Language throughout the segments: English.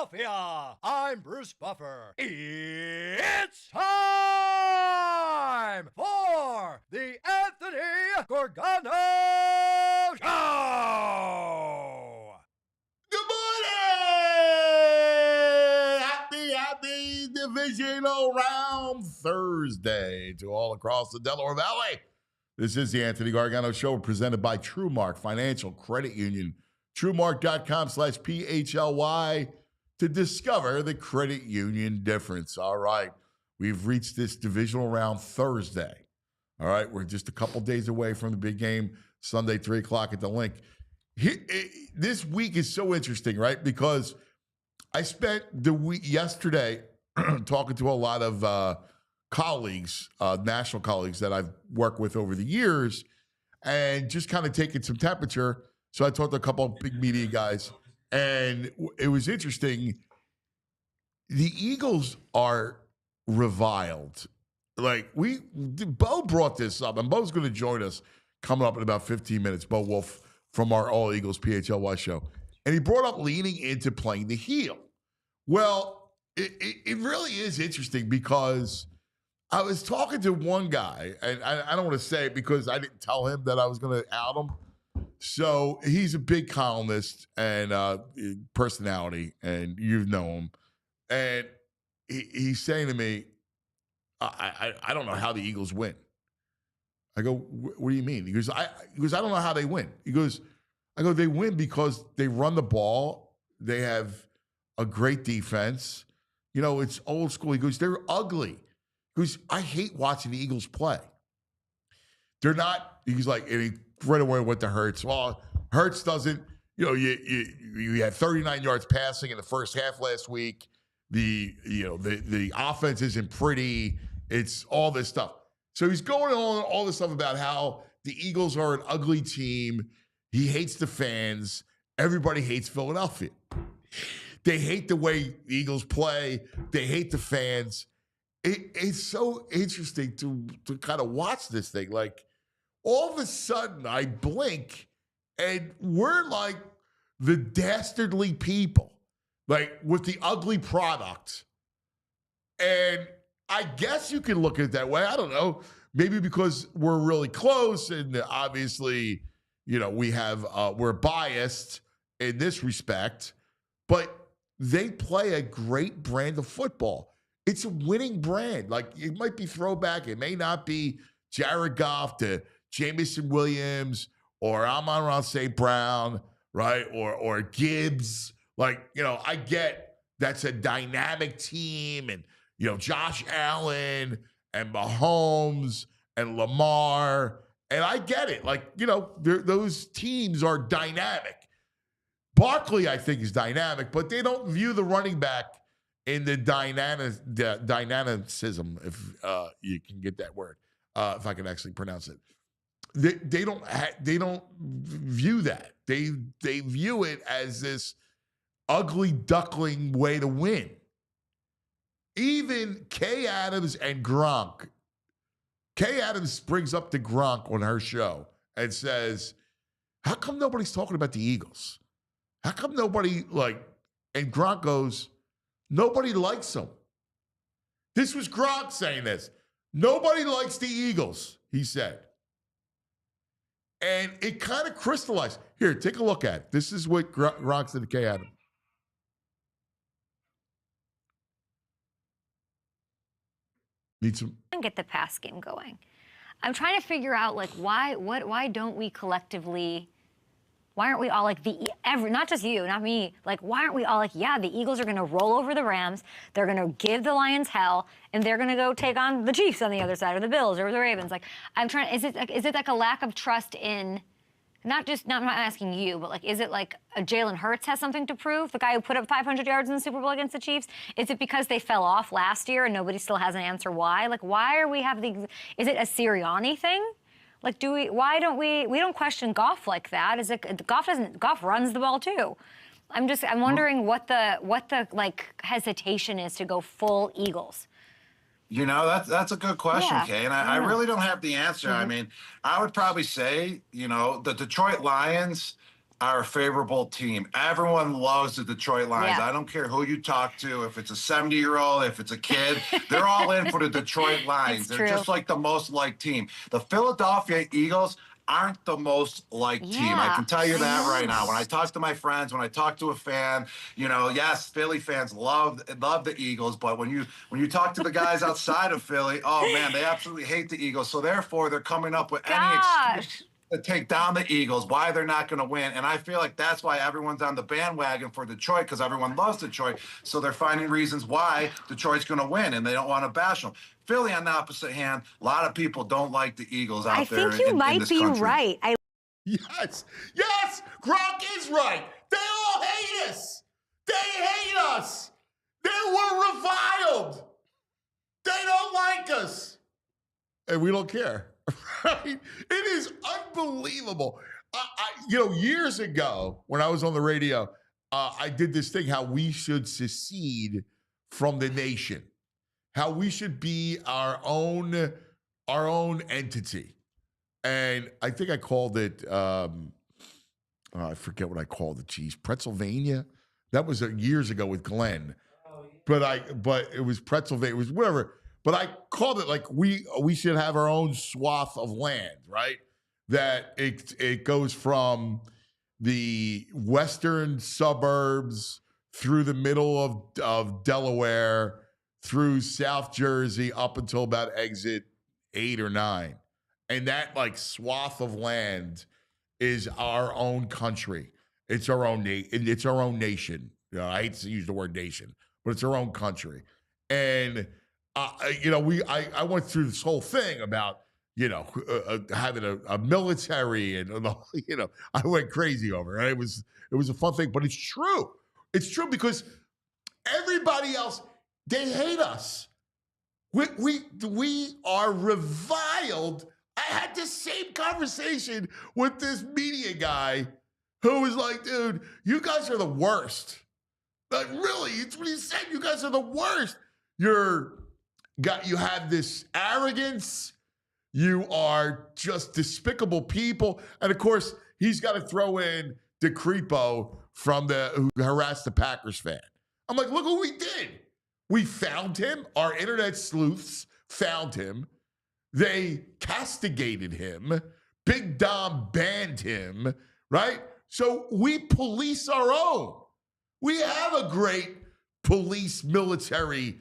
Philadelphia. I'm Bruce Buffer. It's time for the Anthony Gorgano Show. Good morning! Happy divisional round Thursday to all across the Delaware Valley. This is the Anthony Gargano Show presented by TrueMark Financial Credit Union. TrueMark.com/PHLY to discover the credit union difference. All right, we've reached this divisional round Thursday. All right, we're just a couple days away from the big game, Sunday, 3 o'clock at the Link. This week is so interesting, right? Because I spent the week yesterday talking to a lot of colleagues, national colleagues that I've worked with over the years, and just kind of taking some temperature. So I talked to a couple of big media guys, and it was interesting. The Eagles are reviled. Like Bo brought this up, and Bo's going to join us coming up in about 15 minutes. Bo Wolf from our All Eagles PHLY show, and he brought up leaning into playing the heel. Well, it really is interesting because I was talking to one guy, and I don't want to say it because I didn't tell him that I was going to out him. So he's a big columnist and personality, and you know him. And he's saying to me, I don't know how the Eagles win. I go, what do you mean? He goes, I don't know how they win. I go, they win because they run the ball. They have a great defense. You know, it's old school. He goes, they're ugly. He goes, I hate watching the Eagles play. They're not, he's like, and he right away went to Hurts. Well, Hurts doesn't, you know, you had 39 yards passing in the first half last week. The offense isn't pretty. It's all this stuff. So he's going on all this stuff about how the Eagles are an ugly team. He hates the fans. Everybody hates Philadelphia. They hate the way the Eagles play. They hate the fans. It's so interesting to kind of watch this thing. Like, all of a sudden, I blink, and we're like the dastardly people, like with the ugly product. And I guess you can look at it that way. I don't know. Maybe because we're really close, and obviously, you know, we're biased in this respect, but they play a great brand of football. It's a winning brand. Like, it might be throwback. It may not be Jared Goff to Jameson Williams or Amon-Ra St. Brown, right? Or Gibbs. Like, you know, I get that's a dynamic team, and, you know, Josh Allen and Mahomes and Lamar, and I get it. Like, you know, those teams are dynamic. Barkley, I think, is dynamic, but they don't view the running back in the dynamicism, if you can get that word, if I can actually pronounce it. They don't view that. They view it as this ugly duckling way to win. Even Kay Adams and Gronk. Kay Adams brings up the Gronk on her show and says, how come nobody's talking about the Eagles? How come nobody, and Gronk goes, nobody likes them. This was Gronk saying this. Nobody likes the Eagles, he said. And it kind of crystallized. Here, take a look at it. This is what Gronk said to Kay Adams. Need some. Get the pass game going. I'm trying to figure out, like, why don't we collectively, why aren't we all like not just you, not me, like, why aren't we all like, yeah, the Eagles are going to roll over the Rams, they're going to give the Lions hell, and they're going to go take on the Chiefs on the other side, or the Bills, or the Ravens. Like, is it like a lack of trust in, not asking you, but, like, is it like Jalen Hurts has something to prove, the guy who put up 500 yards in the Super Bowl against the Chiefs? Is it because they fell off last year and nobody still has an answer why? Like, why are we is it a Sirianni thing? Like, why don't we don't question Goff like that? Is it Goff runs the ball too? I'm wondering what the like hesitation is to go full Eagles. You know, that's a good question, Yeah. Kay, and I really don't have the answer. I mean, I would probably say, you know, the Detroit Lions, are a favorable team. Everyone loves the Detroit Lions. Yeah. I don't care who you talk to, if it's a 70-year-old, if it's a kid, they're all in for the Detroit Lions. It's They're true. just like the most liked team. The Philadelphia Eagles aren't the most liked team. I can tell you that right now. When I talk to my friends, when I talk to a fan, you know, yes, Philly fans love the Eagles, but when you talk to the guys outside of Philly, oh man, they absolutely hate the Eagles. So therefore, they're coming up with any excuse to take down the Eagles, why they're not going to win. And I feel like that's why everyone's on the bandwagon for Detroit, because everyone loves Detroit. So they're finding reasons why Detroit's going to win, and they don't want to bash them. Philly, on the opposite hand, a lot of people don't like the Eagles out there. I think you might be right. Yes, Gronk is right. They all hate us. They hate us. They were reviled. They don't like us. And we don't care. Right? It is unbelievable. Years ago, when I was on the radio, I did this thing, how we should secede from the nation, how we should be our own entity. And I think I called it, I forget what I called it, geez, Pennsylvania? That was years ago with Glenn. But it was Pennsylvania, it was whatever. But I called it like we should have our own swath of land, right? That it goes from the western suburbs through the middle of Delaware, through South Jersey, up until about exit 8 or 9. And that like swath of land is our own country. It's our own it's our own nation. I hate to use the word nation, but it's our own country. And I went through this whole thing about having a military, and I went crazy over it. It was a fun thing, but it's true. It's true because everybody else, they hate us. We are reviled. I had this same conversation with this media guy who was like, dude, you guys are the worst. Like, really, it's what he said. You guys are the worst. You have this arrogance. You are just despicable people. And of course, he's got to throw in the creepo who harassed the Packers fan. I'm like, look what we did. We found him. Our internet sleuths found him. They castigated him. Big Dom banned him, right? So we police our own. We have a great police military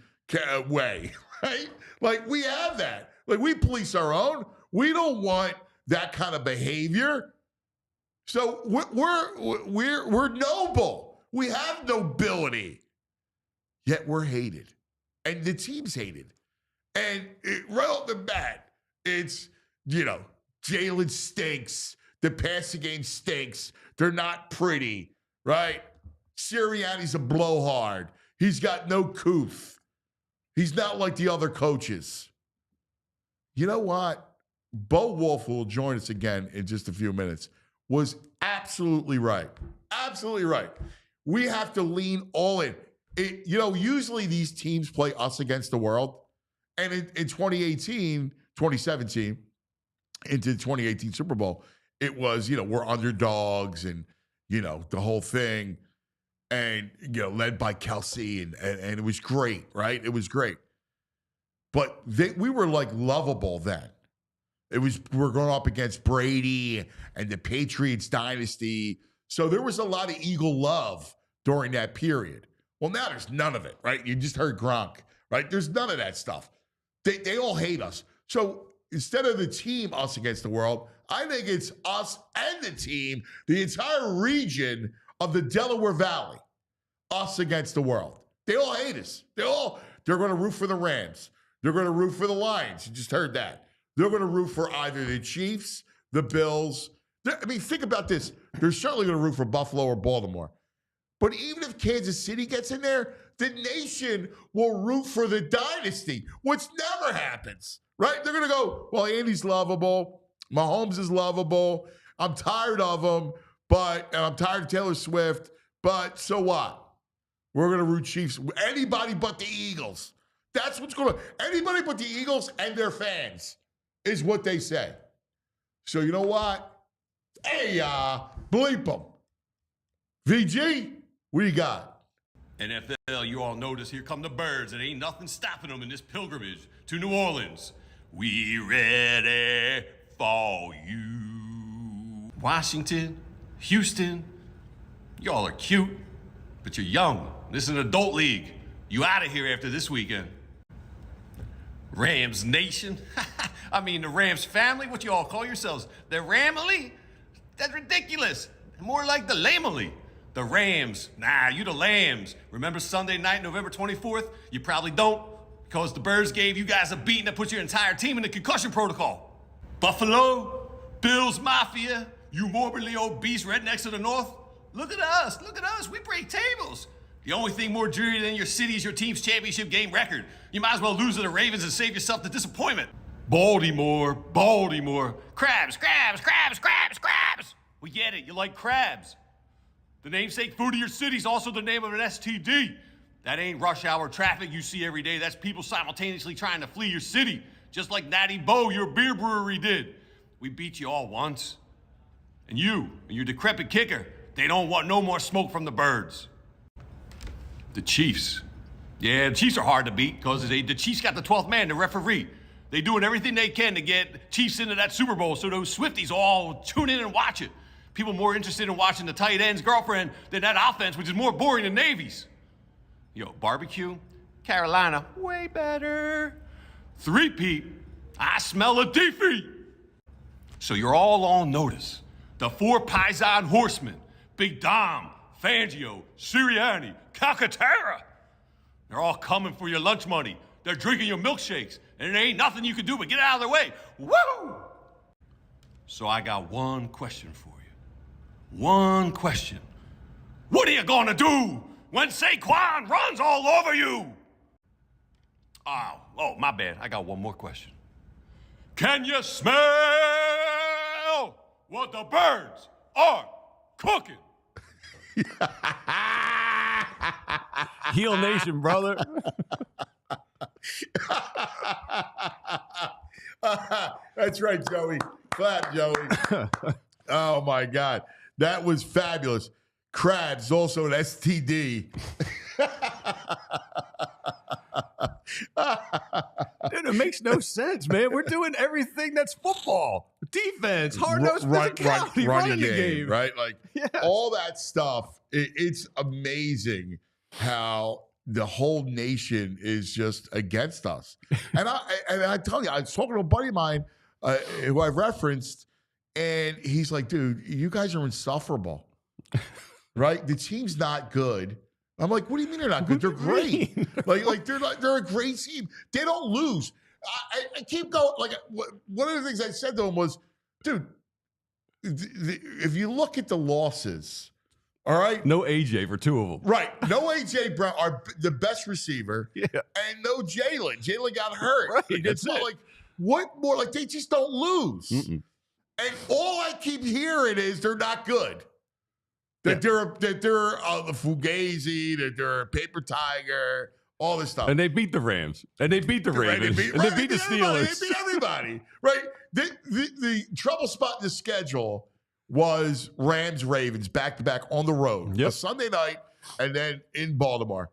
way, right? Like, we have that. Like, we police our own. We don't want that kind of behavior. So we're noble. We have nobility. Yet we're hated. And the team's hated. And right off the bat, it's, Jalen stinks. The passing game stinks. They're not pretty, right? Sirianni's a blowhard. He's got no couth. He's not like the other coaches. You know what? Bo Wolf, who will join us again in just a few minutes, was absolutely right. Absolutely right. We have to lean all in. Usually these teams play us against the world. And in 2017, into the 2018 Super Bowl, it was, we're underdogs and, the whole thing. And, led by Kelsey. And it was great, right? It was great. But we were like lovable then. We're going up against Brady and the Patriots dynasty. So there was a lot of Eagle love during that period. Well, now there's none of it, right? You just heard Gronk, right? There's none of that stuff. They all hate us. So instead of the team, us against the world, I think it's us and the team, the entire region of the Delaware Valley, us against the world. They all hate us. They're going to root for the Rams. They're going to root for the Lions. You just heard that. They're going to root for either the Chiefs, the Bills. Think about this. They're certainly going to root for Buffalo or Baltimore. But even if Kansas City gets in there, the nation will root for the dynasty, which never happens, right? They're going to go, well, Andy's lovable. Mahomes is lovable. I'm tired of him, and I'm tired of Taylor Swift, but so what? We're going to root Chiefs. Anybody but the Eagles. That's what's going on. Anybody but the Eagles and their fans is what they say. So you know what? Hey, bleep them. VG, what do you got? NFL, you all notice here come the birds. It ain't nothing stopping them in this pilgrimage to New Orleans. We ready for you. Washington, Houston, y'all are cute, but you're young. This is an adult league. You out of here after this weekend. Rams Nation? I mean, the Rams family? What you all call yourselves? The Ramily? That's ridiculous. More like the Lamely. The Rams. Nah, you the Lambs. Remember Sunday night, November 24th? You probably don't, because the Birds gave you guys a beating that put your entire team in the concussion protocol. Buffalo, Bills Mafia, you morbidly obese rednecks of the North. Look at us, we break tables. The only thing more dreary than your city is your team's championship game record. You might as well lose to the Ravens and save yourself the disappointment. Baltimore, crabs. We get it, you like crabs. The namesake food of your city is also the name of an STD. That ain't rush hour traffic you see every day. That's people simultaneously trying to flee your city, just like Natty Bo, your beer brewery, did. We beat you all once. And you and your decrepit kicker, they don't want no more smoke from the Birds. The Chiefs. Yeah, the Chiefs are hard to beat because the Chiefs got the 12th man, the referee. They doing everything they can to get Chiefs into that Super Bowl so those Swifties all tune in and watch it. People more interested in watching the tight end's girlfriend than that offense, which is more boring than Navy's. Yo, barbecue, Carolina, way better. Three-peat, I smell a defeat. So you're all on notice. The four Paisan horsemen, Big Dom, Fangio, Sirianni, Calcaterra. They're all coming for your lunch money. They're drinking your milkshakes, and there ain't nothing you can do but get out of their way. Woo! So I got one question for you. One question. What are you gonna do when Saquon runs all over you? Oh, my bad. I got one more question. Can you smell what the Birds are cooking? Heel Nation, brother. That's right, Joey. Clap, Joey. Oh, my God. That was fabulous. Crabs, also an STD. Dude, it makes no sense, man. We're doing everything that's football. Defense, hard-nosed physicality, running the game. Right? Like, yes. All that stuff. It's amazing how the whole nation is just against us. And I tell you, I was talking to a buddy of mine who I referenced, and he's like, dude, you guys are insufferable. Right? The team's not good. I'm like, what do you mean they're not good? They're great. like they're a great team. They don't lose. I keep going. Like, one of the things I said to him was, dude, if you look at the losses, all right? No AJ for two of them. Right. No AJ Brown, the best receiver. Yeah. And no Jalen. Jalen got hurt. Right. It's not like, what more? Like, they just don't lose. Mm-mm. And all I keep hearing is they're not good. That they're the Fugazi, that they're a paper tiger, all this stuff. And they beat the Rams. And they beat the Ravens. They beat the Steelers. They beat everybody. Right? The trouble spot in the schedule was Rams-Ravens back-to-back on the road. Yep. A Sunday night and then in Baltimore.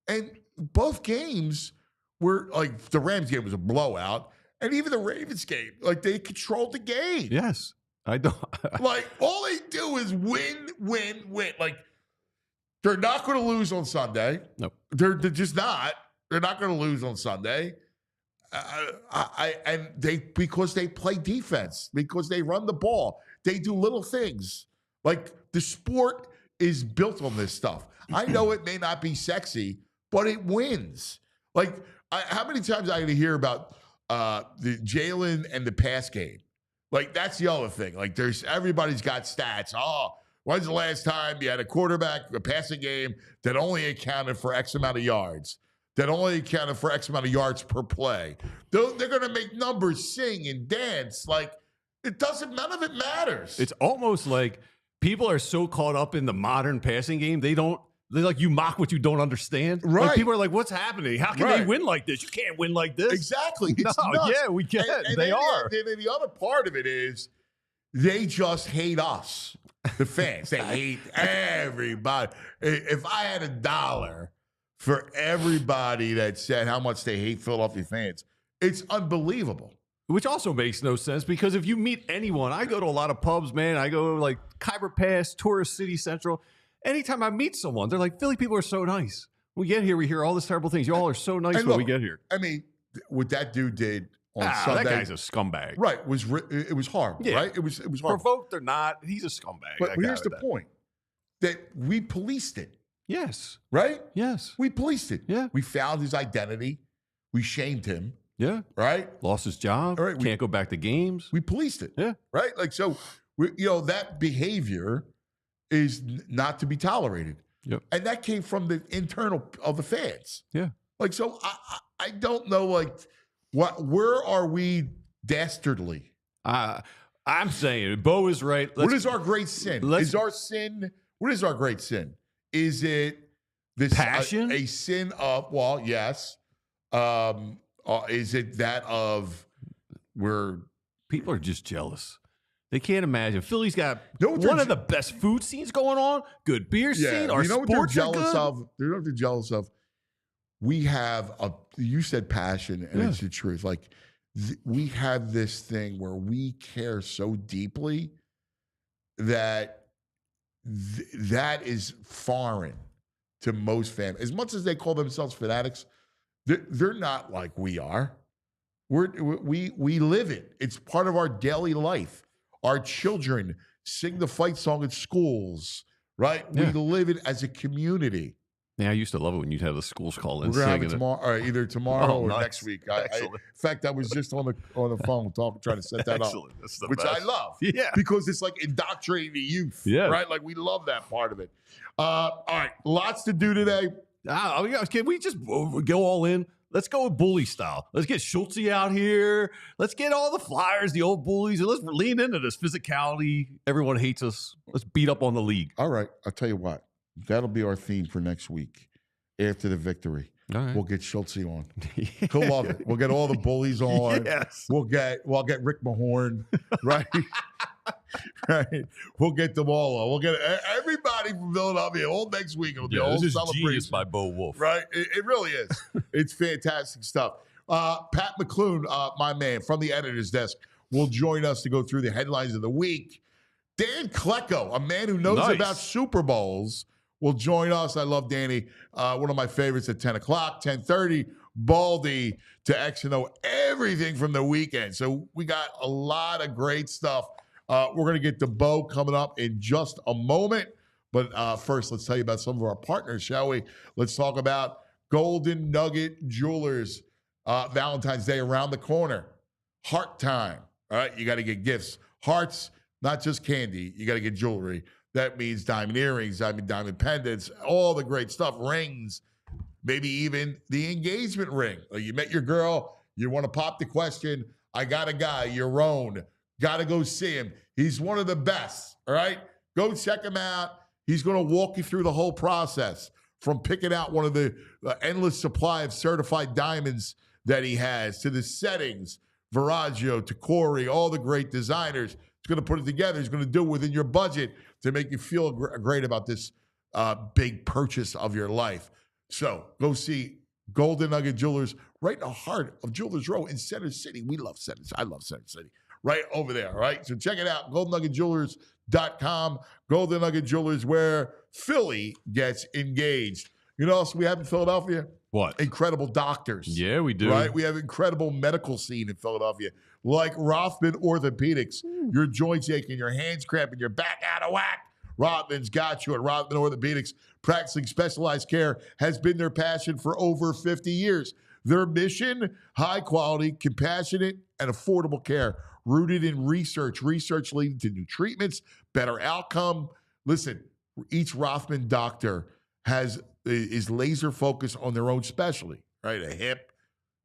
And both games were like, the Rams game was a blowout. And even the Ravens game, like, they controlled the game. Yes. I don't. Like, all they do is win. Like, they're not going to lose on Sunday. No. They're just not. They're not going to lose on Sunday. Because they play defense, because they run the ball. They do little things. Like, the sport is built on this stuff. I know it may not be sexy, but it wins. Like, how many times I hear about the Jalen and the pass game? Like, that's the other thing. Like, everybody's got stats. Oh, when's the last time you had a quarterback, a passing game that only accounted for X amount of yards, that only accounted for X amount of yards per play? They're going to make numbers sing and dance. Like, none of it matters. It's almost like people are so caught up in the modern passing game, they like, you mock what you don't understand. Right. Like, people are like, what's happening? How can they win like this? You can't win like this. Exactly. It's no, nuts. yeah, we can. And they are. And the other part of it is they just hate us. The fans, they hate everybody. If I had $1 for everybody that said how much they hate Philadelphia fans, it's unbelievable. Which also makes no sense because if you meet anyone, I go to a lot of pubs, man. I go like Khyber Pass, Tourist City Central. Anytime I meet someone, they're like, Philly people are so nice. We get here, we hear all these terrible things. Y'all are so nice when we get here. I mean, what that dude did on Sunday. That guy's a scumbag. Right. It was horrible, right? It was horrible. Provoked or not, he's a scumbag. But here's the point. That we policed it. Yes. Right? Yes. We policed it. Yeah. We found his identity. We shamed him. Yeah. Right? Lost his job. Right. Can't go back to games. We policed it. Yeah. Right? Like, so, that behavior is not to be tolerated. Yep. And that came from the internal of the fans. Yeah. Like, so I don't know, like, where are we dastardly? I'm saying, Bo is right. What is our great sin? What is our great sin? Is it this passion? A sin of, well, yes. Is it that of where people are just jealous? They can't imagine. Philly's got one of the best food scenes going on, good beer scene. Our sports what they're jealous are good. of? You know what they're jealous of? We have you said passion, and it's the truth. Like, we have this thing where we care so deeply that that is foreign to most fans. As much as they call themselves fanatics, they're not like we are. We live it. It's part of our daily life. Our children sing the fight song at schools, right? Yeah. We live it as a community. Yeah, I used to love it when you'd have the schools call in. We're gonna have it tomorrow, or either tomorrow or next week. In fact, I was just on the phone trying to set that up, which I love. Yeah, because it's like indoctrinating the youth. Yeah, right. Like, we love that part of it. All right, lots to do today. Can we just go all in? Let's go with bully style. Let's get Schultz out here. Let's get all the Flyers, the old bullies, and let's lean into this physicality. Everyone hates us. Let's beat up on the league. All right, I'll tell you what. That'll be our theme for next week. After the victory, we'll get Schultze on. He'll love it. We'll get all the bullies on. Yes. We'll get Rick Mahorn, right? Right. We'll get them all on. We'll get everybody from Philadelphia all next week. It'll be all this celebration. is genius by Bo Wolf. Right. It really is. It's fantastic stuff. Pat McClune, my man from the editor's desk, will join us to go through the headlines of the week. Dan Klecko, a man who knows about Super Bowls, will join us. I love Danny. One of my favorites at 10 o'clock, 10:30. Baldy to X and O, everything from the weekend. So we got a lot of great stuff. We're going to get to Bo coming up in just a moment. But first, let's tell you about some of our partners, shall we? Let's talk about Golden Nugget Jewelers. Valentine's Day around the corner. Heart time. All right, you got to get gifts. Hearts, not just candy. You got to get jewelry. That means diamond earrings, diamond pendants, all the great stuff, rings, maybe even the engagement ring. Like, you met your girl, you want to pop the question, I got a guy, your own. Got to go see him. He's one of the best, all right? Go check him out. He's going to walk you through the whole process from picking out one of the endless supply of certified diamonds that he has to the settings, Viraggio, to Corey, all the great designers. He's going to put it together. He's going to do it within your budget to make you feel great about this big purchase of your life. So go see Golden Nugget Jewelers right in the heart of Jewelers Row in Center City. We love Center City. I love Center City. Right over there, all right? So check it out, goldennuggetjewelers.com. Golden Nugget Jewelers, where Philly gets engaged. You know what else we have in Philadelphia? What? Incredible doctors. Yeah, we do. Right? We have incredible medical scene in Philadelphia, like Rothman Orthopedics. Your joints aching, your hands cramping, your back out of whack. Rothman's got you at Rothman Orthopedics. Practicing specialized care has been their passion for over 50 years. Their mission, high quality, compassionate, and affordable care rooted in research leading to new treatments, better outcome. Listen, each Rothman doctor is laser focused on their own specialty, right? A hip,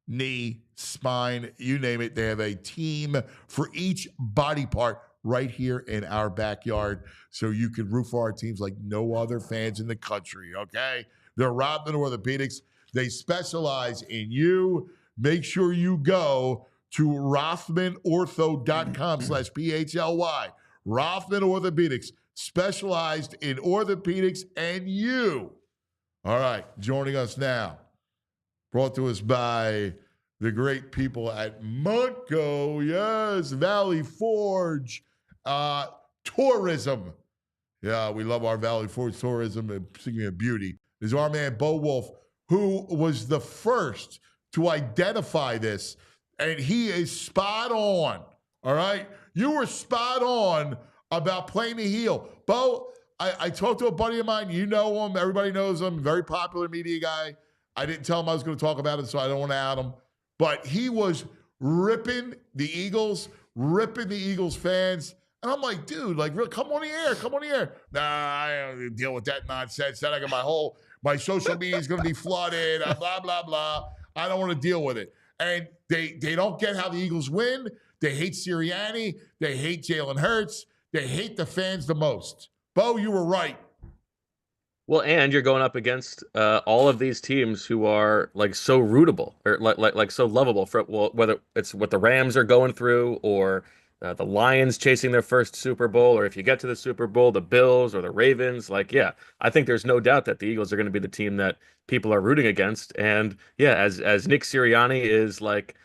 knee, spine, you name it. They have a team for each body part right here in our backyard, so you can root for our teams like no other fans in the country, okay? They're Rothman Orthopedics. They specialize in you. Make sure you go to rothmanortho.com/PHLY. Rothman Orthopedics, specialized in orthopedics and you. All right, joining us now, brought to us by the great people at Montco, yes, Valley Forge Tourism. Yeah, we love our Valley Forge Tourism, and speaking of beauty, is our man Bo Wolf, who was the first to identify this, and he is spot on. All right, you were spot on about playing the heel. Bo, I talked to a buddy of mine. You know him. Everybody knows him. Very popular media guy. I didn't tell him I was going to talk about it, so I don't want to out him. But he was ripping the Eagles fans. And I'm like, dude, like, really, come on the air. Nah, I don't deal with that nonsense. Then I got my social media is going to be flooded, blah, blah, blah. I don't want to deal with it. And they don't get how the Eagles win. They hate Sirianni. They hate Jalen Hurts. They hate the fans the most. Bo, you were right. Well, and you're going up against all of these teams who are like so rootable or like so lovable for whether it's what the Rams are going through or the Lions chasing their first Super Bowl, or if you get to the Super Bowl, the Bills or the Ravens. Like, yeah, I think there's no doubt that the Eagles are going to be the team that people are rooting against. And yeah, as Nick Sirianni is like,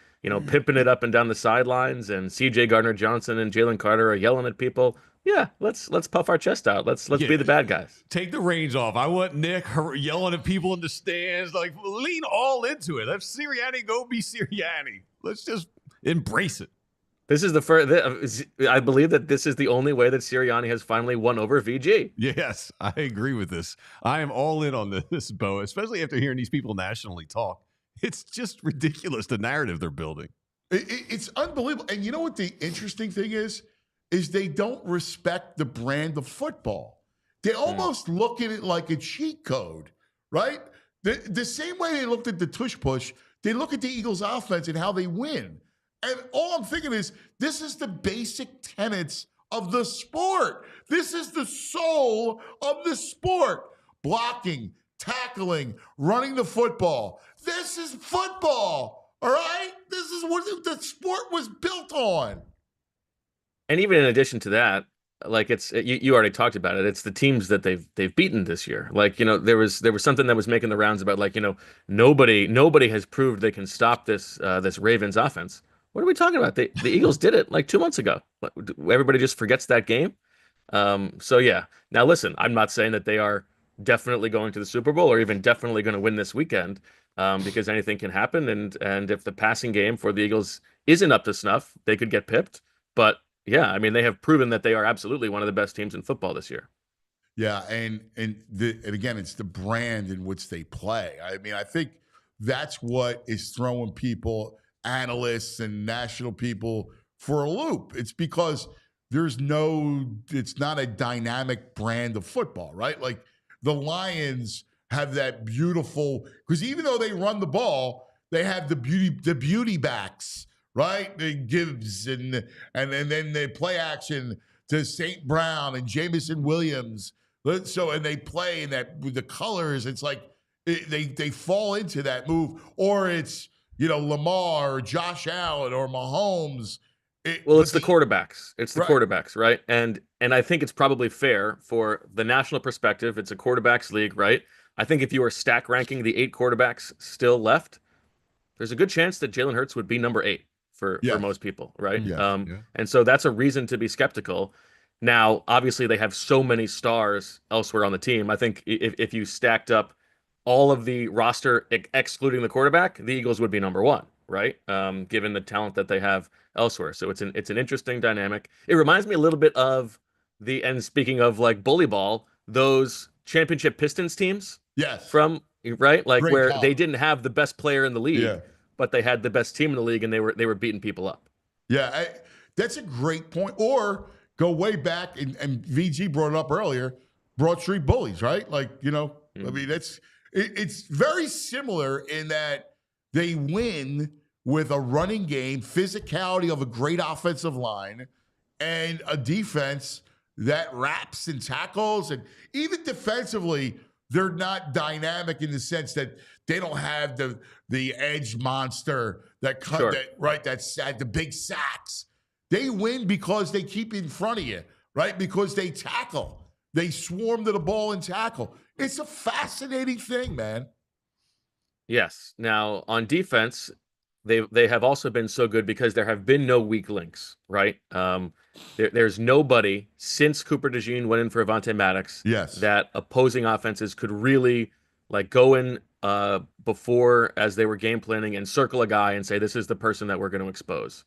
pimping it up and down the sidelines, and C.J. Gardner-Johnson and Jalen Carter are yelling at people. Yeah, let's puff our chest out. Let's be the bad guys. Take the reins off. I want Nick yelling at people in the stands. Like, lean all into it. Let Sirianni go be Sirianni. Let's just embrace it. This is the first. I believe that this is the only way that Sirianni has finally won over VG. Yes, I agree with this. I am all in on this, Bo, especially after hearing these people nationally talk. It's just ridiculous, the narrative they're building. It's unbelievable. And you know what the interesting thing is they don't respect the brand of football. They almost look at it like a cheat code, right? The same way they looked at the tush push, they look at the Eagles offense and how they win. And all I'm thinking is, this is the basic tenets of the sport. This is the soul of the sport. Blocking, tackling, running the football. This is football, all right? This is what the sport was built on. And even in addition to that, like you already talked about it. It's the teams that they've beaten this year. Like, there was something that was making the rounds about, like, nobody has proved they can stop this Ravens offense. What are we talking about? The Eagles did it like 2 months ago. Everybody just forgets that game. So yeah. Now listen, I'm not saying that they are definitely going to the Super Bowl or even definitely going to win this weekend, because anything can happen. And if the passing game for the Eagles isn't up to snuff, they could get pipped. But yeah, I mean, they have proven that they are absolutely one of the best teams in football this year. Yeah, and again, it's the brand in which they play. I mean, I think that's what is throwing people, analysts and national people, for a loop. It's because it's not a dynamic brand of football, right? Like the Lions have that beautiful, because even though they run the ball, they have the beauty backs, right? The Gibbs and then they play action to St. Brown and Jamison Williams. So, and they play in that with the colors. It's like they fall into that move, or it's, Lamar or Josh Allen or Mahomes. It's the quarterbacks. It's the quarterbacks, right? And I think it's probably fair for the national perspective. It's a quarterbacks league, right? I think if you were stack ranking the 8 quarterbacks still left, there's a good chance that Jalen Hurts would be number 8 for most people, right? Yeah. And so that's a reason to be skeptical. Now, obviously, they have so many stars elsewhere on the team. I think if you stacked up all of the roster, excluding the quarterback, the Eagles would be number 1, right? Given the talent that they have elsewhere. So it's an interesting dynamic. It reminds me a little bit of and speaking of like bully ball, those championship Pistons teams. Yes. From, right? Like Great where call. they didn't have the best player in the league, but they had the best team in the league, and they were beating people up. Yeah, that's a great point. Or go way back, and VG brought it up earlier, Broad Street Bullies, right? Like, I mean, it's very similar in that they win with a running game, physicality of a great offensive line, and a defense that wraps and tackles. And even defensively, they're not dynamic in the sense that they don't have the edge monster that's at the big sacks. They win because they keep in front of you, right? Because they tackle. They swarm to the ball and tackle. It's a fascinating thing, man. Yes. Now, on defense, they have also been so good because there have been no weak links, right? There's nobody since Cooper DeJean went in for Avonte Maddox that opposing offenses could really like go in before as they were game planning and circle a guy and say, this is the person that we're going to expose.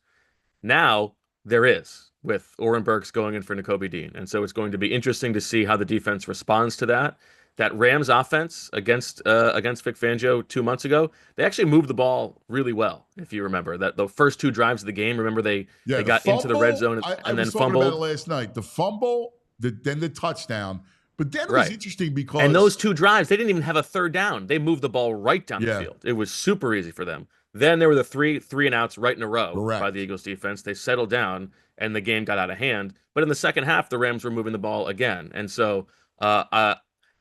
Now there is with Oren Burks going in for Nakobe Dean. And so it's going to be interesting to see how the defense responds to that. That Rams offense against Vic Fangio 2 months ago, they actually moved the ball really well. If you remember that, the first 2 drives of the game, remember they got into the red zone and then fumbled. About it last night. The fumble, then the touchdown. But then it was interesting because and those 2 drives, they didn't even have a third down. They moved the ball right down the field. It was super easy for them. Then there were the three and outs right in a row by the Eagles defense. They settled down and the game got out of hand. But in the second half, the Rams were moving the ball again, and so.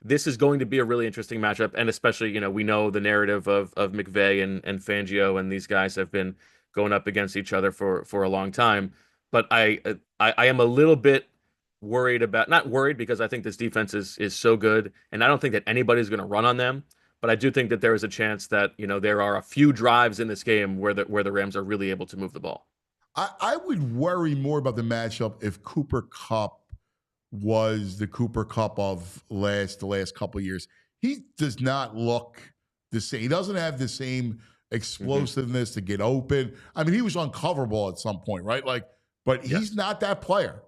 This is going to be a really interesting matchup, and especially, we know the narrative of McVay and Fangio, and these guys have been going up against each other for a long time. But I am a little bit worried about, not worried because I think this defense is so good, and I don't think that anybody's going to run on them. But I do think that there is a chance that there are a few drives in this game where the Rams are really able to move the ball. I would worry more about the matchup if Cooper Kupp was the Cooper Kupp of the last couple of years. He does not look the same. He doesn't have the same explosiveness to get open. I mean, he was uncoverable at some point, right? But he's not that player.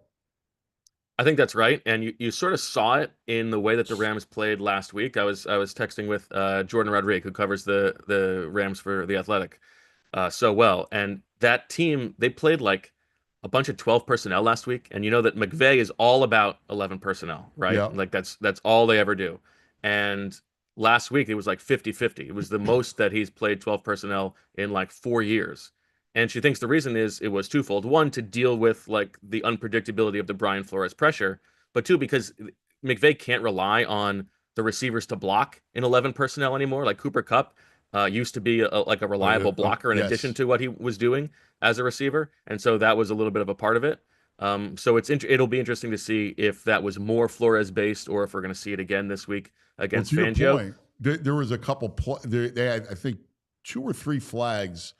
I think that's right, and you sort of saw it in the way that the Rams played last week. I was texting with Jordan Rodriguez, who covers the Rams for The Athletic, so well, and that team, they played like a bunch of 12 personnel last week, and you know that McVay is all about 11 personnel, right? Yeah. Like that's all they ever do. And last week it was like 50-50. It was the most that he's played 12 personnel in like 4 years. And she thinks the reason is it was twofold. One, to deal with like the unpredictability of the Brian Flores pressure, but 2, because McVay can't rely on the receivers to block in 11 personnel anymore. Like Cooper Kupp used to be a reliable blocker in addition to what he was doing as a receiver, and so that was a little bit of a part of it. So it'll be interesting to see if that was more Flores based or if we're going to see it again this week against Fangio. Your point, there was a couple. They had, I think, 2 or 3 flags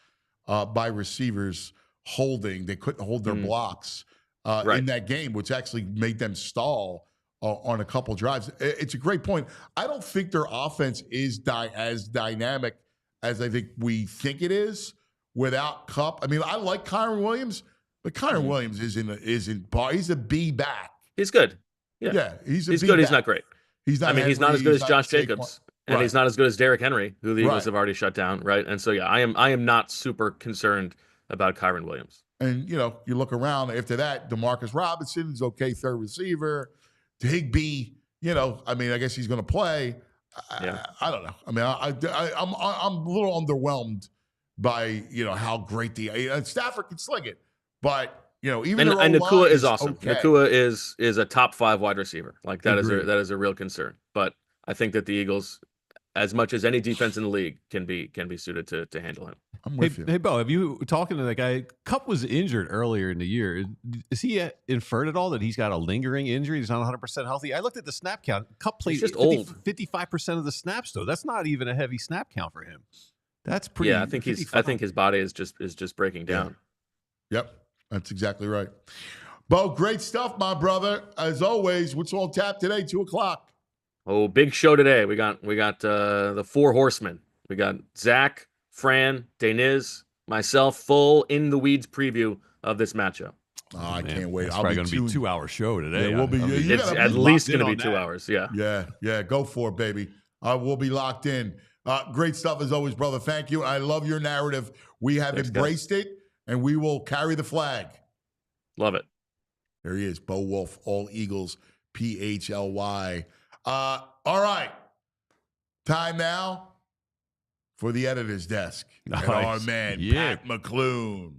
by receivers holding. They couldn't hold their blocks in that game, which actually made them stall on a couple drives. It's a great point. I don't think their offense is as dynamic as I think we think it is without Kupp. I mean, I like Kyron Williams, but Kyron Williams isn't bar. He's a B back. He's good. Yeah, he's good. Back. He's not great. He's not. He's not as good as Josh Jacobs, and he's not as good as Derrick Henry, who the Eagles have already shut down. Right, and so I am not super concerned about Kyron Williams. And you look around after that. DeMarcus Robinson is okay, third receiver. Higbee, I guess he's going to play. I don't know. I mean, I'm a little underwhelmed by how great Stafford can sling it, but even and Nakua is awesome. Okay. Nakua is a top 5 wide receiver. Like that is a real concern. But I think that the Eagles, as much as any defense in the league, can be suited to handle him. I'm with you. Hey, Bo, have you talking to that guy? Kupp was injured earlier in the year. Is he inferred at all that he's got a lingering injury? He's not 100% healthy. I looked at the snap count. Kupp played 55% of the snaps, though. That's not even a heavy snap count for him. That's pretty. Yeah, I think his body is just breaking down. Yeah. Yep, that's exactly right. Bo, great stuff, my brother. As always, what's on tap today? 2:00. Oh, big show today. We got the 4 horsemen. We got Zach, Fran, Deniz, myself, full in the weeds preview of this matchup. Oh, I can't wait. It's probably going to be a 2-hour show today. Yeah, we'll be. It's at least going to be 2 hours. Yeah. Yeah. Go for it, baby. We'll be locked in. Great stuff as always, brother. Thank you. I love your narrative. We have embraced it, and we will carry the flag. Love it. There he is, Bo Wolf, All Eagles, PHLY. All right. Time now for the editor's desk. Nice. And our man, Pat McClune.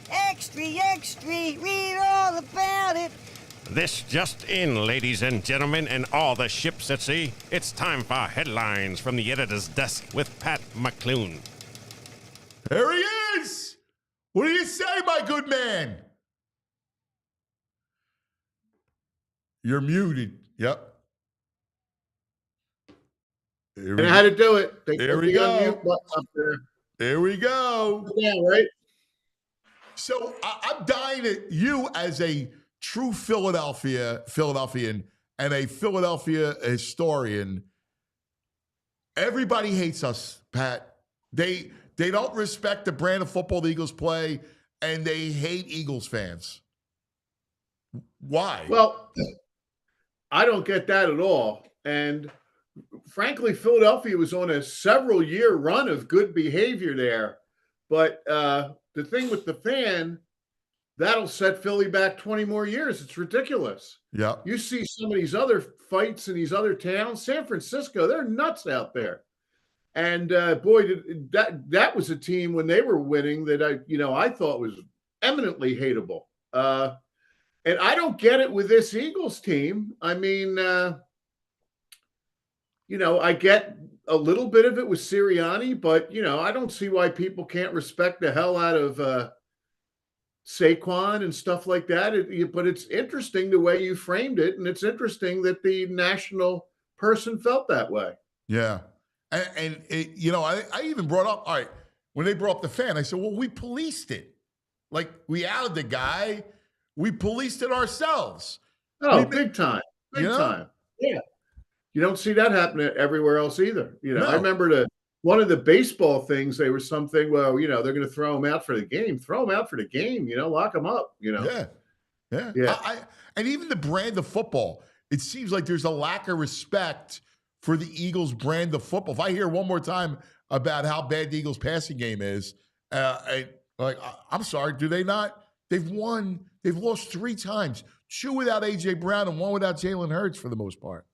Extra, read all about it. This just in, ladies and gentlemen, and all the ships at sea. It's time for headlines from the editor's desk with Pat McClune. There he is. What do you say, my good man? You're muted. Yep. And how to do it. They There put we the go. unmute button up there. There we go. Yeah, right? So I'm dying at you as a true Philadelphian and a Philadelphia historian. Everybody hates us, Pat. They don't respect the brand of football the Eagles play, and they hate Eagles fans. Why? Well, I don't get that at all. And frankly, Philadelphia was on a several-year run of good behavior there. But the thing with the fan, that'll set Philly back 20 more years. It's ridiculous. Yeah. You see some of these other fights in these other towns. San Francisco, they're nuts out there. And boy, that was a team when they were winning that I thought was eminently hateable. And I don't get it with this Eagles team. I mean, I get a little bit of it with Sirianni, but I don't see why people can't respect the hell out of Saquon and stuff like that. But it's interesting the way you framed it, and it's interesting that the national person felt that way. Yeah. And I even brought up, all right, when they brought up the fan, I said, well, we policed it. Like, we outed the guy. We policed it ourselves. Oh, big time. Big time. Yeah. You don't see that happening everywhere else either. No. I remember one of the baseball things, they were something, well, they're going to throw him out for the game. Throw him out for the game, lock him up, Yeah. And even the brand of football, it seems like there's a lack of respect for the Eagles brand of football. If I hear one more time about how bad the Eagles passing game is, I'm sorry, do they not? They've lost 3 times, 2 without A.J. Brown and 1 without Jalen Hurts for the most part.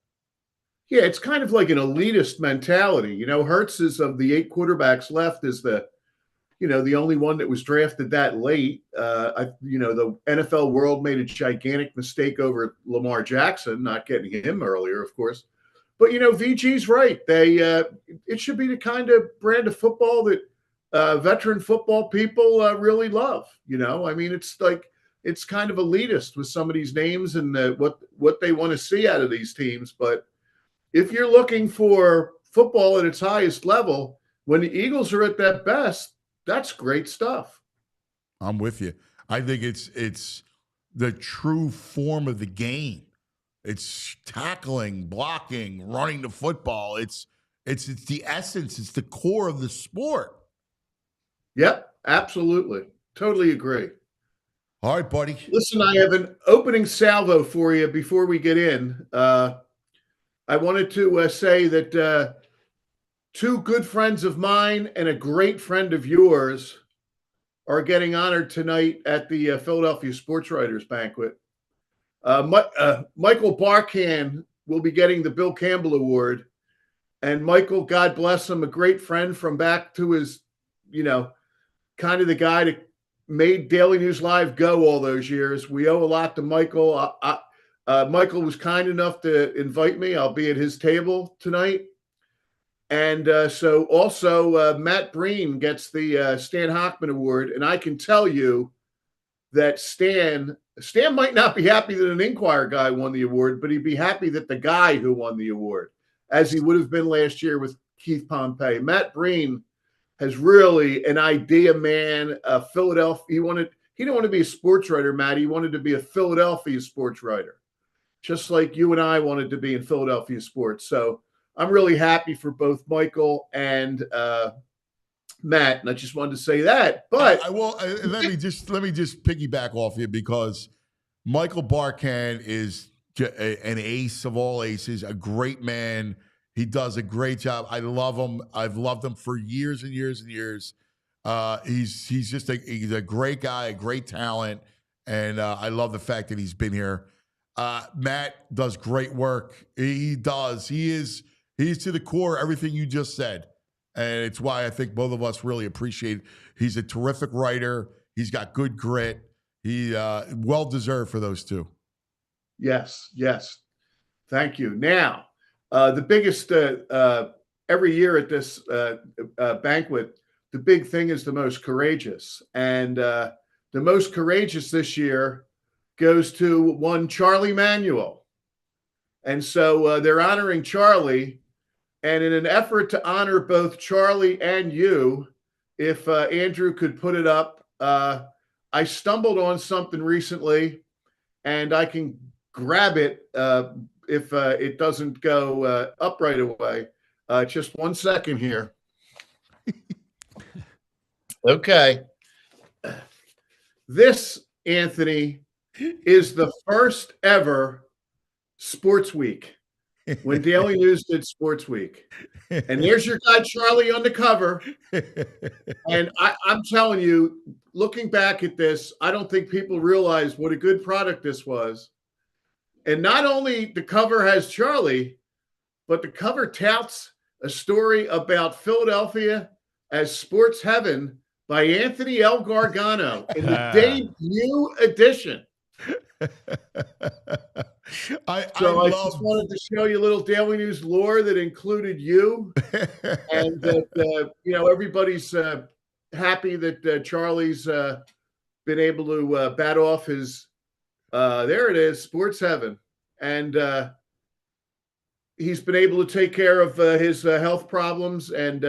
Yeah, it's kind of like an elitist mentality. Hurts is, of the 8 quarterbacks left, is the only one that was drafted that late. The NFL world made a gigantic mistake over Lamar Jackson, not getting him earlier, of course. But, VG's right. It should be the kind of brand of football that veteran football people really love. I mean, it's kind of elitist with some of these names and what they want to see out of these teams. But if you're looking for football at its highest level, when the Eagles are at their best, that's great stuff. I'm with you. I think it's the true form of the game. It's tackling, blocking, running the football. It's the essence. It's the core of the sport. Yep, absolutely. Totally agree. All right, buddy. Listen, I have an opening salvo for you before we get in. I wanted to say that 2 good friends of mine and a great friend of yours are getting honored tonight at the Philadelphia Sports Writers Banquet. Michael Barkan will be getting the Bill Campbell Award. And Michael, God bless him, a great friend from back to his, kind of the guy that made Daily News Live go all those years. We owe a lot to Michael. Michael was kind enough to invite me. I'll be at his table tonight. And so also Matt Breen gets the Stan Hochman Award. And I can tell you that Stan might not be happy that an Inquirer guy won the award, but he'd be happy that the guy who won the award, as he would have been last year with Keith Pompey. Matt Breen has really an idea man. Philadelphia. He didn't want to be a sports writer, Matt. He wanted to be a Philadelphia sports writer, just like you and I wanted to be in Philadelphia sports. So I'm really happy for both Michael and Matt, and I just wanted to say that. But I will let me just piggyback off you, because Michael Barkan is an ace of all aces, a great man. He does a great job. I love him. I've loved him for years and years and years. He's just he's a great guy, a great talent, and I love the fact that he's been here. Matt does great work. He does. He's to the core everything you just said. And it's why I think both of us really appreciate it. He's a terrific writer. He's got good grit. He well-deserved for those 2. Yes. Thank you. Now, the biggest every year at this banquet, the big thing is the most courageous. And the most courageous this year goes to one Charlie Manuel. And so they're honoring Charlie. And in an effort to honor both Charlie and you, if Andrew could put it up, I stumbled on something recently, and I can grab it if it doesn't go up right away. Just 1 second here. Okay. This, Anthony, is the first ever Sports Week when Daily News did Sports Week. And there's your guy, Charlie, on the cover. And I'm telling you, looking back at this, I don't think people realize what a good product this was. And not only the cover has Charlie, but the cover touts a story about Philadelphia as sports heaven by Anthony L. Gargano in the debut edition. I just wanted to show you a little Daily News lore that included you, and that everybody's happy that Charlie's been able to bat off his. There it is, sports heaven, and he's been able to take care of his health problems, and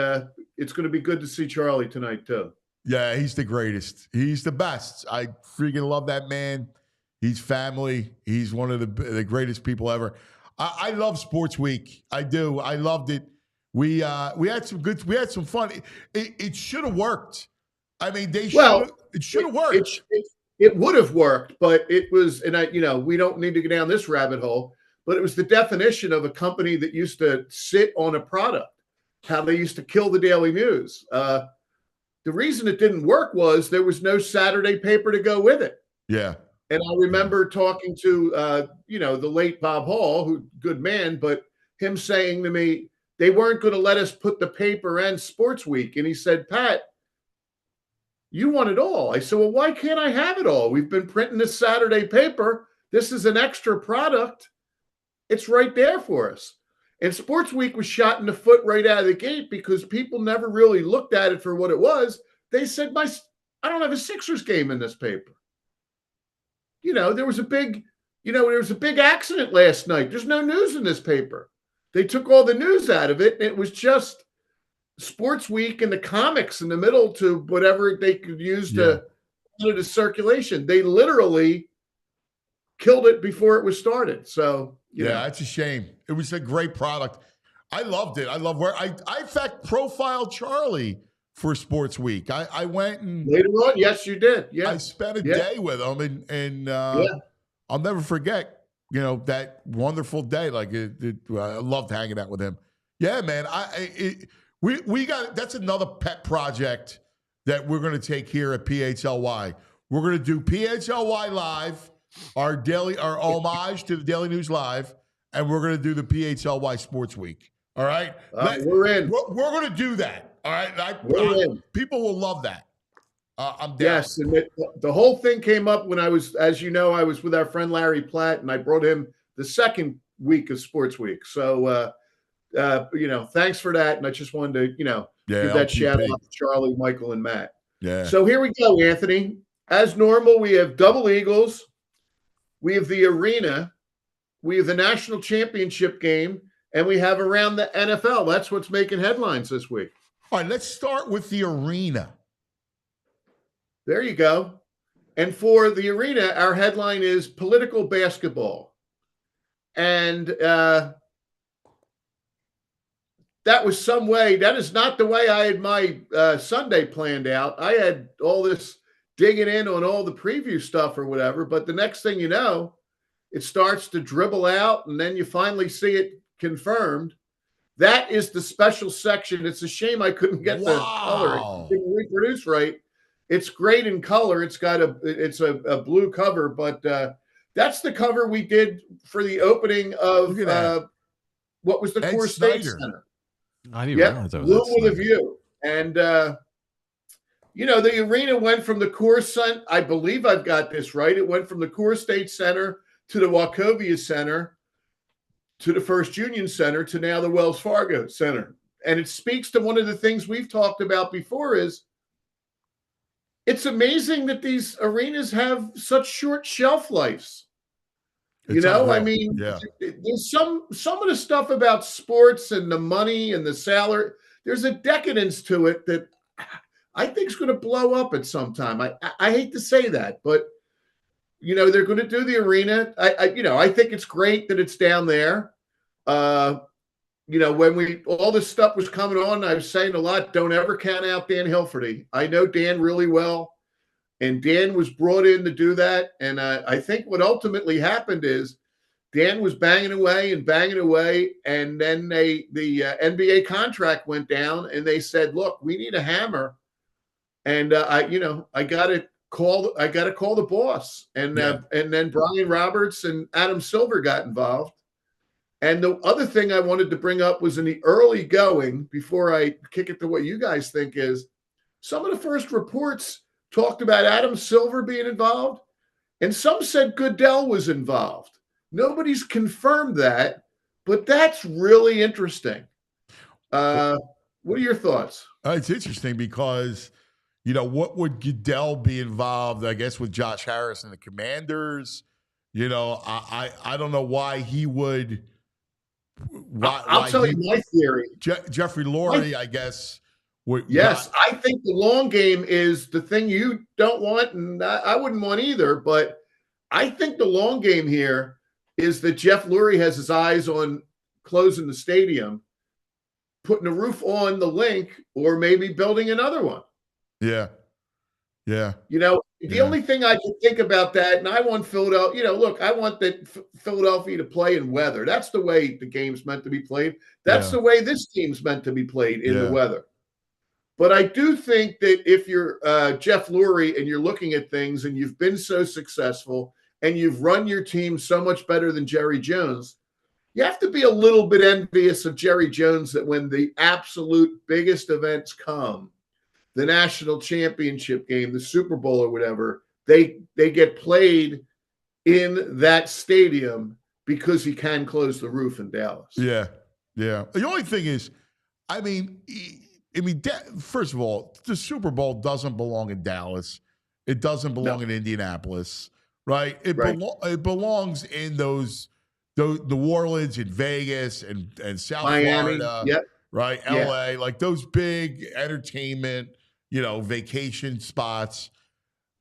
it's going to be good to see Charlie tonight too. Yeah, he's the greatest. He's the best. I freaking love that man. He's family. He's one of the greatest people ever. I love Sports Week. I do. I loved it. We had some fun. It should have worked. I mean, it should have worked. It would have worked, but it was, and we don't need to go down this rabbit hole, but it was the definition of a company that used to sit on a product, how they used to kill the Daily News. The reason it didn't work was there was no Saturday paper to go with it. Yeah. And I remember talking to, the late Bob Hall, who good man, but him saying to me, they weren't going to let us put the paper and Sports Week. And he said, Pat, you want it all. I said, well, why can't I have it all? We've been printing this Saturday paper. This is an extra product. It's right there for us. And Sports Week was shot in the foot right out of the gate because people never really looked at it for what it was. They said, I don't have a Sixers game in this paper. There was a big accident last night. There's no news in this paper. They took all the news out of it, and it was just Sports Week and the comics in the middle to whatever they could use to circulation. They literally killed it before it was started. So, it's a shame. It was a great product. I loved it. I love where I in fact profiled Charlie for Sports Week. I went and later on, yes, you did. Yeah, I spent a day with him, and I'll never forget. That wonderful day. Like I loved hanging out with him. Yeah, man. We got that's another pet project that we're going to take here at PHLY. We're going to do PHLY Live, our homage to the Daily News Live, and we're going to do the PHLY Sports Week. All right, we're in. We're going to do that. All right, people will love that. I'm down. Yes, and the whole thing came up when I was, as you know, I was with our friend Larry Platt, and I brought him the second week of Sports Week. So, thanks for that. And I just wanted to, give that shout out to Charlie, Michael, and Matt. Yeah. So here we go, Anthony. As normal, we have double eagles. We have the arena. We have the national championship game. And we have around the NFL. That's what's making headlines this week. All right, let's start with the arena. There you go. And for the arena, our headline is political basketball. And that was some way. That is not the way I had my Sunday planned out. I had all this digging in on all the preview stuff or whatever. But the next thing you know, it starts to dribble out, and then you finally see it confirmed. That is the special section. It's a shame I couldn't get the color. It didn't reproduce right. It's great in color. It's got a blue cover, but that's the cover we did for the opening of what was the Coors State Center. I didn't realize that was blue with a view. And the arena went from the Coors Center. I believe I've got this right. It went from the Coors State Center to the Wachovia Center to the First Union Center to now the Wells Fargo Center. And it speaks to one of the things we've talked about before is it's amazing that these arenas have such short shelf lives. It's I unreal. mean, Yeah. there's some of the stuff about sports and the money and the salary. There's a decadence to it that I think is going to blow up at some time. I hate to say that, but they're going to do the arena. I think it's great that it's down there. When all this stuff was coming on, I was saying a lot, don't ever count out Dan Hilferty. I know Dan really well, and Dan was brought in to do that. And I think what ultimately happened is Dan was banging away, and then the NBA contract went down, and they said, look, we need a hammer. And I got to call the boss. And then Brian Roberts and Adam Silver got involved. And the other thing I wanted to bring up was in the early going, before I kick it to what you guys think, is some of the first reports talked about Adam Silver being involved, and some said Goodell was involved. Nobody's confirmed that, but that's really interesting. What are your thoughts? It's interesting because, what would Goodell be involved, I guess, with Josh Harris and the Commanders? I don't know why he would. I'll tell you my theory. Jeffrey Lurie, I guess. Yes, I think the long game is the thing you don't want, and I wouldn't want either. But I think the long game here is that Jeff Lurie has his eyes on closing the stadium, putting a roof on the link, or maybe building another one. Yeah. Yeah. The only thing I can think about that, and I want Philadelphia, look, I want that Philadelphia to play in weather. That's the way the game's meant to be played. That's the way this team's meant to be played, in the weather. But I do think that if you're Jeff Lurie and you're looking at things and you've been so successful and you've run your team so much better than Jerry Jones, you have to be a little bit envious of Jerry Jones, that when the absolute biggest events come, the national championship game, the Super Bowl or whatever, they get played in that stadium because he can close the roof in Dallas. Yeah. Yeah. The only thing is, first of all, the Super Bowl doesn't belong in Dallas. It doesn't belong in Indianapolis, right? It belongs in the New Orleans and Vegas and South Miami, Florida, right? LA, like those big entertainment, vacation spots.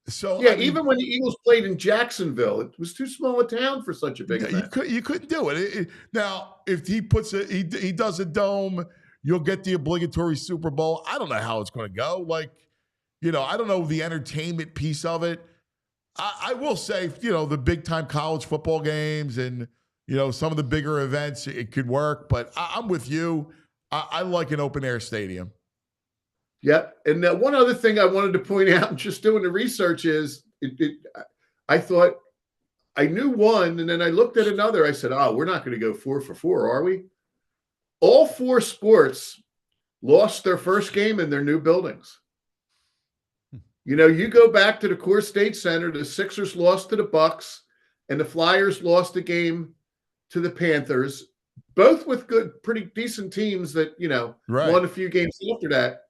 So even when the Eagles played in Jacksonville, it was too small a town for such a big event. You couldn't do it. Now, if he he does a dome, you'll get the obligatory Super Bowl. I don't know how it's going to go. I don't know the entertainment piece of it. I will say, the big time college football games and some of the bigger events, it could work. But I'm with you. I like an open air stadium. Yep. And one other thing I wanted to point out, just doing the research, is I thought I knew one, and then I looked at another. I said, we're not going to go 4 for 4, are we? All 4 sports lost their first game in their new buildings. You go back to the Core State Center, the Sixers lost to the Bucks, and the Flyers lost the game to the Panthers, both with pretty decent teams that, won a few games after that.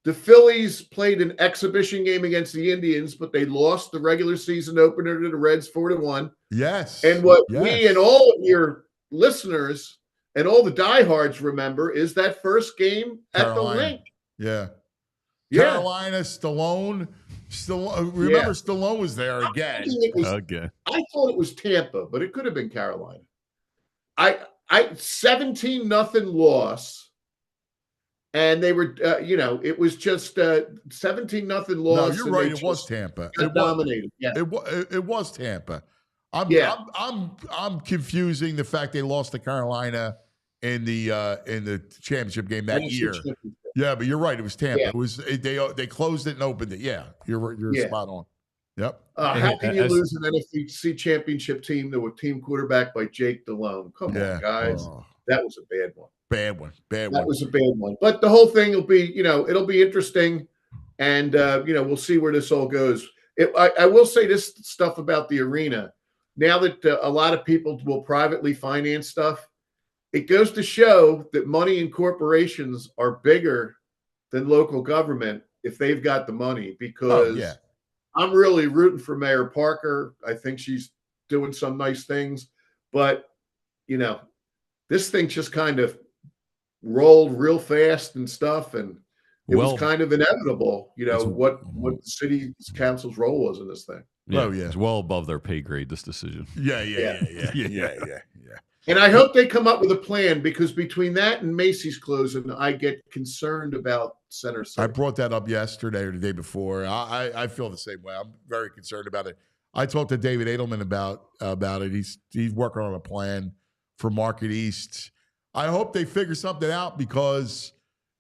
The Phillies played an exhibition game against the Indians, but they lost the regular season opener to the Reds 4-1. Yes. And what we and all of your listeners and all the diehards remember is that first game at the rink. Yeah. Carolina, Stallone. Remember, Stallone was there again. I thought it was Tampa, but it could have been Carolina. I 17-0 loss. And they were, it was just 17-0 loss. No, you're right. It was Tampa. It dominated. It was Tampa. I'm confusing the fact they lost to Carolina in the championship game that year. Yeah, but you're right. It was Tampa. Yeah. It was they closed it and opened it. Yeah, you're spot on. Yep. How can you lose an NFC championship team to a team quarterbacked by Jake Delhomme? Come on, guys. That was a bad one. Bad one. That was a bad one. But the whole thing will be, it'll be interesting. And, we'll see where this all goes. I will say this stuff about the arena. Now that a lot of people will privately finance stuff, it goes to show that money in corporations are bigger than local government if they've got the money, because I'm really rooting for Mayor Parker. I think she's doing some nice things. but this thing just kind of rolled real fast and stuff, and it was kind of inevitable, what the city council's role was in this thing. Yeah, it's well above their pay grade, this decision. Yeah. And I hope they come up with a plan, because between that and Macy's closing, I get concerned about Center City. I brought that up yesterday or the day before. I feel the same way. I'm very concerned about it. I talked to David Edelman about it. He's working on a plan for Market East. I hope they figure something out, because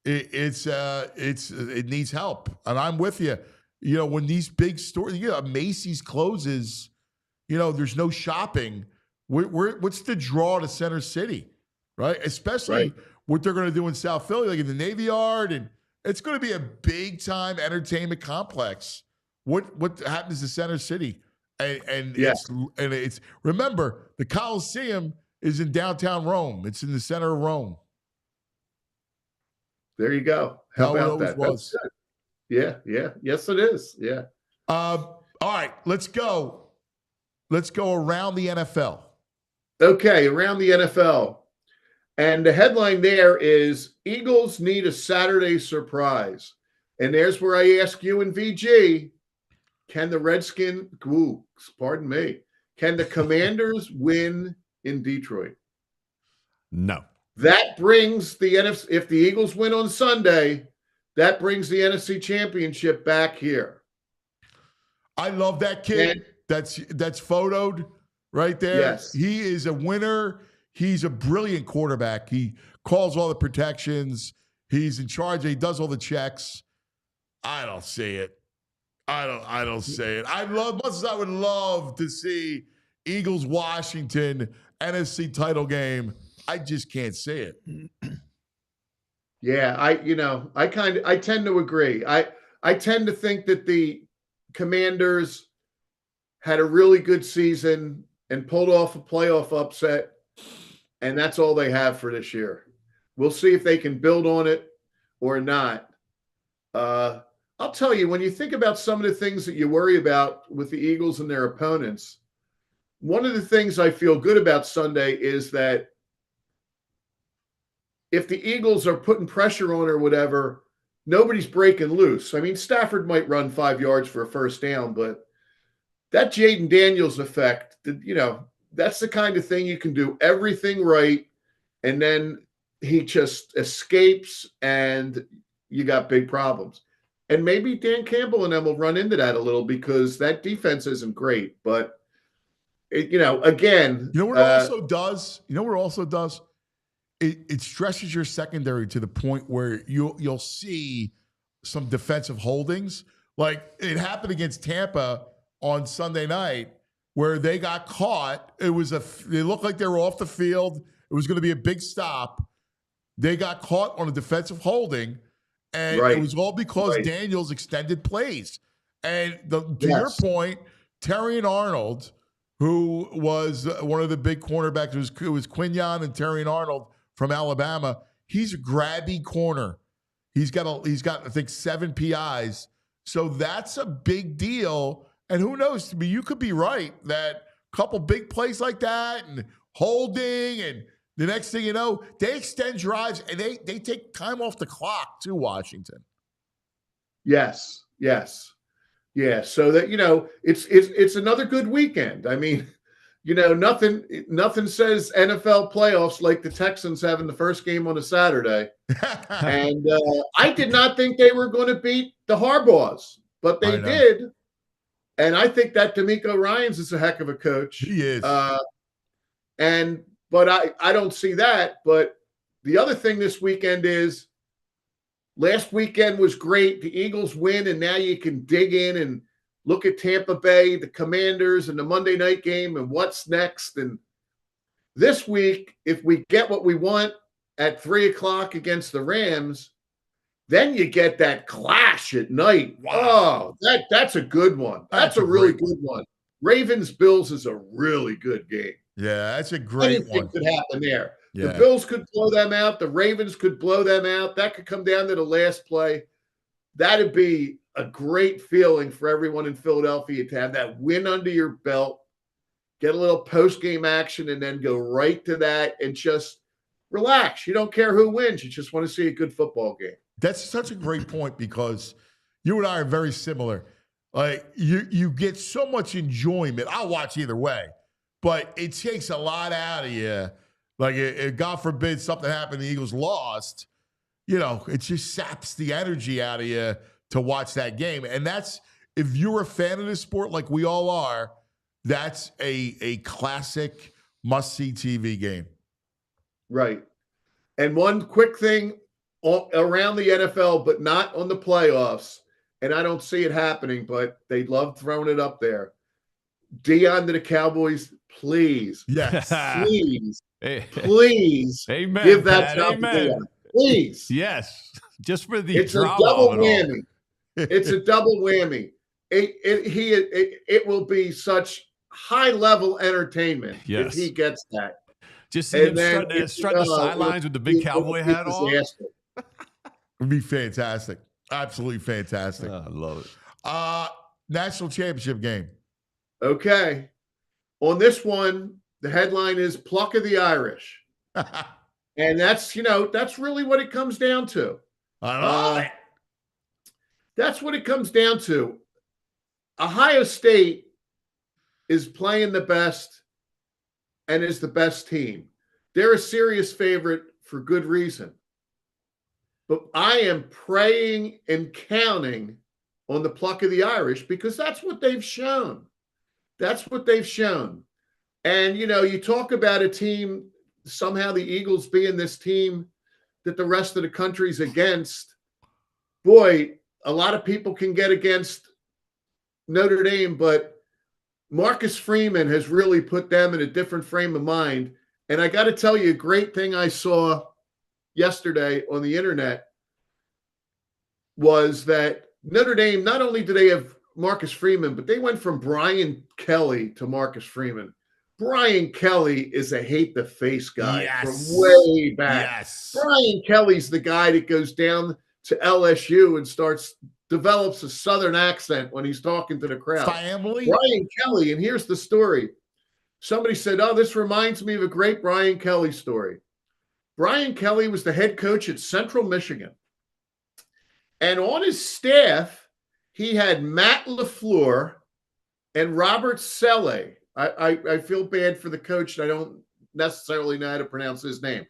it needs help. And I'm with you. When these big stores, Macy's closes, there's no shopping. What's the draw to Center City, right? Especially what they're going to do in South Philly, like in the Navy Yard, and it's going to be a big time entertainment complex. What happens to Center City? And it's remember, the Coliseum is in downtown Rome. It's in the center of Rome. There you go. How about that? Was. Yeah. Yes, it is. Yeah. All right, let's go. Let's go around the NFL. Okay, around the NFL. And the headline there is Eagles need a Saturday surprise. And there's where I ask you and VG, can the can the Commanders win in Detroit? No. That brings the NFC, if the Eagles win on Sunday, that brings the NFC Championship back here. I love that kid. That's photoed right there. Yes. He is a winner. He's a brilliant quarterback. He calls all the protections. He's in charge. He does all the checks. I don't see it. I don't see it. Much as I would love to see Eagles Washington NFC title game, I just can't see it. Yeah, I tend to agree. I tend to think that the Commanders had a really good season and pulled off a playoff upset, and that's all they have for this year. We'll see if they can build on it or not. I'll tell you, when you think about some of the things that you worry about with the Eagles and their opponents, one of the things I feel good about Sunday is that if the Eagles are putting pressure on or whatever, nobody's breaking loose. I mean, Stafford might run 5 yards for a first down, but that Jaden Daniels effect, that's the kind of thing you can do everything right, and then he just escapes and you got big problems. And maybe Dan Campbell and them will run into that a little, because that defense isn't great. But, again. What it also does? It stresses your secondary to the point where you'll see some defensive holdings. Like it happened against Tampa on Sunday night, where they got caught. They looked like they were off the field. It was going to be a big stop. They got caught on a defensive holding. And it was all because Daniels extended plays. And to your point, Terrion Arnold, who was one of the big cornerbacks, it was Quinyon and Terrion Arnold from Alabama. He's a grabby corner. He's got I think 7 PIs. So that's a big deal. And who knows? I mean, you could be right that a couple big plays like that and holding, and the next thing you know, they extend drives and they take time off the clock too, Washington. Yes. Yeah. So that, it's another good weekend. I mean, nothing says NFL playoffs like the Texans having the first game on a Saturday. And I did not think they were going to beat the Harbaughs, but they did. And I think that D'Amico Ryans is a heck of a coach. He is. But I don't see that. But the other thing this weekend is, last weekend was great. The Eagles win, and now you can dig in and look at Tampa Bay, the Commanders, and the Monday night game, and what's next. And this week, if we get what we want at 3:00 against the Rams, then you get that clash at night. Wow. Oh, that's a good one. That's a really good one. Ravens-Bills is a really good game. Yeah, that's a great one. Anything could happen there. Yeah. The Bills could blow them out. The Ravens could blow them out. That could come down to the last play. That'd be a great feeling for everyone in Philadelphia to have that win under your belt, get a little post-game action, and then go right to that and just relax. You don't care who wins. You just want to see a good football game. That's such a great point because you and I are very similar. Like you get so much enjoyment. I'll watch either way, but it takes a lot out of you. Like, God forbid something happened, the Eagles lost. It just saps the energy out of you to watch that game. And that's, if you're a fan of this sport like we all are, that's a classic must-see TV game. Right. And one quick thing around the NFL, but not on the playoffs, and I don't see it happening, but they love throwing it up there. Dion to the Cowboys, please. Yes. Please Amen, give that Pat, job to amen. Dion. Please. Yes. Just for the It's a drama double of it all. whammy. It's a double whammy. It will be such high-level entertainment if he gets that. Just see him then strutting the sidelines with the big cowboy hat on. disaster. It'd be fantastic. Absolutely fantastic. I love it. National championship game. Okay. On this one, the headline is Pluck of the Irish. And that's really what it comes down to. I love it. That's what it comes down to. Ohio State is playing the best and is the best team. They're a serious favorite for good reason. But I am praying and counting on the pluck of the Irish because that's what they've shown. That's what they've shown. And, you talk about a team, somehow the Eagles being this team that the rest of the country's against. Boy, a lot of people can get against Notre Dame, but Marcus Freeman has really put them in a different frame of mind. And I got to tell you, a great thing I saw yesterday on the internet was that Notre Dame, not only do they have Marcus Freeman, but they went from Brian Kelly to Marcus Freeman. Brian Kelly is a hate the face guy from way back. Yes. Brian Kelly's the guy that goes down to LSU and develops a Southern accent when he's talking to the crowd. Family. Brian Kelly, and here's the story. Somebody said, "Oh, this reminds me of a great Brian Kelly story." Brian Kelly was the head coach at Central Michigan. And on his staff, he had Matt LaFleur and Robert Saleh. I feel bad for the coach. I don't necessarily know how to pronounce his name.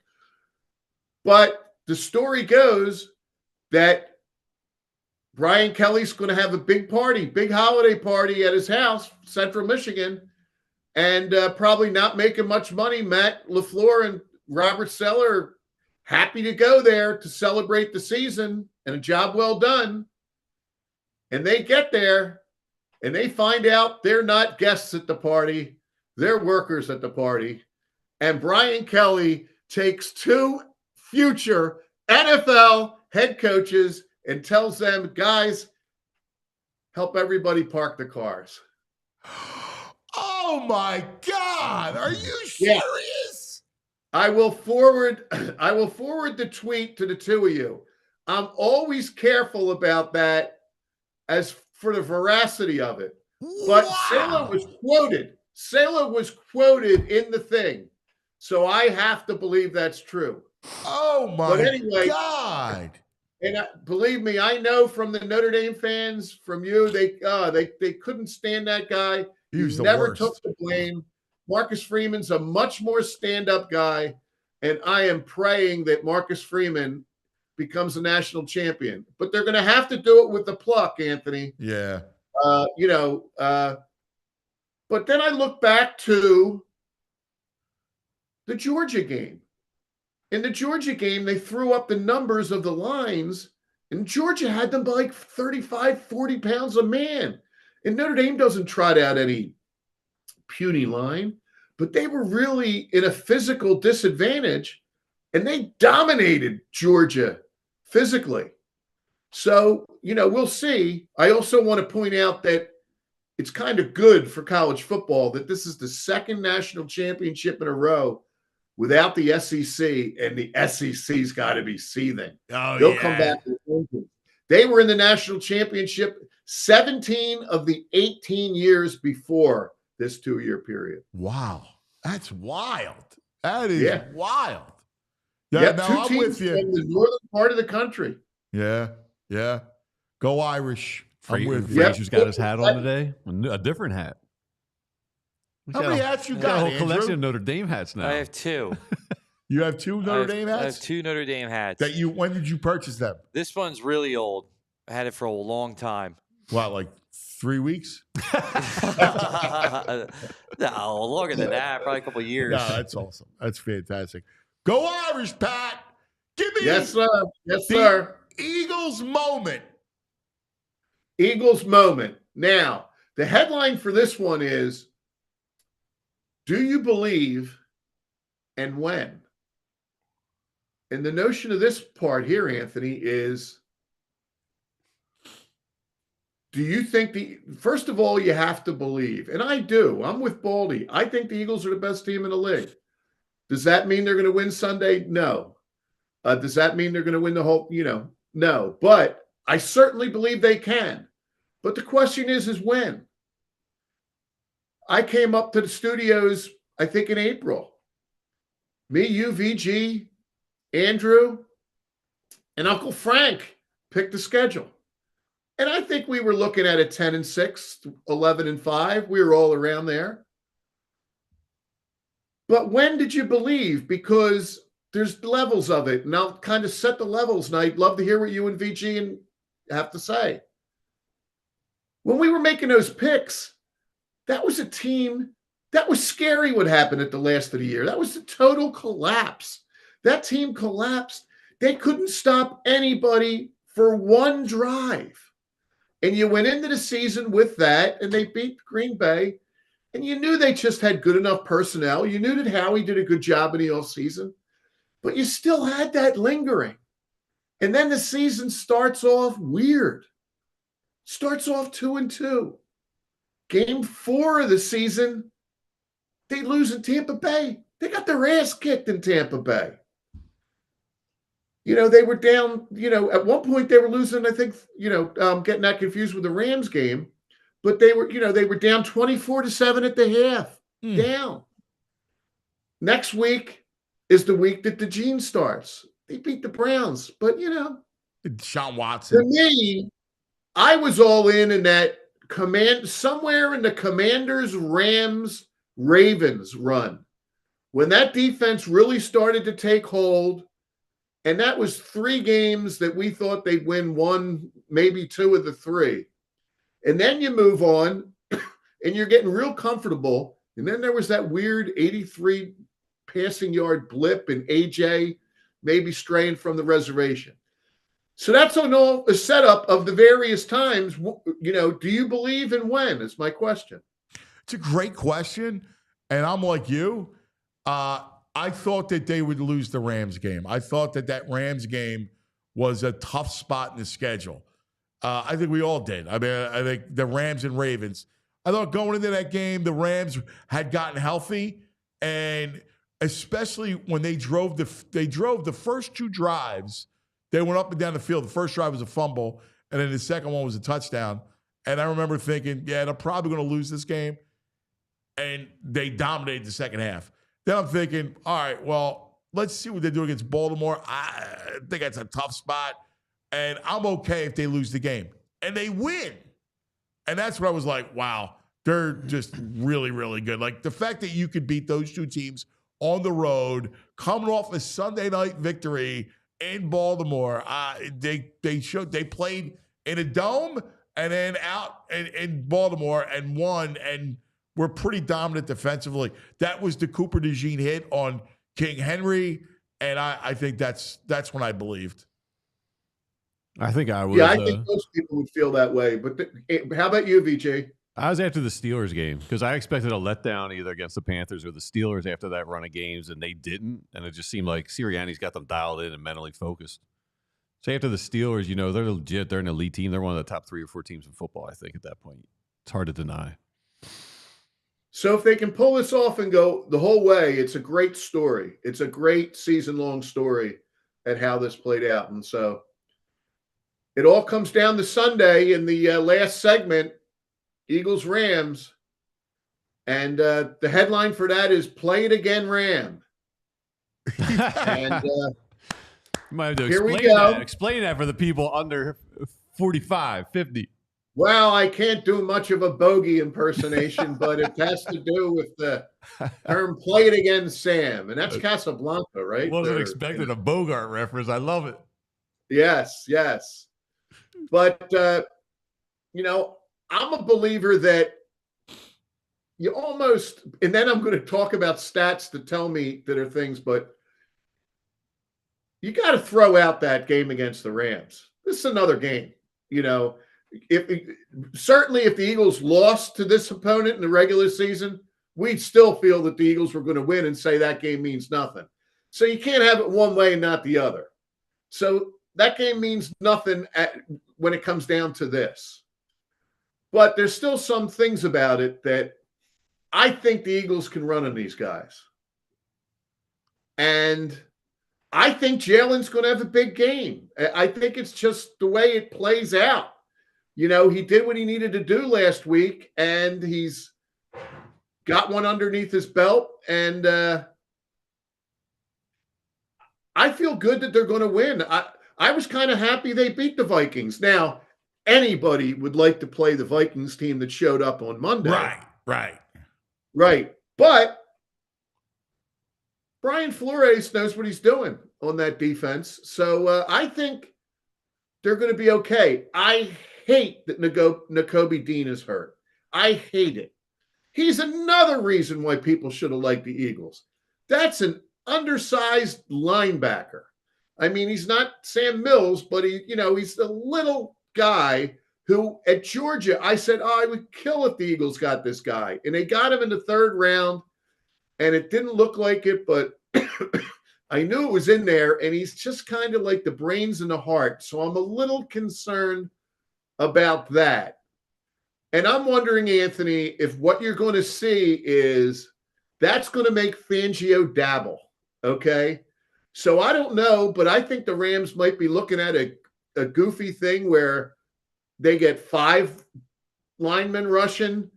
But the story goes that Brian Kelly's going to have a big party, big holiday party at his house, Central Michigan, and probably not making much money. Matt LaFleur and Robert Saleh are happy to go there to celebrate the season and a job well done. And they get there and they find out they're not guests at the party. They're workers at the party. And Brian Kelly takes two future NFL head coaches and tells them, "Guys, help everybody park the cars." Oh my God. Are you serious? I will forward the tweet to the two of you. I'm always careful about that as for the veracity of it. But Saleh was quoted in the thing. So I have to believe that's true. Oh my God. And believe me, I know from the Notre Dame fans, from you, they couldn't stand that guy. He was never took the blame. Marcus Freeman's a much more stand-up guy, and I am praying that Marcus Freeman becomes a national champion. But they're going to have to do it with the pluck, Anthony. Yeah. But then I look back to the Georgia game. In the Georgia game, they threw up the numbers of the lines, and Georgia had them by like 35, 40 pounds a man. And Notre Dame doesn't trot out any puny line, but they were really in a physical disadvantage, and they dominated Georgia physically. So, we'll see. I also want to point out that it's kind of good for college football that this is the second national championship in a row without the SEC, and the SEC's got to be seething. Oh, They'll come back with vengeance. They were in the national championship 17 of the 18 years before this 2-year period. Wow. That's wild. That is wild. Yeah, Yep, no, 2 I'm teams with you. from the northern part of the country. Yeah. Go Irish. I'm with you. Frazier's got his hat on today. A different hat. How many hats you got? got, A whole Andrew? collection of Notre Dame hats now. I have 2. You have 2 Notre Dame hats? I have 2 Notre Dame hats. When did you purchase them? This one's really old. I had it for a long time. What, like 3 weeks? No, longer than that. Probably a couple of years. No, that's awesome. That's fantastic. Go Irish, Pat. Give me Yes, sir. Yes, the sir. Eagles moment. Eagles moment. Now, the headline for this one is, do you believe and when? And the notion of this part here, Anthony, is, do you think first of all, you have to believe, and I do. I'm with Baldy. I think the Eagles are the best team in the league. Does that mean they're going to win Sunday? No. Does that mean they're going to win the whole, no. But I certainly believe they can. But the question is when? I came up to the studios, I think in April. Me, you, VG, Andrew, and Uncle Frank picked the schedule. And I think we were looking at a 10-6, 11-5. We were all around there. But when did you believe? Because there's levels of it. And I'll kind of set the levels. And I'd love to hear what you and VG have to say. When we were making those picks, that was a team that was scary what happened at the last of the year. That was a total collapse. That team collapsed. They couldn't stop anybody for one drive. And you went into the season with that, and they beat Green Bay, and you knew they just had good enough personnel. You knew that Howie did a good job in the offseason, but you still had that lingering. And then the season starts off weird. Starts off 2-2. Game 4 of the season, they lose in Tampa Bay. They got their ass kicked in Tampa Bay. They were down, at one point they were losing, I think, getting that confused with the Rams game, but they were down 24-7 at the half, down. Next week is the week that the Gene starts. They beat the Browns, but, Sean Watson. To me, I was all in that somewhere in the Commanders, Rams, Ravens run. When that defense really started to take hold, and that was 3 games that we thought they'd win 1, maybe 2 of the 3. And then you move on, and you're getting real comfortable. And then there was that weird 83 passing yard blip, and AJ maybe straying from the reservation. So that's a setup of the various times. Do you believe and when is my question. It's a great question. And I'm like you. I thought that they would lose the Rams game. I thought that Rams game was a tough spot in the schedule. I think we all did. I mean, I think the Rams and Ravens. I thought going into that game, the Rams had gotten healthy, and especially when they drove the first 2 drives. They went up and down the field. The first drive was a fumble, and then the second one was a touchdown. And I remember thinking, yeah, they're probably going to lose this game. And they dominated the second half. Then I'm thinking, all right, well, let's see what they do against Baltimore. I think that's a tough spot. And I'm okay if they lose the game. And they win. And that's what I was like, wow, they're just really, really good. Like the fact that you could beat those 2 teams on the road, coming off a Sunday night victory in Baltimore. They played in a dome and then out in Baltimore and won and were pretty dominant defensively. That was the Cooper DeJean hit on King Henry, and I think that's when I believed. I think I was. Yeah, I think most people would feel that way. But how about you, VJ? I was after the Steelers game because I expected a letdown either against the Panthers or the Steelers after that run of games, and they didn't. And it just seemed like Sirianni's got them dialed in and mentally focused. So after the Steelers, they're legit. They're an elite team. They're one of the top 3 or 4 teams in football, I think, at that point. It's hard to deny. So if they can pull this off and go the whole way, it's a great story. It's a great season-long story at how this played out. And so it all comes down to Sunday in the last segment, Eagles-Rams. And the headline for that is "Play It Again, Ram." And You might have to here we explain go. that. Explain that for the people under 45, 50. Well, I can't do much of a bogey impersonation, but it has to do with the term "Play It Again, Sam," and that's Casablanca, right? Wasn't They're- expecting a Bogart reference. I love it. Yes, yes. But, I'm a believer that you almost, and then I'm going to talk about stats to tell me that are things, but you got to throw out that game against the Rams. This is another game. Certainly if the Eagles lost to this opponent in the regular season, we'd still feel that the Eagles were going to win and say that game means nothing. So you can't have it one way and not the other. So that game means nothing when it comes down to this. But there's still some things about it that I think the Eagles can run on these guys. And I think Jalen's going to have a big game. I think it's just the way it plays out. He did what he needed to do last week, and he's got one underneath his belt. And I feel good that they're going to win. I was kind of happy they beat the Vikings. Now, anybody would like to play the Vikings team that showed up on Monday. Right. But Brian Flores knows what he's doing on that defense. So I think they're going to be okay. I hate that Nakobe Dean is hurt. I hate it. He's another reason why people should have liked the Eagles. That's an undersized linebacker. I mean, he's not Sam Mills, but he's a little guy who at Georgia, I said, I would kill if the Eagles got this guy. And they got him in the third round, and it didn't look like it, but I knew it was in there, and he's just kind of like the brains and the heart. So I'm a little concerned about that. And I'm wondering, Anthony, if what you're going to see is that's going to make Fangio dabble, okay? So I don't know, but I think the Rams might be looking at a goofy thing where they get 5 linemen rushing,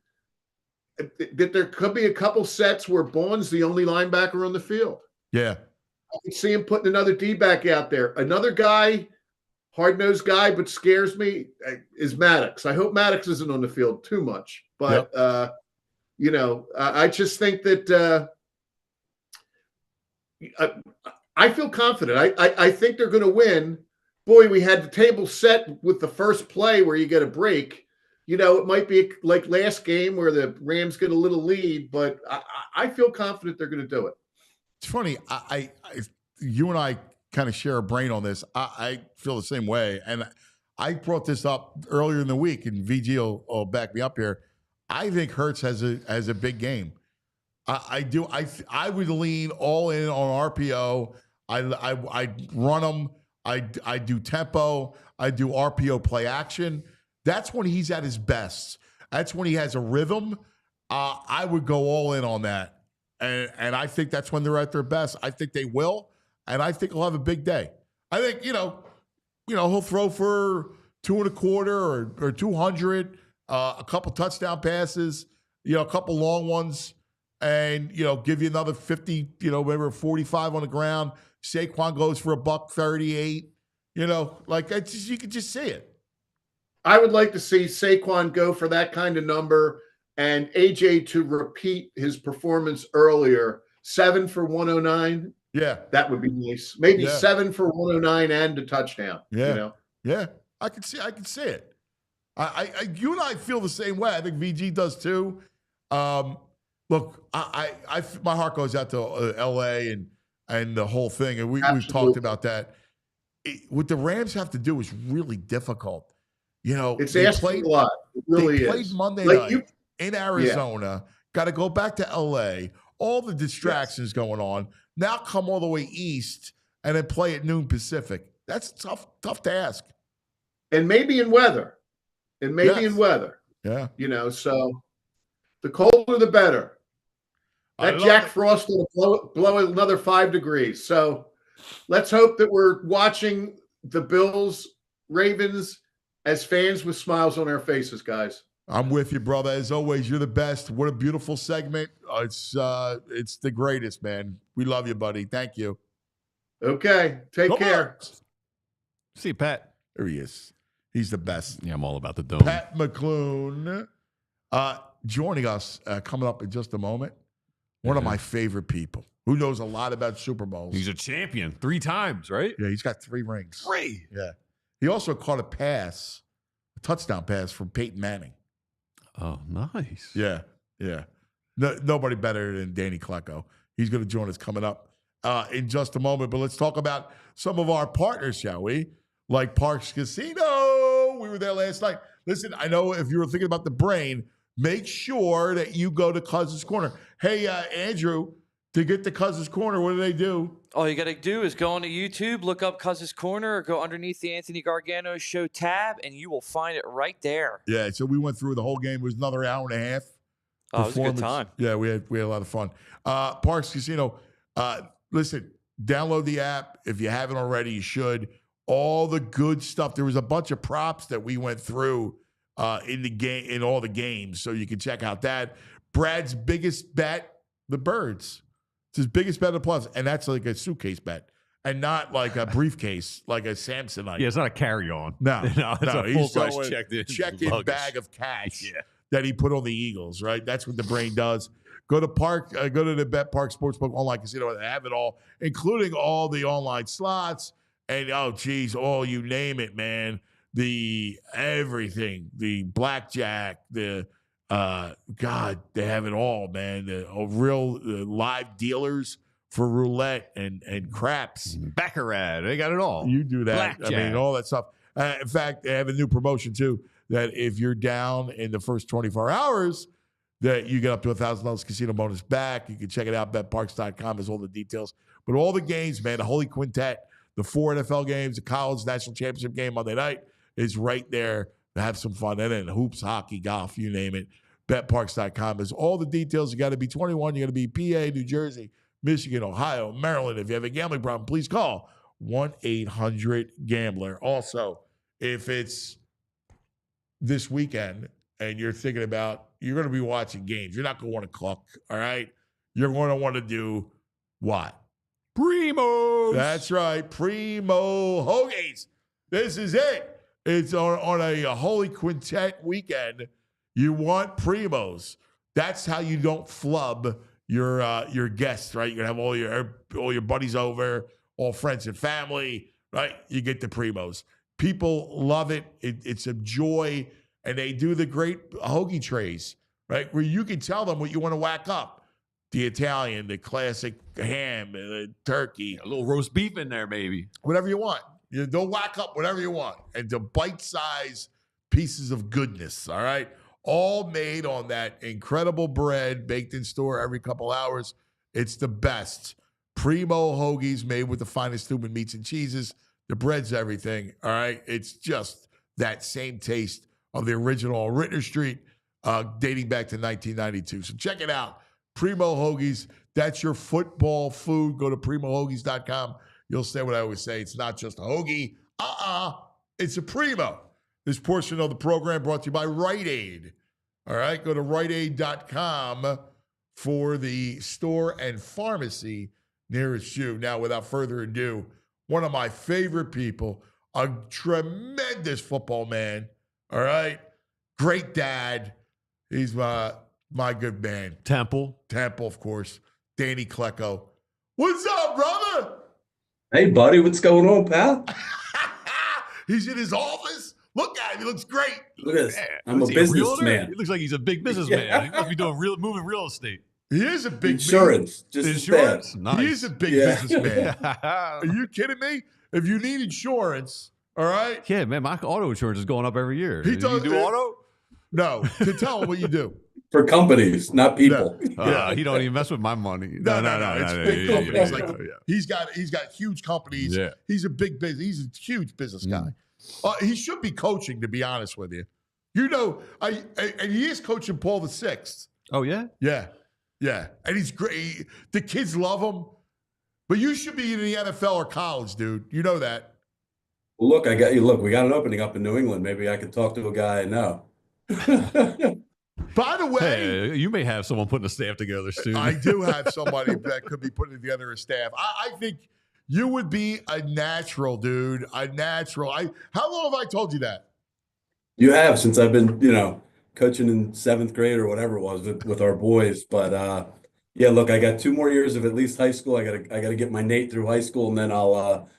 that there could be a couple sets where Bourne's the only linebacker on the field. Yeah. I can see him putting another D-back out there. Another guy, hard-nosed guy, but scares me, is Maddox. I hope Maddox isn't on the field too much. But, I just think that I feel confident. I think they're going to win. Boy, we had the table set with the first play where you get a break. It might be like last game where the Rams get a little lead, but I feel confident they're going to do it. It's funny. You and I kind of share a brain on this. I feel the same way. And I brought this up earlier in the week, and VG will back me up here. I think Hurts has a big game. I do. I would lean all in on RPO. I run them. I do tempo. I do RPO play action. That's when he's at his best. That's when he has a rhythm. I would go all in on that. And I think that's when they're at their best. I think they will. And I think he'll have a big day. I think, he'll throw for 225 or 200, a couple touchdown passes, a couple long ones, and, give you another 50, maybe 45 on the ground. Saquon goes for $138. You can just see it. I would like to see Saquon go for that kind of number and AJ to repeat his performance earlier, 7 for 109. Yeah. That would be nice. Maybe 7 for 109 and a touchdown. Yeah. Yeah. I can see it. You and I feel the same way. I think VG does too. Look, my heart goes out to LA and the whole thing. And we've talked about that. What the Rams have to do is really difficult. It's asking a lot. It really they played is. Monday night in Arizona. Got to go back to LA. All the distractions going on. Now come all the way east and then play at noon Pacific. That's tough task. And maybe in weather. Yeah. So the colder the better. That Jack Frost will blow another 5 degrees. So let's hope that we're watching the Bills, Ravens as fans with smiles on our faces, guys. I'm with you, brother. As always, you're the best. What a beautiful segment. It's the greatest, man. We love you, buddy. Thank you. Okay. Take care. See you, Pat. There he is. He's the best. Yeah, I'm all about the dome. Pat McClune joining us coming up in just a moment. One of my favorite people who knows a lot about Super Bowls. He's a champion 3 times, right? Yeah, he's got 3 rings. 3. Yeah. He also caught a touchdown pass from Peyton Manning. Oh, nice. Yeah, yeah. Nobody better than Danny Klecko. He's going to join us coming up in just a moment. But let's talk about some of our partners, shall we? Like Parks Casino. We were there last night. Listen, I know if you were thinking about the brain, make sure that you go to Cousins Corner. Hey, Andrew, to get to Cousins Corner, what do they do? All you got to do is go onto YouTube, look up Cousins Corner, or go underneath the Anthony Gargano Show tab, and you will find it right there. Yeah, so we went through the whole game. It was another hour and a half. Oh, it was a good time. Yeah, we had a lot of fun. Parks Casino, listen, download the app. If you haven't already, you should. All the good stuff. There was a bunch of props that we went through in the game, in all the games, so you can check out that. Brad's biggest bet, the Birds. It's his biggest bet of plus, and that's like a suitcase bet, and not like a briefcase, like a Samsonite. Yeah, it's not a carry-on. No, it's a full-size checked-in bag of cash that he put on the Eagles. Right, that's what the brain does. Go to the Bet Park Sportsbook online casino. They have it all, including all the online slots. And, you name it, man. The everything, the blackjack, they have it all, man. The real live dealers for roulette and craps. Baccarat, they got it all. You do that. Blackjack. I mean, all that stuff. In fact, they have a new promotion, too, that if you're down in the first 24 hours, that you get up to $1,000 casino bonus back. You can check it out. BetParks.com has all the details. But all the games, man, the Holy Quintet, the 4 NFL games, the college national championship game Monday night is right there to have some fun. And then hoops, hockey, golf, you name it. BetParks.com has all the details. You got to be 21. You got to be PA, New Jersey, Michigan, Ohio, Maryland. If you have a gambling problem, please call 1-800-GAMBLER. Also, if it's this weekend and you're thinking about, you're going to be watching games, you're not going to want to cook, all right? You're going to want to do what? Primos. That's right. Primo Hoagies. This is it. It's on a Holy Quintet weekend. You want Primos. That's how you don't flub your guests, right? You're going to have all your buddies over, all friends and family, right? You get the Primos. People love it. It's a joy. And they do the great hoagie trays, right? Where you can tell them what you want to whack up. The Italian, the classic ham, the turkey. A little roast beef in there, maybe. Whatever you want. They'll whack up whatever you want. And the bite-sized pieces of goodness, all right? All made on that incredible bread, baked in store every couple hours. It's the best. Primo hoagies made with the finest human meats and cheeses. The bread's everything, all right? It's just that same taste of the original Rittner Street dating back to 1992. So check it out. Primo Hoagies, that's your football food. Go to primohoagies.com. You'll say what I always say. It's not just a hoagie. It's a Primo. This portion of the program brought to you by Rite Aid. All right, go to riteaid.com for the store and pharmacy nearest you. Now, without further ado, one of my favorite people, a tremendous football man. All right, great dad. He's my good man. Temple, of course. Danny Klecko. What's up, brother? Hey, buddy. What's going on, pal? He's in his office. Look at him. He looks great. Look at this. I'm a businessman. He looks like he's a big businessman. He must be doing moving real estate. He is a big insurance. Just insurance. Nice. He is a big businessman. Are you kidding me? If you need insurance, all right. Yeah, man. My auto insurance is going up every year. He does. You do auto? No. To tell him what you do. For companies, not people. No. He don't even mess with my money. No. It's big companies. He's got huge companies. Yeah. He's a big business. He's a huge business guy. He should be coaching, to be honest with you. And he is coaching Paul VI. Oh yeah. Yeah. And he's great. The kids love him. But you should be in the NFL or college, dude. You know that. Well, look, I got you. Look, we got an opening up in New England. Maybe I could talk to a guy I know. By the way, Hey, you may have someone putting a staff together soon. I do have somebody that could be putting together a staff. I think you would be a natural, dude. A natural. How long have I told you that? You have, since I've been, coaching in 7th grade or whatever it was with our boys. But yeah, look, I got 2 more years of at least high school. I gotta get my Nate through high school, and then I'll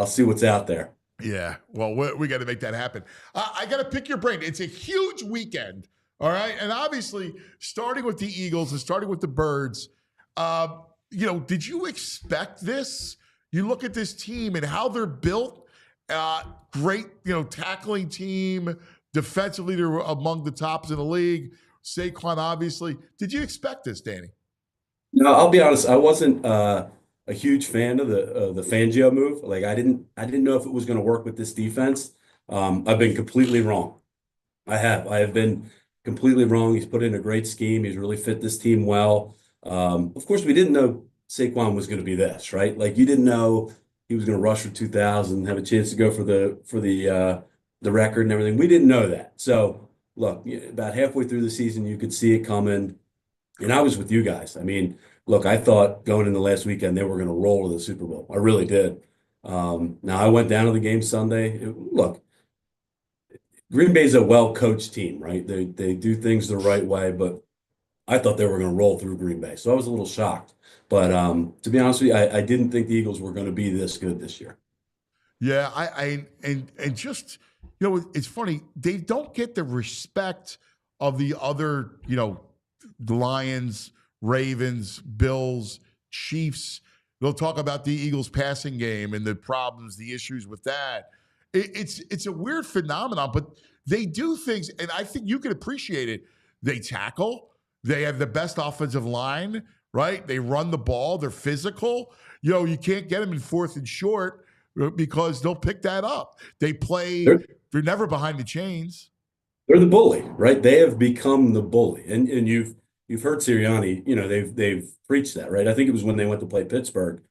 see what's out there. Yeah, well, we got to make that happen. I got to pick your brain. It's a huge weekend, all right? And obviously, starting with the Eagles and starting with the Birds, did you expect this? You look at this team and how they're built. Great, tackling team, defensively they're among the tops in the league. Saquon, obviously. Did you expect this, Danny? No, I'll be honest. I wasn't a huge fan of the Fangio move. Like I didn't know if it was going to work with this defense. I've been completely wrong. I have been completely wrong. He's put in a great scheme. He's really fit this team well. Of course, we didn't know Saquon was going to be this, right? Like you didn't know he was going to rush for 2,000, have a chance to go for the record and everything. We didn't know that. So look, about halfway through the season, you could see it coming. And I was with you guys. I mean, look, I thought going into last weekend they were going to roll to the Super Bowl. I really did. Now I went down to the game Sunday. Look, Green Bay's a well-coached team, right? They do things the right way, but I thought they were going to roll through Green Bay. So I was a little shocked. But to be honest with you, I didn't think the Eagles were going to be this good this year. Yeah, and just it's funny, they don't get the respect of the other, the Lions, Ravens, Bills, Chiefs. They'll talk about the Eagles passing game and the problems, the issues with that. It's a weird phenomenon, but they do things, and I think you can appreciate it. They tackle. They have the best offensive line, right? They run the ball. They're physical. You can't get them in 4th and short because they'll pick that up. They play. They're never behind the chains. They're the bully, right? They have become the bully, and you've heard Sirianni. They've preached that, right? I think it was when they went to play Pittsburgh.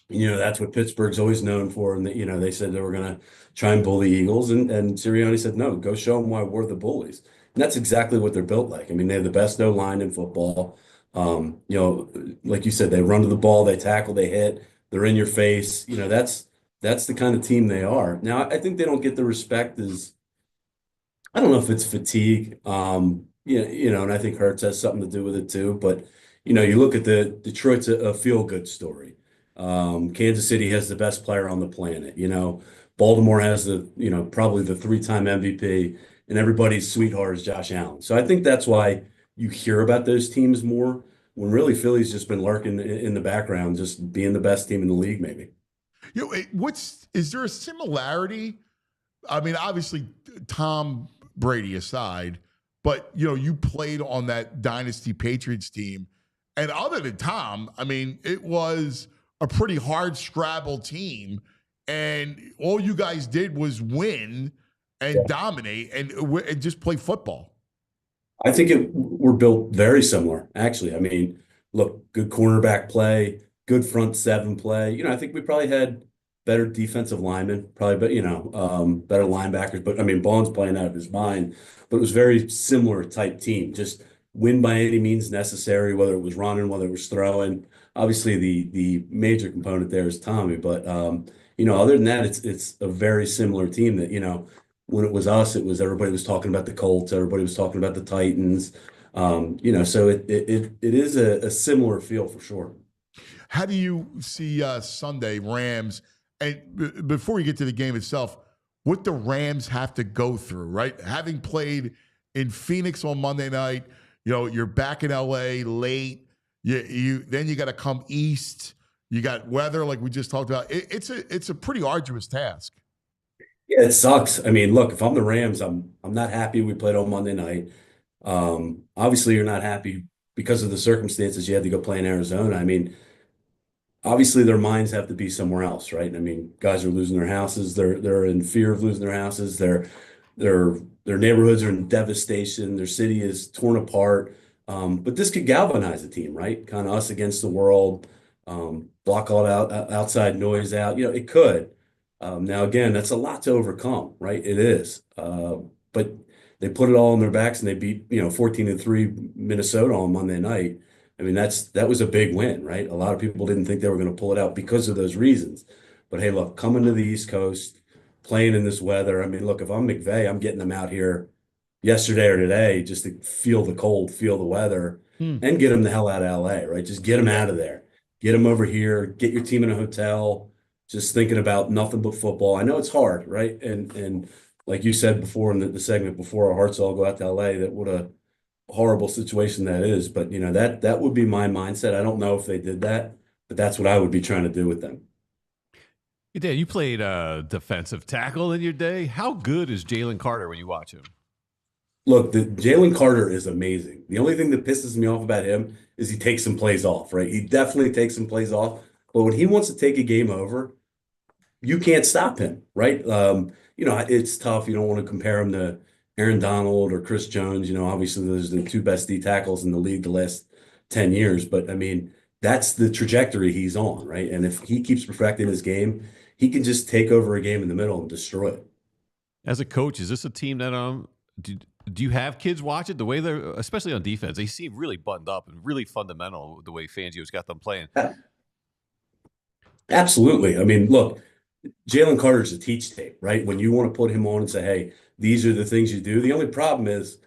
That's what Pittsburgh's always known for, and they said they were going to try and bully Eagles, and Sirianni said, no, go show them why we're the bullies. And that's exactly what they're built like. I mean, they have the best O-line in football. Like you said, they run to the ball, they tackle, they hit, they're in your face. That's the kind of team they are. Now, I think they don't get the respect as, I don't know if it's fatigue, and I think Hurts has something to do with it too. But, you look at Detroit's a feel-good story. Kansas City has the best player on the planet. Baltimore has probably the 3-time MVP, and everybody's sweetheart is Josh Allen. So I think that's why you hear about those teams more, when really Philly's just been lurking in the background, just being the best team in the league, maybe. Is there a similarity? I mean, obviously, Tom Brady aside, but you played on that Dynasty Patriots team, and other than Tom, I mean, it was a pretty hard scrabble team, and all you guys did was win and dominate and just play football. I think we're built very similar, actually. I mean, look, good cornerback play, good front 7 play. I think we probably had better defensive linemen, probably, but better linebackers. But I mean, Bond's playing out of his mind. But it was very similar type team. Just win by any means necessary, whether it was running, whether it was throwing. Obviously, the major component there is Tommy. But other than that, it's a very similar team that when it was us, it was everybody was talking about the Colts, everybody was talking about the Titans. So it is a similar feel for sure. How do you see Sunday Rams? And before you get to the game itself, what the Rams have to go through, right? Having played in Phoenix on Monday night, you're back in LA late. Then you got to come east. You got weather, like we just talked about. It's a pretty arduous task. Yeah, it sucks. I mean, look, if I'm the Rams, I'm not happy we played on Monday night. Obviously, you're not happy because of the circumstances you had to go play in Arizona. I mean, obviously their minds have to be somewhere else, right? I mean, guys are losing their houses. They're in fear of losing their houses. Their neighborhoods are in devastation. Their city is torn apart. But this could galvanize the team, right? Kind of us against the world, block all outside noise out. It could. Now, again, that's a lot to overcome, right? It is. But They put it all on their backs and they beat, 14-3 Minnesota on Monday night. I mean, that was a big win, right? A lot of people didn't think they were going to pull it out because of those reasons. But hey, look, coming to the East Coast, playing in this weather. I mean, look, if I'm McVay, I'm getting them out here yesterday or today just to feel the cold, feel the weather, and get them the hell out of LA, right? Just get them out of there. Get them over here, get your team in a hotel, just thinking about nothing but football. I know it's hard, right? And like you said before in the segment before, our hearts all go out to LA, that what a horrible situation that is. But that would be my mindset. I don't know if they did that, but that's what I would be trying to do with them. Hey, Dan, you played defensive tackle in your day. How good is Jalen Carter when you watch him? Look, Jalen Carter is amazing. The only thing that pisses me off about him is he takes some plays off, right? He definitely takes some plays off. But when he wants to take a game over, you can't stop him, right? It's tough. You don't want to compare him to Aaron Donald or Chris Jones. Obviously, those are the two best D tackles in the league the last 10 years. But, I mean, that's the trajectory he's on, right? And if he keeps perfecting his game, he can just take over a game in the middle and destroy it. As a coach, is this a team that do you have kids watch it? The way they're, especially on defense, they seem really buttoned up and really fundamental the way Fangio's got them playing. Absolutely. I mean, look, Jalen Carter's a teach tape, right? When you want to put him on and say, hey, these are the things you do. The only problem is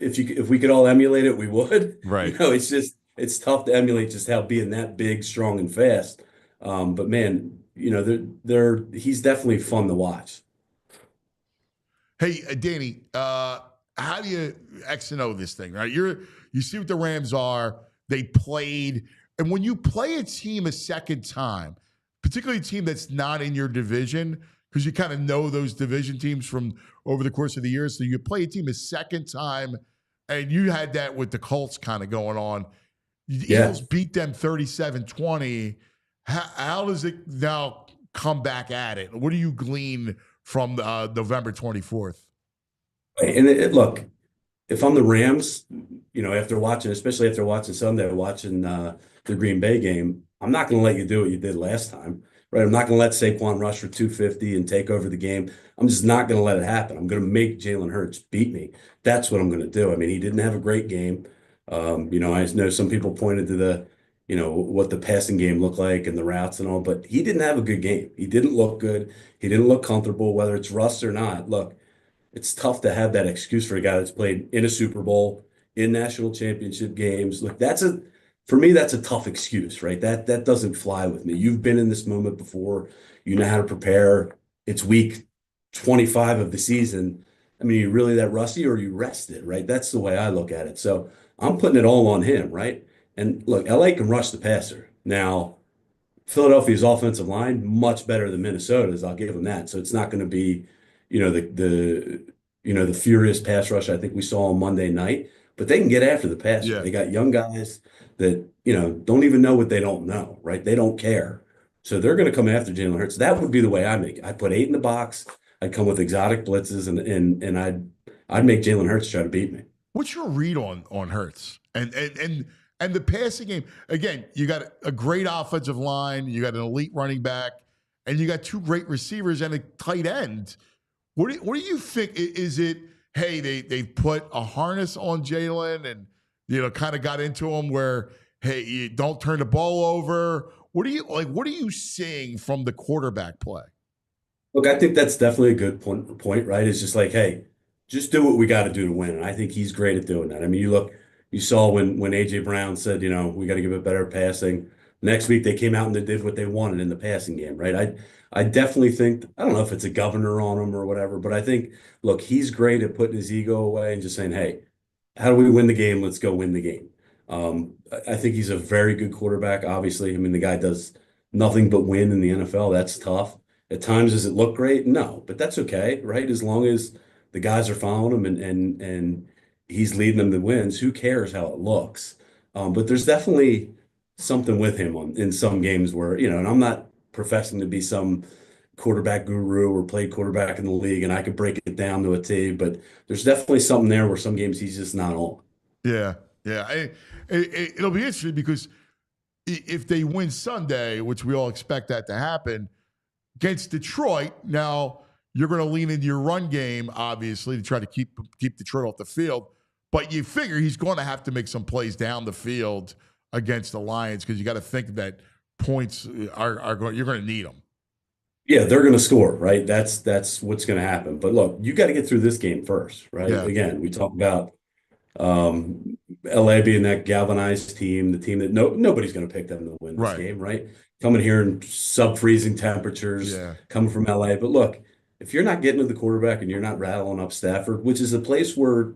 if we could all emulate it, we would. Right. It's tough to emulate just how being that big, strong, and fast. But man, he's definitely fun to watch. Hey, Danny, how do you X and O this thing, right? You see what the Rams are. They played. And when you play a team a second time, particularly a team that's not in your division, because you kind of know those division teams from over the course of the year. So you play a team a second time, and you had that with the Colts kind of going on. The Eagles beat them 37-20. How does it now come back at it? What do you glean from November 24th? And look, if I'm the Rams, especially after watching Sunday, watching the Green Bay game, I'm not going to let you do what you did last time, right? I'm not going to let Saquon rush for 250 and take over the game. I'm just not going to let it happen. I'm going to make Jalen Hurts beat me. That's what I'm going to do. I mean, he didn't have a great game. I know some people pointed to what the passing game looked like and the routes and all, but he didn't have a good game. He didn't look good. He didn't look comfortable, whether it's Russ or not. Look, it's tough to have that excuse for a guy that's played in a Super Bowl, in national championship games. Look, for me, that's a tough excuse, right? That doesn't fly with me. You've been in this moment before. You know how to prepare. It's week 25 of the season. I mean, are you really that rusty or are you rested, right? That's the way I look at it. So I'm putting it all on him, right? And look, LA can rush the passer. Now, Philadelphia's offensive line, much better than Minnesota's. I'll give them that. So it's not going to be, the furious pass rush I think we saw on Monday night, but they can get after the passer. Yeah. They got young guys that, don't even know what they don't know, right? They don't care. So they're going to come after Jalen Hurts. That would be the way I make it. I put 8 in the box. I'd come with exotic blitzes and I'd make Jalen Hurts try to beat me. What's your read on Hurts and the passing game? Again, you got a great offensive line, you got an elite running back, and you got 2 great receivers and a tight end. What do you think? Is it, hey, they've put a harness on Jalen and kind of got into him where, hey, you don't turn the ball over? What are you seeing from the quarterback play? Look, I think that's definitely a good point, right? It's just like, hey, just do what we got to do to win. And I think he's great at doing that. I mean, you saw when A.J. Brown said, we got to give it better passing. Next week, they came out and they did what they wanted in the passing game, right? I definitely think, I don't know if it's a governor on him or whatever, but I think, look, he's great at putting his ego away and just saying, hey, how do we win the game? Let's go win the game. I think he's a very good quarterback, obviously. I mean, the guy does nothing but win in the NFL. That's tough. At times, does it look great? No, but that's okay, right? As long as the guys are following him and he's leading them to wins, who cares how it looks? But there's definitely something with him in some games where, and I'm not professing to be some quarterback guru or played quarterback in the league and I could break it down to a T, but there's definitely something there where some games he's just not on. Yeah. It'll be interesting because if they win Sunday, which we all expect that to happen, against Detroit, now you're going to lean into your run game, obviously, to try to keep Detroit off the field. But you figure he's going to have to make some plays down the field against the Lions because you got to think that points are going. You're going to need them. Yeah, they're going to score, right? That's what's going to happen. But look, you got to get through this game first, right? Yeah. Again, we talk about LA being that galvanized team, the team that nobody's going to pick them to win this game, right? Coming here in sub-freezing temperatures, coming from LA. But look, if you're not getting to the quarterback and you're not rattling up Stafford, which is a place where,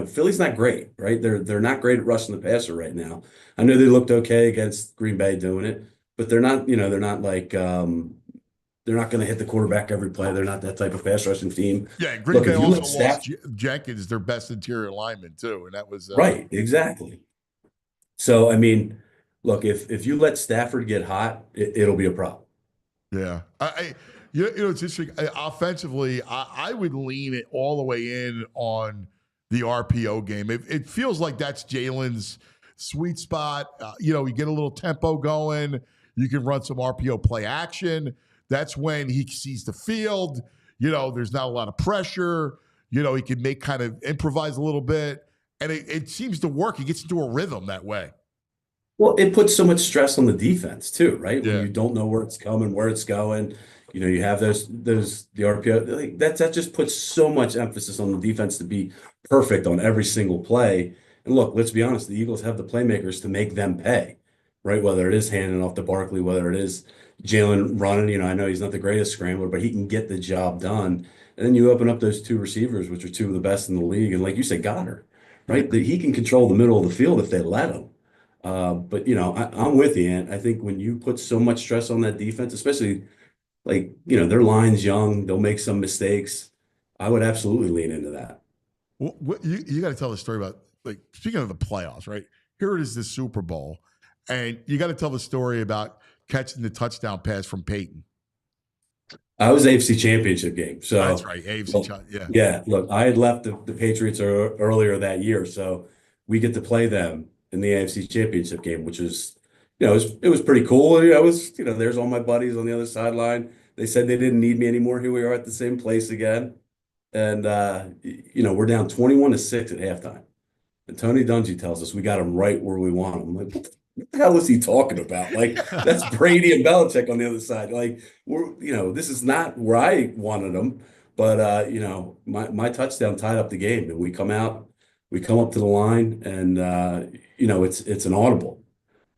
Philly's not great, right? They're not great at rushing the passer right now. I know they looked okay against Green Bay doing it, but they're not, they're not like they're not going to hit the quarterback every play. They're not that type of pass rushing team. Yeah, Green Bay also lost Jenkins, their best interior lineman, too, and that was right, exactly. So, I mean, look, if you let Stafford get hot, it'll be a problem. Yeah, it's interesting. Offensively, I would lean it all the way in on the RPO game. It feels like that's Jalen's sweet spot. You get a little tempo going. You can run some RPO play action. That's when he sees the field. There's not a lot of pressure. He can kind of improvise a little bit. And it seems to work. He gets into a rhythm that way. Well, it puts so much stress on the defense too, right? When you don't know where it's coming, where it's going. You have the RPO. That just puts so much emphasis on the defense to be perfect on every single play. And look, let's be honest, the Eagles have the playmakers to make them pay, right? Whether it is handing off to Barkley, whether it is Jalen running, I know he's not the greatest scrambler, but he can get the job done. And then you open up those two receivers, which are two of the best in the league. And like you said, Goddard, right? That he can control the middle of the field if they let him. But, I'm with you, Ant. I think when you put so much stress on that defense, especially their line's young, they'll make some mistakes. I would absolutely lean into that. Well, you got to tell the story about, speaking of the playoffs, right? Here it is, the Super Bowl. And you got to tell the story about catching the touchdown pass from Peyton. I was AFC Championship game. So that's right. AFC, yeah. Yeah. Look, I had left the Patriots earlier that year. So we get to play them in the AFC Championship game, which is, it was pretty cool. There's all my buddies on the other sideline. They said they didn't need me anymore. Here we are at the same place again. And, we're down 21-6 at halftime. And Tony Dungy tells us we got him right where we want him. I'm like, what the hell is he talking about? That's Brady and Belichick on the other side. This is not where I wanted them. But, my touchdown tied up the game. And we come up to the line, and, it's an audible.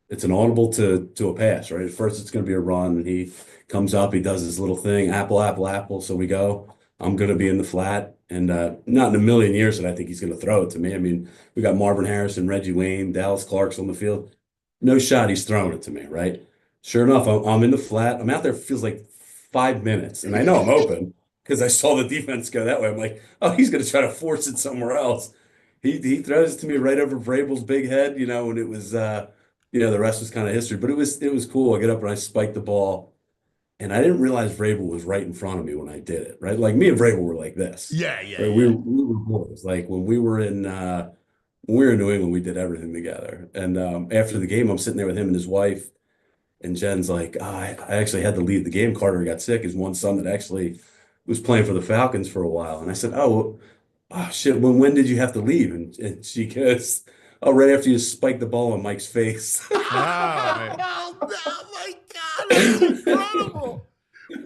It's an audible to a pass, right? At first, it's going to be a run, and he comes up, he does his little thing, apple, apple, apple. So we go. I'm going to be in the flat, and not in a million years that I think he's going to throw it to me. I mean, we got Marvin Harrison, Reggie Wayne, Dallas Clark's on the field. No shot he's throwing it to me, right? Sure enough, I'm in the flat. I'm out there, it feels like 5 minutes, and I know I'm open because I saw the defense go that way. I'm like, oh, he's going to try to force it somewhere else. He throws it to me right over Vrabel's big head, and it was, the rest was kind of history. But it was cool. I get up and I spiked the ball. And I didn't realize Vrabel was right in front of me when I did it, right? Like, me and Vrabel were like this. Yeah. Right? We were boys. Like, when we were in New England, we did everything together. And after the game, I'm sitting there with him and his wife. And Jen's like, I actually had to leave the game. Carter got sick. His one son that actually was playing for the Falcons for a while. And I said, oh shit, when did you have to leave? And she goes, oh, right after you spiked the ball in Mike's face. Oh, my God, that's incredible.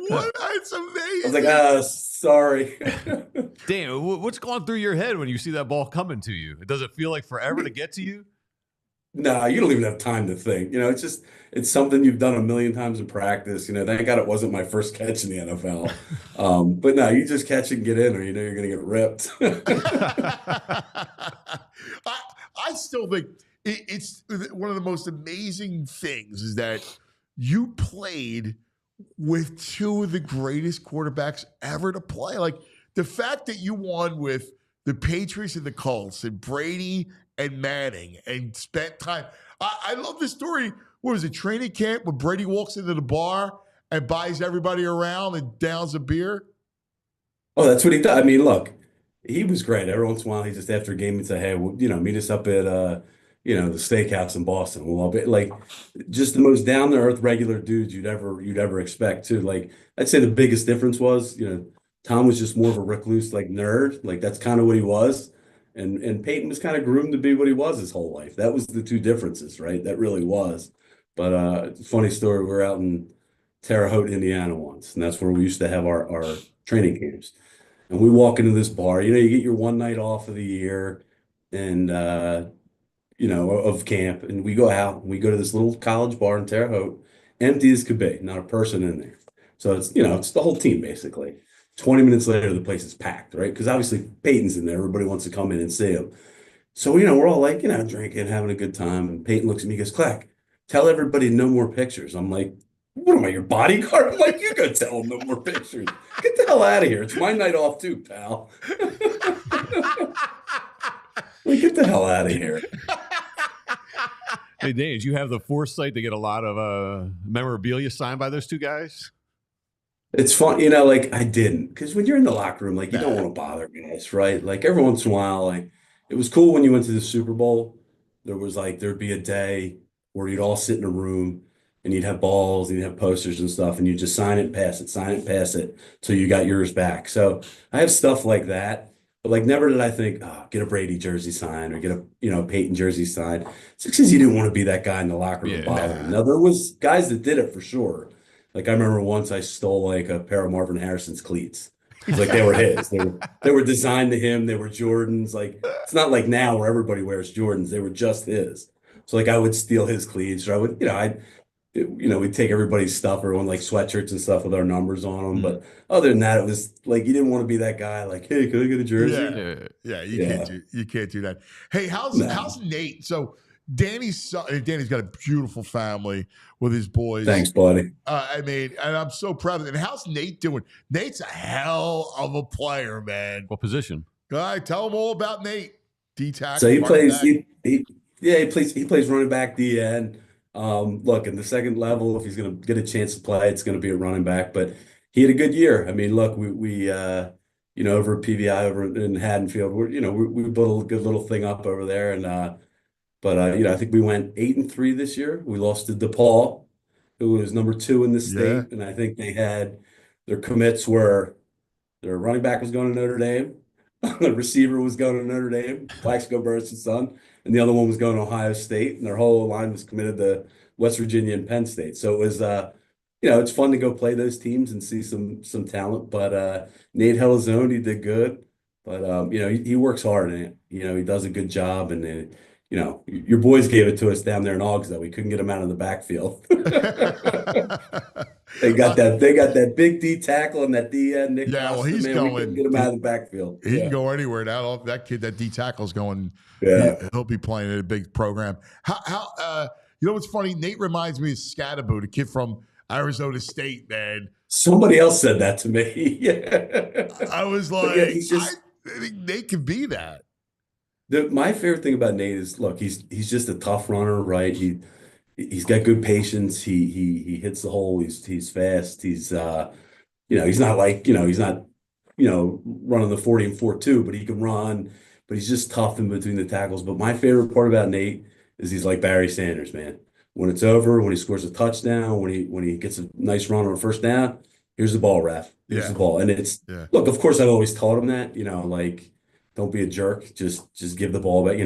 That's amazing. I was like, sorry. Damn, what's going through your head when you see that ball coming to you? Does it feel like forever to get to you? No, you don't even have time to think. It's something you've done a million times in practice. Thank God it wasn't my first catch in the NFL. But no, you just catch it and get in, or you're going to get ripped. I still think it's one of the most amazing things is that you played with two of the greatest quarterbacks ever to play. Like, the fact that you won with the Patriots and the Colts and Brady and Manning and spent time. I love the story. What was it, training camp, when Brady walks into the bar and buys everybody around and downs a beer? Oh, that's what he does. I mean, look, he was great. Every once in a while, he just, after a game, he'd say, hey, well, meet us up at, the steakhouse in Boston. We'll all be like, just the most down-to-earth regular dudes you'd ever expect too. Like, I'd say the biggest difference was, Tom was just more of a recluse, like nerd. Like that's kind of what he was. And Peyton was kind of groomed to be what he was his whole life. That was the two differences, right? That really was. But funny story, we were out in Terre Haute, Indiana once, and that's where we used to have our training camps. And we walk into this bar, you get your one night off of the year and of camp, and we go out and we go to this little college bar in Terre Haute, empty as could be, not a person in there. So it's the whole team basically. 20 minutes later, the place is packed, right? Because obviously Peyton's in there. Everybody wants to come in and see him. So, we're all like, drinking, having a good time. And Peyton looks at me, he goes, Kleck, tell everybody no more pictures. I'm like, what am I, your bodyguard? I'm like, you go tell them no more pictures. Get the hell out of here. It's my night off too, pal. Like, get the hell out of here. Hey, Dave, did you have the foresight to get a lot of memorabilia signed by those two guys? It's fun, like I didn't, because when you're in the locker room, like you don't want to bother guys, right? Like every once in a while, like it was cool when you went to the Super Bowl. There'd be a day where you'd all sit in a room and you'd have balls and you'd have posters and stuff, and you just sign it and pass it till you got yours back. So I have stuff like that, but like never did I think, get a Brady jersey signed or get a Peyton jersey signed. It's because you didn't want to be that guy in the locker room bothering. Now there was guys that did it for sure. Like I remember once I stole like a pair of Marvin Harrison's cleats. It's like they were his. They were designed to him. They were Jordans. Like it's not like now where everybody wears Jordans. They were just his. So like I would steal his cleats, or I would, we'd take everybody's stuff, or on like sweatshirts and stuff with our numbers on them. But other than that, it was like you didn't want to be that guy. Like, hey, can I get a jersey? You can't do that. Hey, how's Nate? So Danny's got a beautiful family with his boys. Thanks, buddy. And I'm so proud of it. And how's Nate doing? Nate's a hell of a player, man. What position? Guy, tell him all about Nate. D-tackle. So he plays. He plays running back, DN. Look, in the second level, if he's going to get a chance to play, it's going to be a running back. But he had a good year. I mean, look, we over at PVI over in Haddonfield, we built a good little thing up over there, and. But I think we went 8-3 this year. We lost to DePaul, who was number 2 in the state, and I think they had their commits were their running back was going to Notre Dame, the receiver was going to Notre Dame, Plaxico Burris' son, and the other one was going to Ohio State, and their whole line was committed to West Virginia and Penn State. So it was, it's fun to go play those teams and see some talent. But Nate held his own. He did good, but he works hard, and he does a good job, and. Your boys gave it to us down there in Augs, though. We couldn't get him out of the backfield. They got that big D tackle and that D Nick. Yeah, well, he's going. We couldn't get him out of the backfield. He can go anywhere now. That kid, that D tackle's going. Yeah, he'll be playing in a big program. How what's funny? Nate reminds me of Scatterbo, the kid from Arizona State, man. Somebody else said that to me. Yeah, I was like, I think Nate can be that. My favorite thing about Nate is, look, he's just a tough runner, right? He's got good patience. He hits the hole. He's fast. He's not like he's not running the 40 and 4.2, but he can run. But he's just tough in between the tackles. But my favorite part about Nate is he's like Barry Sanders, man. When it's over, when he scores a touchdown, when he gets a nice run on a first down, here's the ball, ref. Here's the ball, and look. Of course, I've always taught him that. Like. Don't be a jerk. Just give the ball back,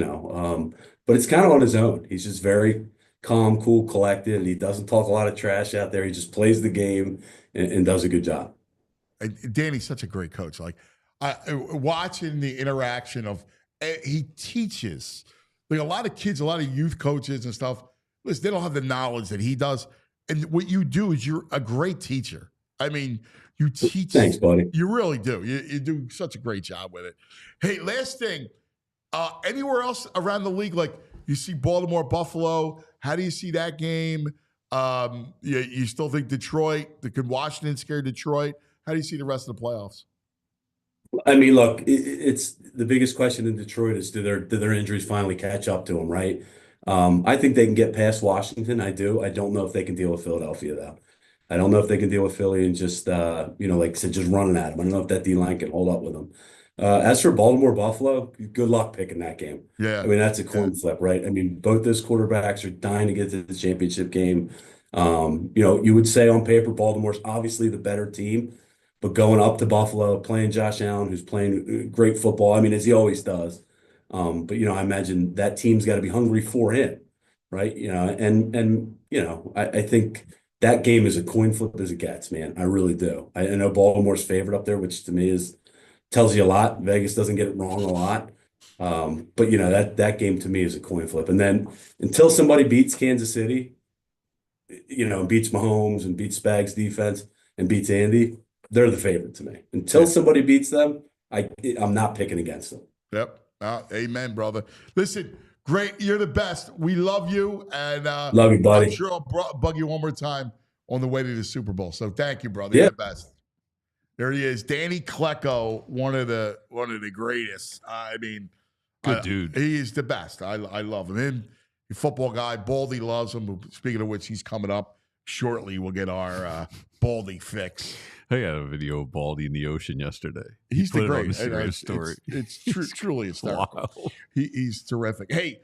But it's kind of on his own. He's just very calm, cool, collected, and he doesn't talk a lot of trash out there. He just plays the game and does a good job. Danny's such a great coach. Like watching the interaction of he teaches. Like a lot of kids, a lot of youth coaches and stuff. Listen, they don't have the knowledge that he does. And what you do is you're a great teacher. I mean, you teach. Thanks, buddy. You really do. You do such a great job with it. Hey, last thing. Anywhere else around the league, like you see Baltimore, Buffalo, how do you see that game? You still think Detroit, could Washington scare Detroit? How do you see the rest of the playoffs? I mean, look, it's the biggest question in Detroit is do their injuries finally catch up to them, right? I think they can get past Washington. I do. I don't know if they can deal with Philadelphia, though. I don't know if they can deal with Philly and just, like I said, just running at them. I don't know if that D-line can hold up with them. As for Baltimore, Buffalo, good luck picking that game. Yeah. I mean, that's a coin flip, right? I mean, both those quarterbacks are dying to get to the championship game. You would say on paper, Baltimore's obviously the better team. but going up to Buffalo, playing Josh Allen, who's playing great football. I mean, as he always does. But I imagine that team's got to be hungry for him, right? And I think that game is a coin flip as it gets, man. I really do. I know Baltimore's favorite up there, which to me tells you a lot. Vegas doesn't get it wrong a lot. But that game to me is a coin flip. And then until somebody beats Kansas City, and beats Mahomes and beats Spags defense and beats Andy, they're the favorite to me. Until somebody beats them, I'm not picking against them. Yep. Amen, brother. Listen, great. You're the best. We love you. And love you, buddy. I'm sure I'll bug you one more time on the way to the Super Bowl. So thank you, brother. Yeah. You're the best. There he is, Danny Klecko, one of the greatest. I mean, good dude. He is the best. I love him. Football guy. Baldy loves him. Speaking of which, he's coming up shortly. We'll get our Baldy fix. I got a video of Baldy in the ocean yesterday. He's the greatest. It's truly hysterical. He's terrific. Hey,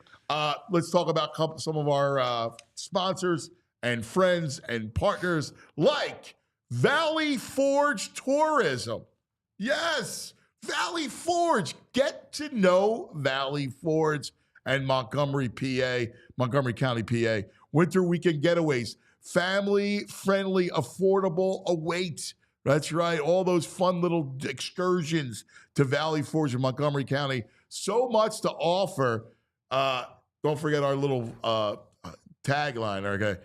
let's talk about some of our sponsors and friends and partners like Valley Forge Tourism. Yes, Valley Forge. Get to know Valley Forge and Montgomery County, PA. Winter weekend getaways, family-friendly, affordable await. That's right. All those fun little excursions to Valley Forge in Montgomery County. So much to offer. Don't forget our little tagline, okay?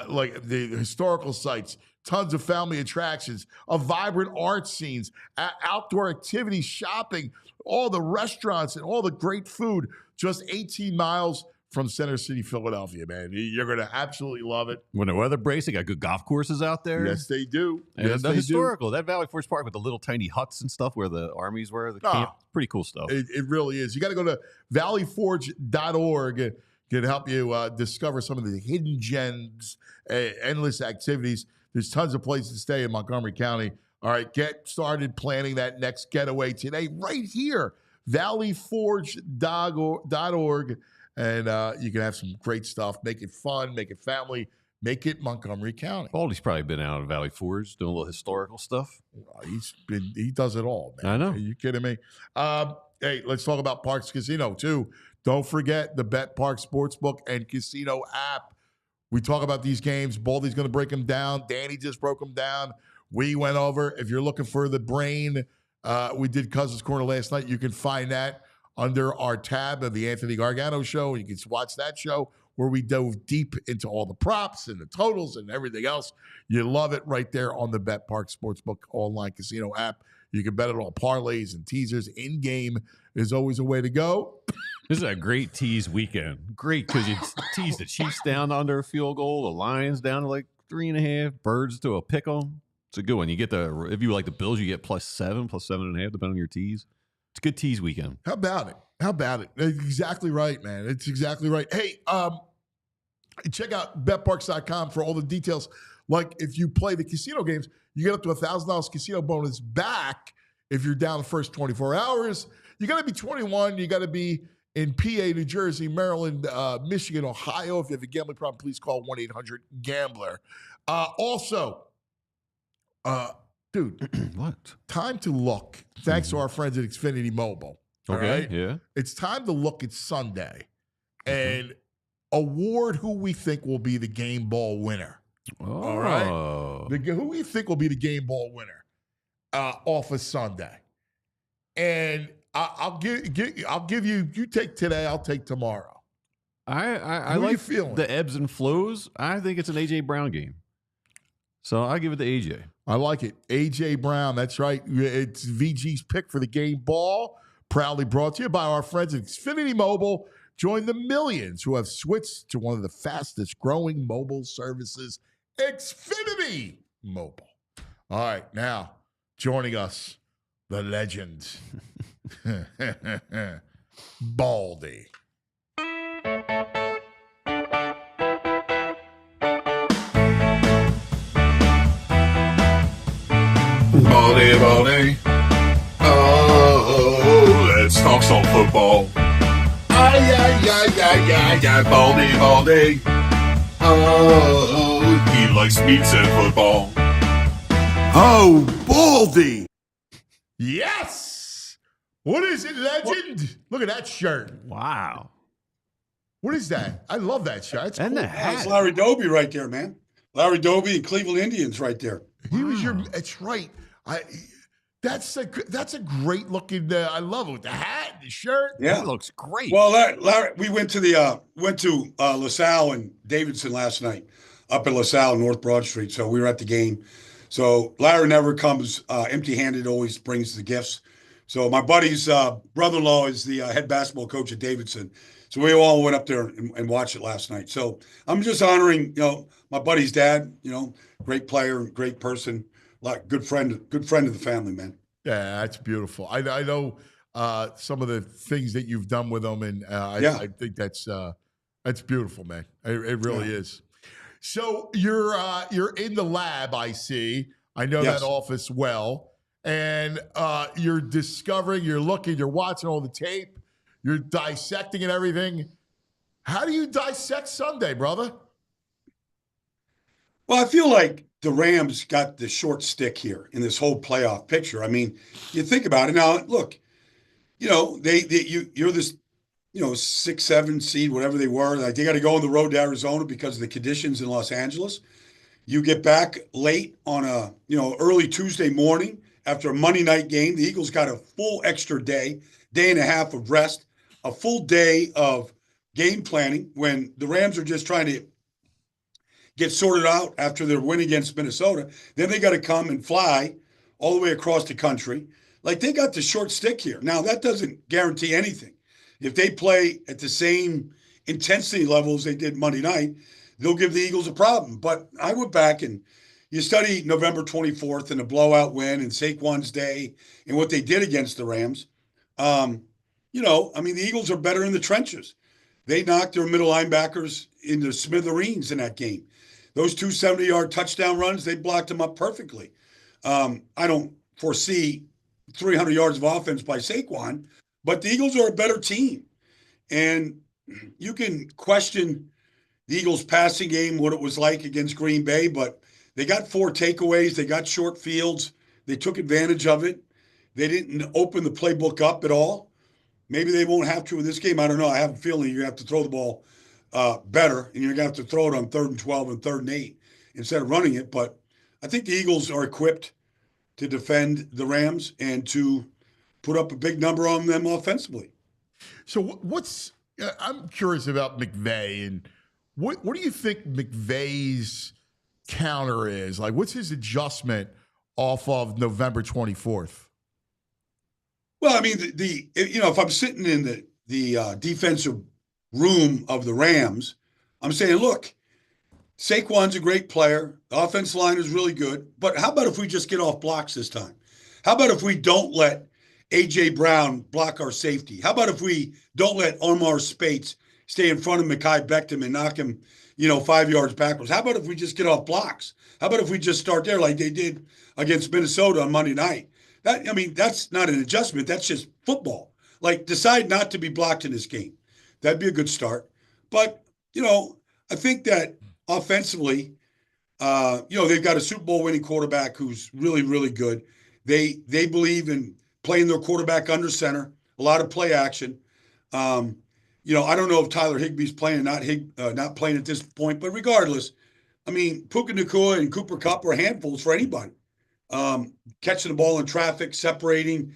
Like the historical sites, tons of family attractions, a vibrant art scenes, outdoor activities, shopping, all the restaurants and all the great food. Just 18 miles from Center City, Philadelphia, man. You're going to absolutely love it. When the weather breaks, they got good golf courses out there. Yes, they do. And yes, the historical, that Valley Forge Park with the little tiny huts and stuff where the armies were, the camp. Pretty cool stuff. It really is. You got to go to valleyforge.org. It can help you discover some of the hidden gems, endless activities. There's tons of places to stay in Montgomery County. All right, get started planning that next getaway today right here, valleyforge.org. And you can have some great stuff. Make it fun, make it family, make it Montgomery County. Baldy's probably been out of Valley Forge doing a little historical stuff. He does it all, man. I know. Are you kidding me? Hey, let's talk about Parks Casino, too. Don't forget the Bet Park Sportsbook and Casino app. We talk about these games. Baldy's going to break them down. Danny just broke them down. We went over. If you're looking for the brain, we did Cousins Corner last night. You can find that under our tab of the Anthony Gargano Show. You can watch that show where we dove deep into all the props and the totals and everything else. You love it right there on the Bet Park Sportsbook online casino app. You can bet it on parlays and teasers. In-game is always a way to go. This is a great tease weekend. Great because you tease the Chiefs down to under a field goal, the Lions down to like 3.5, Birds to a pick 'em. It's a good one. You get if you like the Bills, you get +7, +7.5, depending on your tease. It's a good tease weekend. How about it? It's exactly right, man. It's exactly right. Hey, check out betparks.com for all the details. Like if you play the casino games, you get up to $1,000 casino bonus back if you're down the first 24 hours. You got to be 21. You got to be in PA, New Jersey, Maryland, Michigan, Ohio. If you have a gambling problem, please call 1-800-GAMBLER. Also, dude, what? Time to look. Thanks to our friends at Xfinity Mobile. Okay, right? yeah. It's time to look at Sunday and award who we think will be the game ball winner. Oh. All right? Who we think will be the game ball winner off of Sunday. And I'll give you take today, I'll take tomorrow. I Who like you feeling? the ebbs and flows. I think it's an A.J. Brown game. So I give it to A.J. I like it. A.J. Brown, that's right. It's VG's pick for the game ball. Proudly brought to you by our friends at Xfinity Mobile. Join the millions who have switched to one of the fastest growing mobile services, Xfinity Mobile. All right, now joining us, the legend, Baldy. Baldy. Oh, let's talk some football. Baldy. Oh, he likes meats and football. Oh, Baldy. Yes. What is it, legend? Look at that shirt. Wow. What is that? I love that shirt. That's And cool. the hat. That's Larry Doby right there, man. Larry Doby and Cleveland Indians right there. He was your. That's right. That's a great looking. I love it with the hat, the shirt. Yeah, That looks great. Well, Larry, we went to LaSalle and Davidson last night, up in LaSalle, North Broad Street. So we were at the game. So Larry never comes empty-handed; always brings the gifts. So my buddy's brother-in-law is the head basketball coach at Davidson. So we all went up there and watched it last night. So I'm just honoring, my buddy's dad. Great player, great person, good friend of the family, man. Yeah, that's beautiful. I know some of the things that you've done with them, and I think that's beautiful, man. It really is. So you're in the lab, I see. I know that office well, and you're discovering, you're looking, you're watching all the tape, you're dissecting and everything. How do you dissect Sunday, brother? Well, I feel like the Rams got the short stick here in this whole playoff picture. I mean, you think about it now. Look, you're this, 6, 7 seed, whatever they were. Like they got to go on the road to Arizona because of the conditions in Los Angeles. You get back late on a early Tuesday morning after a Monday night game. The Eagles got a full extra day and a half of rest, a full day of game planning when the Rams are just trying to get sorted out after their win against Minnesota. Then they got to come and fly all the way across the country. Like they got the short stick here. Now, that doesn't guarantee anything. If they play at the same intensity levels they did Monday night, they'll give the Eagles a problem. But I went back and you study November 24th and a blowout win and Saquon's day and what they did against the Rams. The Eagles are better in the trenches. They knocked their middle linebackers into smithereens in that game. Those 2 70-yard touchdown runs, they blocked them up perfectly. I don't foresee 300 yards of offense by Saquon, but the Eagles are a better team. And you can question the Eagles' passing game, what it was like against Green Bay, but they got 4 takeaways. They got short fields. They took advantage of it. They didn't open the playbook up at all. Maybe they won't have to in this game. I don't know. I have a feeling you're going to have to throw the ball better, and you're going to have to throw it on 3rd and 12 and 3rd and 8 instead of running it. But I think the Eagles are equipped to defend the Rams and to put up a big number on them offensively. So I'm curious about McVay, and what do you think McVay's counter is? Like, what's his adjustment off of November 24th? Well, I mean, if I'm sitting in the defensive room of the Rams, I'm saying, look, Saquon's a great player. The offensive line is really good. But how about if we just get off blocks this time? How about if we don't let A.J. Brown block our safety? How about if we don't let Omar Spates stay in front of Mekhi Becton and knock him, 5 yards backwards? How about if we just get off blocks? How about if we just start there like they did against Minnesota on Monday night? That's not an adjustment. That's just football. Like, decide not to be blocked in this game. That'd be a good start. But, I think that offensively, they've got a Super Bowl winning quarterback who's really, really good. They believe in playing their quarterback under center, a lot of play action. I don't know if Tyler Higbee's playing or not playing at this point, but regardless, Puka Nacua and Cooper Kupp are handfuls for anybody. Catching the ball in traffic, separating,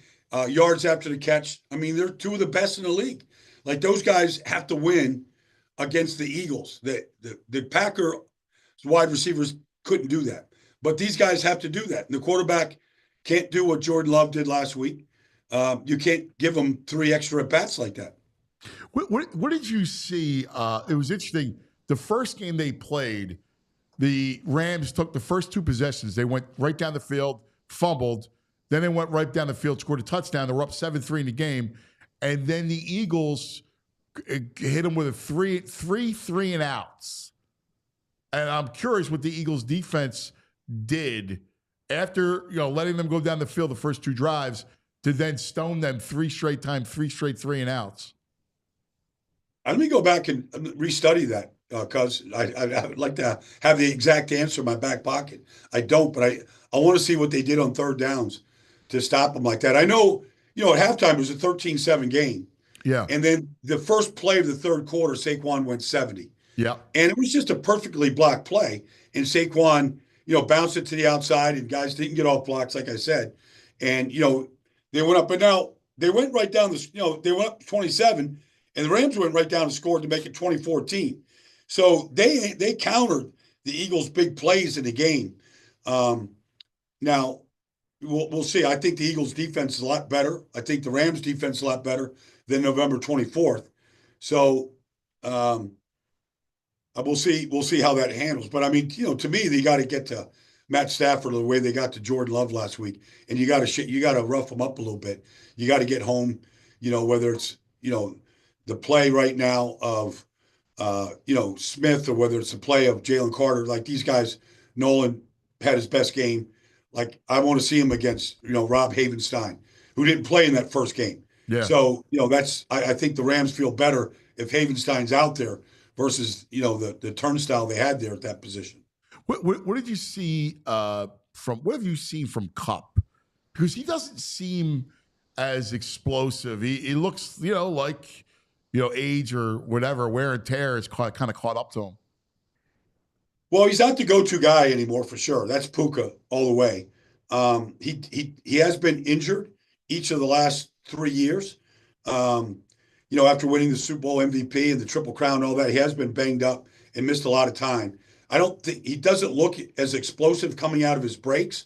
yards after the catch. They're 2 of the best in the league. Like, those guys have to win against the Eagles. The Packers wide receivers couldn't do that. But these guys have to do that. And the quarterback can't do what Jordan Love did last week. You can't give him 3 extra at-bats like that. What did you see? It was interesting. The first game they played, the Rams took the first 2 possessions. They went right down the field, fumbled. Then they went right down the field, scored a touchdown. They were up 7-3 in the game. And then the Eagles hit them with a three and outs. And I'm curious what the Eagles defense did after, letting them go down the field the first 2 drives to then stone them 3 straight 3 and outs. Let me go back and restudy that. Cuz I would like to have the exact answer in my back pocket. I don't, but I want to see what they did on third downs to stop them like that. I know, at halftime it was a 13-7 game. Yeah. And then the first play of the third quarter, Saquon went 70. Yeah. And it was just a perfectly blocked play. And Saquon, bounced it to the outside, and guys didn't get off blocks, like I said. And, they went up. But now they went right down they went up 27, and the Rams went right down and scored to make it 2014. So they countered the Eagles' big plays in the game. Now, we'll see. I think the Eagles' defense is a lot better. I think the Rams' defense is a lot better than November 24th. So we'll see how that handles. But I mean, to me, they got to get to Matt Stafford the way they got to Jordan Love last week, and you got to rough them up a little bit. You got to get home. Whether it's the play right now of Smith, or whether it's the play of Jalen Carter. Like these guys, Nolan had his best game. Like I want to see him against Rob Havenstein, who didn't play in that first game. Yeah. So I think the Rams feel better if Havenstein's out there versus the turnstile they had there at that position. What did you see what have you seen from Kupp? Because he doesn't seem as explosive. He looks like age or whatever, wear and tear is kind of caught up to him. Well, he's not the go-to guy anymore for sure. That's Puka all the way. He has been injured each of the last 3 years. After winning the Super Bowl MVP and the Triple Crown and all that, he has been banged up and missed a lot of time. I don't think he doesn't look as explosive coming out of his breaks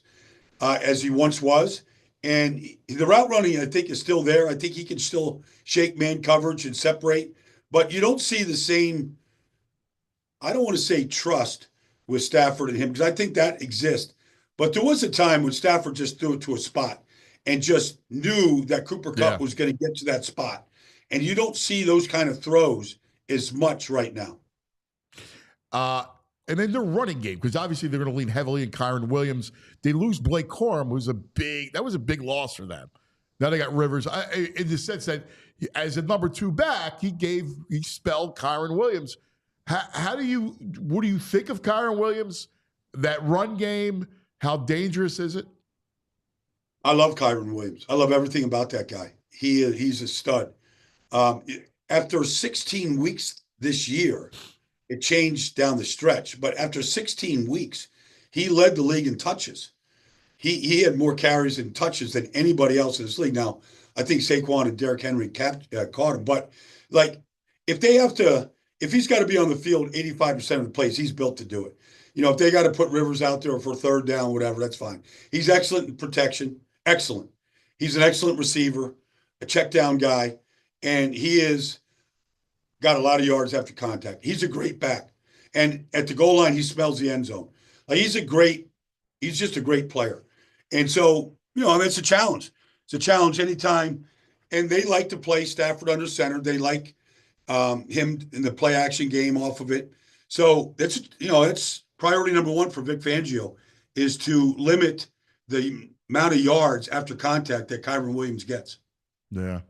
as he once was. And the route running, I think, is still there. I think he can still shake man coverage and separate, but you don't see the same, I don't want to say trust with Stafford and him, because I think that exists. But there was a time when Stafford just threw it to a spot and just knew that Cooper Kupp was going to get to that spot. And you don't see those kind of throws as much right now. And then their running game, because obviously they're going to lean heavily on Kyron Williams. They lose Blake Corum, that was a big loss for them. Now they got Rivers. In the sense that as a number 2 back, he spelled Kyron Williams. What do you think of Kyron Williams? That run game, how dangerous is it? I love Kyron Williams. I love everything about that guy. He's a stud. After 16 weeks this year, it changed down the stretch, but after 16 weeks, he led the league in touches. He had more carries and touches than anybody else in this league. Now, I think Saquon and Derrick Henry caught him, but if he's got to be on the field 85% of the plays, he's built to do it. If they got to put Rivers out there for third down, whatever, that's fine. He's excellent in protection. Excellent. He's an excellent receiver, a check down guy, and he is got a lot of yards after contact. He's a great back. And at the goal line, he smells the end zone. He's just a great player. And so, that's a challenge. It's a challenge anytime. And they like to play Stafford under center. They like him in the play action game off of it. So that's priority number 1 for Vic Fangio, is to limit the amount of yards after contact that Kyron Williams gets. Yeah.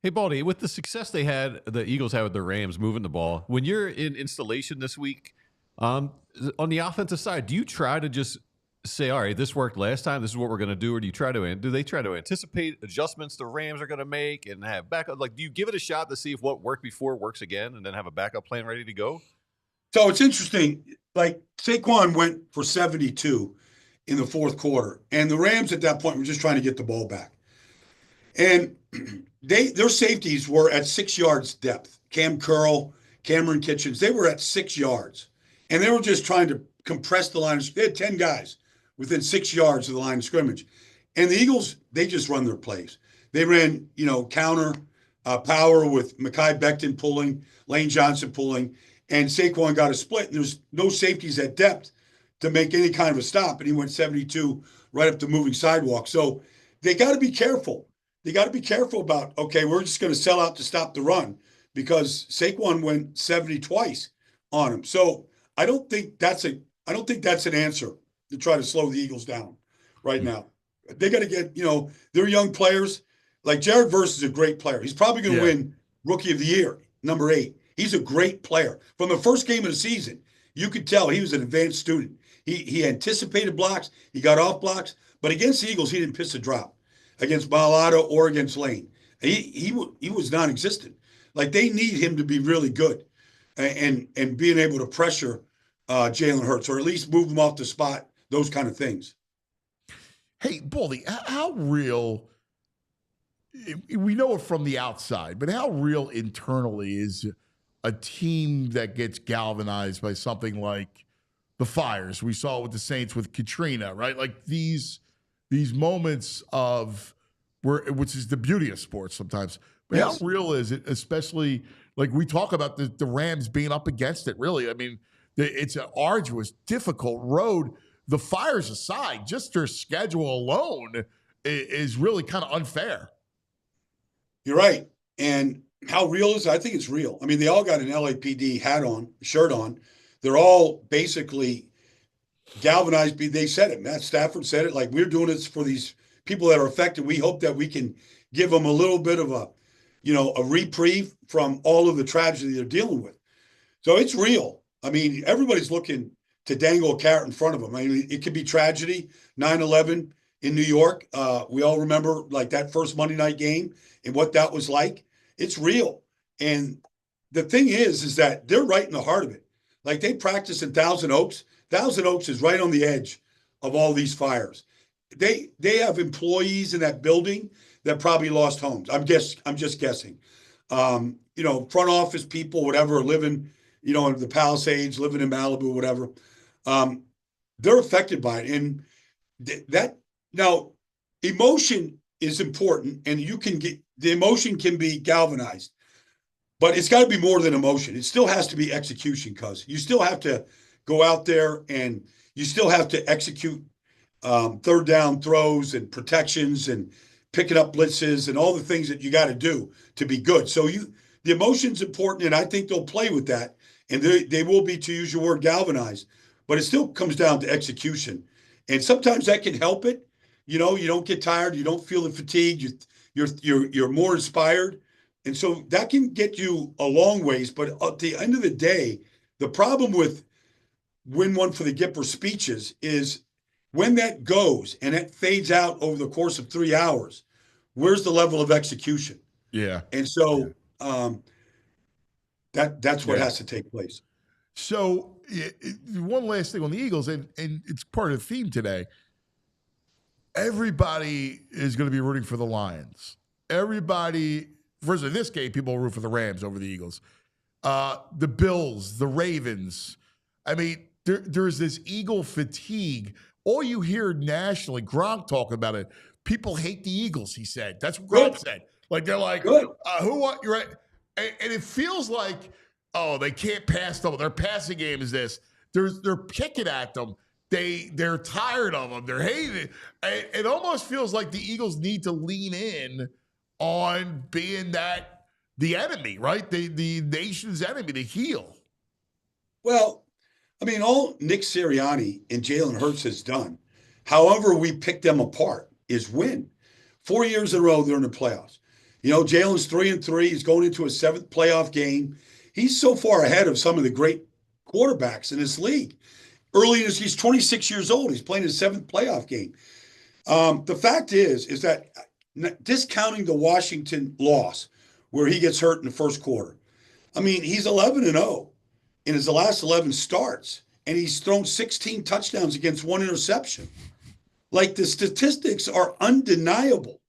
Hey, Baldy, with the success the Eagles had with the Rams moving the ball, when you're in installation this week, on the offensive side, do you try to just say, all right, this worked last time, this is what we're going to do, or do they try to anticipate adjustments the Rams are going to make and have backup? Like, do you give it a shot to see if what worked before works again and then have a backup plan ready to go? So it's interesting. Like, Saquon went for 72 in the fourth quarter, and the Rams at that point were just trying to get the ball back. And their safeties were at 6 yards depth. Cam Curl, Cameron Kitchens, they were at 6 yards. And they were just trying to compress the line. They had 10 guys within 6 yards of the line of scrimmage. And the Eagles, they just run their plays. They ran, counter power with Mekhi Becton pulling, Lane Johnson pulling, and Saquon got a split. And there's no safeties at depth to make any kind of a stop. And he went 72 right up the moving sidewalk. So they got to be careful. They got to be careful about, okay, we're just going to sell out to stop the run, because Saquon went 70 twice on him. So I don't think that's an answer to try to slow the Eagles down right now. They got to get, they're young players. Like Jared Verse is a great player. He's probably going to win Rookie of the Year, number 8. He's a great player. From the first game of the season, you could tell he was an advanced student. He anticipated blocks. He got off blocks. But against the Eagles, he didn't piss a drop. Against Malata or against Lane, he was non-existent. Like, they need him to be really good and being able to pressure Jalen Hurts, or at least move him off the spot, those kind of things. Hey, Baldy, how real, we know it from the outside, but how real internally is a team that gets galvanized by something like the fires? We saw it with the Saints with Katrina, right? Like these moments of which is the beauty of sports sometimes. But Yes. how real is it, especially like we talk about the Rams being up against it, really? I mean, it's an arduous, difficult road. The fires aside, just their schedule alone is really kind of unfair. You're right. And how real is it? I think it's real. I mean, they all got an LAPD shirt on. They're all basically galvanized. They said it. Matt Stafford said it. Like, we're doing this for these people that are affected. We hope that we can give them a little bit of a reprieve from all of the tragedy they're dealing with. So it's real. I mean, everybody's looking to dangle a carrot in front of them. I mean, it could be tragedy. 9/11 in New York. We all remember like that first Monday night game and what that was like. It's real. And the thing is that they're right in the heart of it. Like, they practice in Thousand Oaks. Thousand Oaks is right on the edge of all these fires. They have employees in that building that probably lost homes. I'm just guessing. Front office people, whatever, living, in the Palisades, living in Malibu, whatever. They're affected by it. And that now, emotion is important, and the emotion can be galvanized, but it's got to be more than emotion. It still has to be execution, cuz you still have to go out there and you still have to execute third down throws and protections and picking up blitzes and all the things that you got to do to be good. So the emotion's important, and I think they'll play with that, and they will be, to use your word, galvanized. But it still comes down to execution, and sometimes that can help it. You don't get tired, you don't feel the fatigue, you're more inspired, and so that can get you a long ways. But at the end of the day, the problem with win one for the Gipper speeches is when that goes and it fades out over the course of 3 hours, where's the level of execution? Yeah. And so that's what has to take place. So one last thing on the Eagles, and it's part of the theme today. Everybody is going to be rooting for the Lions. Everybody, first in this game, people will root for the Rams over the Eagles. The Bills, the Ravens. I mean, there's this Eagle fatigue. All you hear nationally, Gronk talking about it. People hate the Eagles, he said. That's what Gronk said. Like, they're like, who what? You're right. And it feels like, oh, they can't pass them. Their passing game is this. They're picking at them. They're tired of them. They're hating it. It almost feels like the Eagles need to lean in on being the enemy, right? The nation's enemy, the heel. Well, I mean, all Nick Sirianni and Jalen Hurts has done, however we pick them apart, is win. 4 years in a row, they're in the playoffs. Jalen's 3-3. He's going into a seventh playoff game. He's so far ahead of some of the great quarterbacks in this league. He's 26 years old. He's playing his seventh playoff game. The fact is that discounting the Washington loss where he gets hurt in the first quarter, I mean, he's 11-0 in his last 11 starts, and he's thrown 16 touchdowns against one interception. Like, the statistics are undeniable.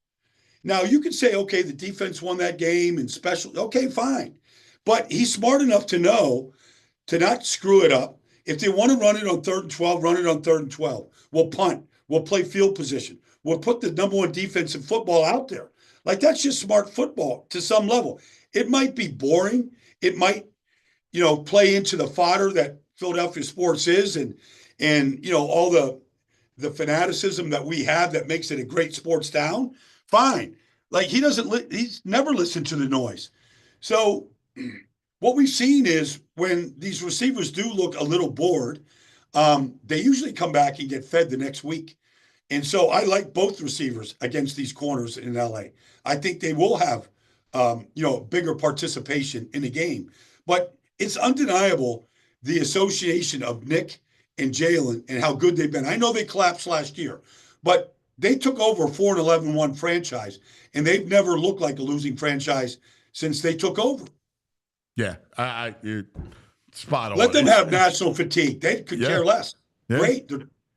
Now, you could say, okay, the defense won that game and special. Okay, fine. But he's smart enough to know to not screw it up. If they want to run it on 3rd and 12, run it on 3rd and 12. We'll punt. We'll play field position. We'll put the number one defense in football out there. Like, that's just smart football to some level. It might be boring. It might, play into the fodder that Philadelphia sports is and all the fanaticism that we have that makes it a great sports town. Fine. Like, he's never listened to the noise. So what we've seen is when these receivers do look a little bored, they usually come back and get fed the next week. And so I like both receivers against these corners in LA. I think they will have, bigger participation in the game. But it's undeniable the association of Nick and Jalen and how good they've been. I know they collapsed last year, but they took over a 4-11-1 franchise, and they've never looked like a losing franchise since they took over. Yeah, you're spot on. Let them have national fatigue. They could care less. Yeah. Great.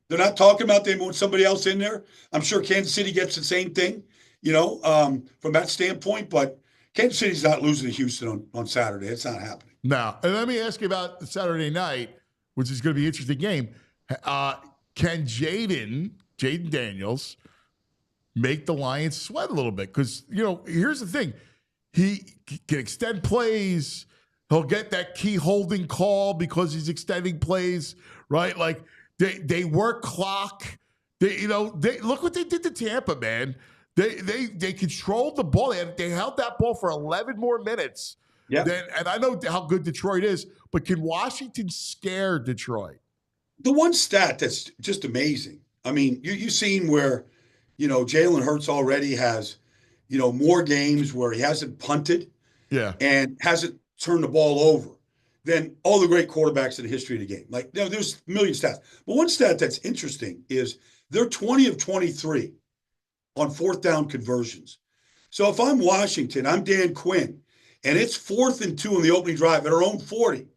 They're not talking about they want somebody else in there. I'm sure Kansas City gets the same thing, from that standpoint. But Kansas City's not losing to Houston on Saturday. It's not happening. No. And let me ask you about the Saturday night, which is going to be an interesting game. Can Jaden Daniels make the Lions sweat a little bit? Because, here's the thing. He can extend plays. He'll get that key holding call because he's extending plays, right? Like they work clock. They look what they did to Tampa, man. They controlled the ball. They held that ball for 11 more minutes. Yeah. And I know how good Detroit is, but can Washington scare Detroit? The one stat that's just amazing. I mean, you've seen where, Jalen Hurts already has, more games where he hasn't punted and hasn't turned the ball over than all the great quarterbacks in the history of the game. Like, there's a million stats. But one stat that's interesting is they're 20 of 23 on fourth down conversions. So if I'm Washington, I'm Dan Quinn, and it's 4th and 2 on the opening drive at our own 40,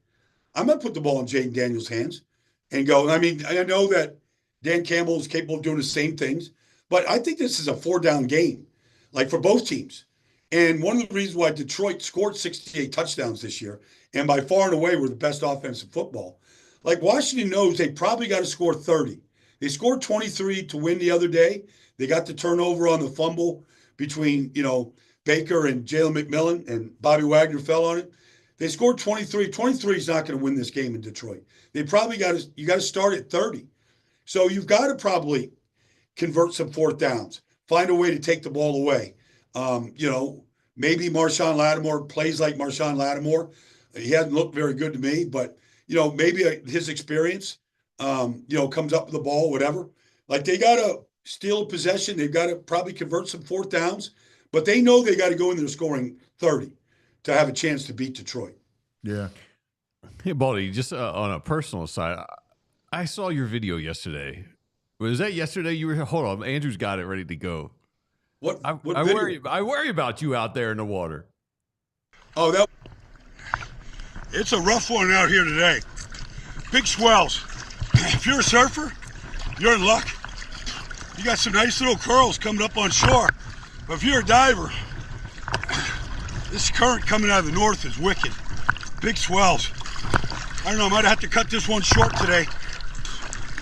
I'm going to put the ball in Jaden Daniels' hands and go. I mean, I know that Dan Campbell is capable of doing the same things, but I think this is a 4-down game, like for both teams. And one of the reasons why Detroit scored 68 touchdowns this year, and by far and away were the best offense in football, like Washington knows they probably got to score 30. They scored 23 to win the other day. They got the turnover on the fumble between, Baker and Jalen McMillan, and Bobby Wagner fell on it. They scored 23. 23 is not going to win this game in Detroit. They probably you got to start at 30. So you've got to probably convert some fourth downs, find a way to take the ball away. Maybe Marshawn Lattimore plays like Marshawn Lattimore. He hasn't looked very good to me, but, maybe his experience, comes up with the ball, whatever. Like, they got to steal a possession. They've got to probably convert some fourth downs, but they know they got to go in there scoring 30 to have a chance to beat Detroit. Yeah. Hey, Baldy, just on a personal side, I saw your video yesterday. Was that yesterday? You were hold on. Andrew's got it ready to go. What I worry about you out there in the water. Oh, it's a rough one out here today. Big swells. If you're a surfer, you're in luck. You got some nice little curls coming up on shore. But if you're a diver, this current coming out of the north is wicked. Big swells. I don't know, I might have to cut this one short today.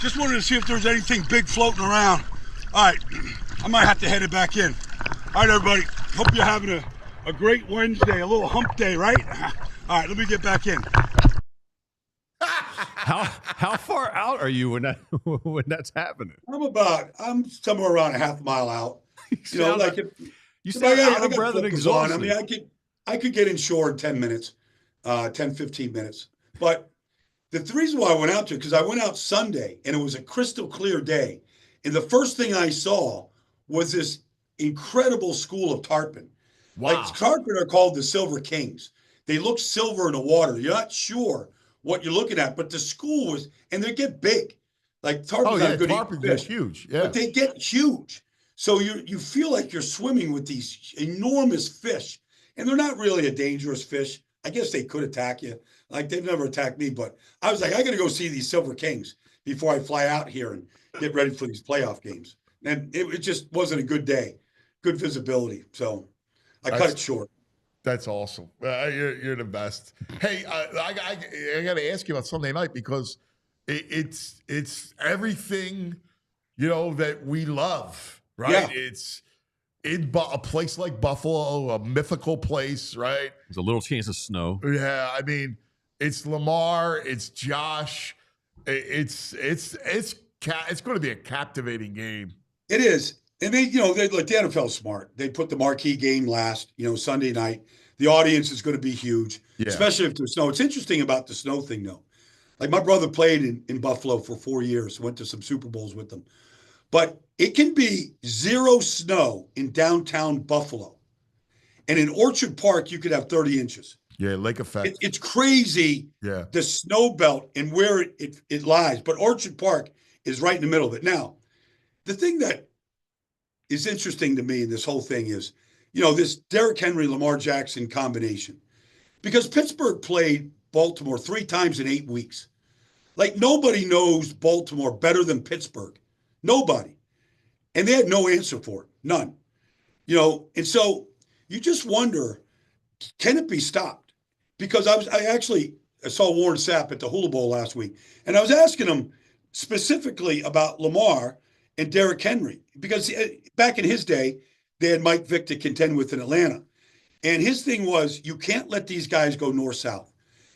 Just wanted to see if there's anything big floating around. All right, I might have to head it back in. All right, everybody, hope you're having a great Wednesday, a little hump day, right? All right, let me get back in. How far out are you when that's happening? I'm somewhere around a half mile out. You sound out of breath and exhausted. I mean, I could get inshore in 10 minutes, 10, 15 minutes. But the reason why I went out there, because I went out Sunday and it was a crystal clear day. And the first thing I saw was this incredible school of tarpon. Wow. Like, tarpon are called the Silver Kings. They look silver in the water. You're not sure what you're looking at, but the school was, and they get big. Like, tarpon are good tarpon fish, get huge. Yeah. But they get huge. So you feel like you're swimming with these enormous fish, and they're not really a dangerous fish. I guess they could attack you. Like, they've never attacked me, but I was like, I got to go see these Silver Kings before I fly out here and get ready for these playoff games. And it just wasn't a good day, good visibility. So I cut it short. That's awesome. You're the best. Hey, I got to ask you about Sunday night because it's everything, that we love, right? Yeah. It's in a place like Buffalo, a mythical place, right? There's a little chance of snow. Yeah, I mean, it's Lamar, it's Josh, it's going to be a captivating game. It is. And they like the NFL's smart. They put the marquee game last, Sunday night. The audience is going to be huge, especially if there's snow. It's interesting about the snow thing, though. Like, my brother played in Buffalo for 4 years, went to some Super Bowls with them. But it can be 0 snow in downtown Buffalo. And in Orchard Park, you could have 30 inches. Yeah, lake effect. It's crazy. Yeah. The snow belt and where it lies, but Orchard Park is right in the middle of it. Now, the thing that is interesting to me in this whole thing is, this Derrick Henry, Lamar Jackson combination, because Pittsburgh played Baltimore 3 times in 8 weeks. Like, nobody knows Baltimore better than Pittsburgh. Nobody. And they had no answer for it. None. And so you just wonder, can it be stopped? Because I saw Warren Sapp at the Hula Bowl last week, and I was asking him specifically about Lamar and Derrick Henry, because back in his day, they had Mike Vick to contend with in Atlanta. And his thing was, you can't let these guys go north-south.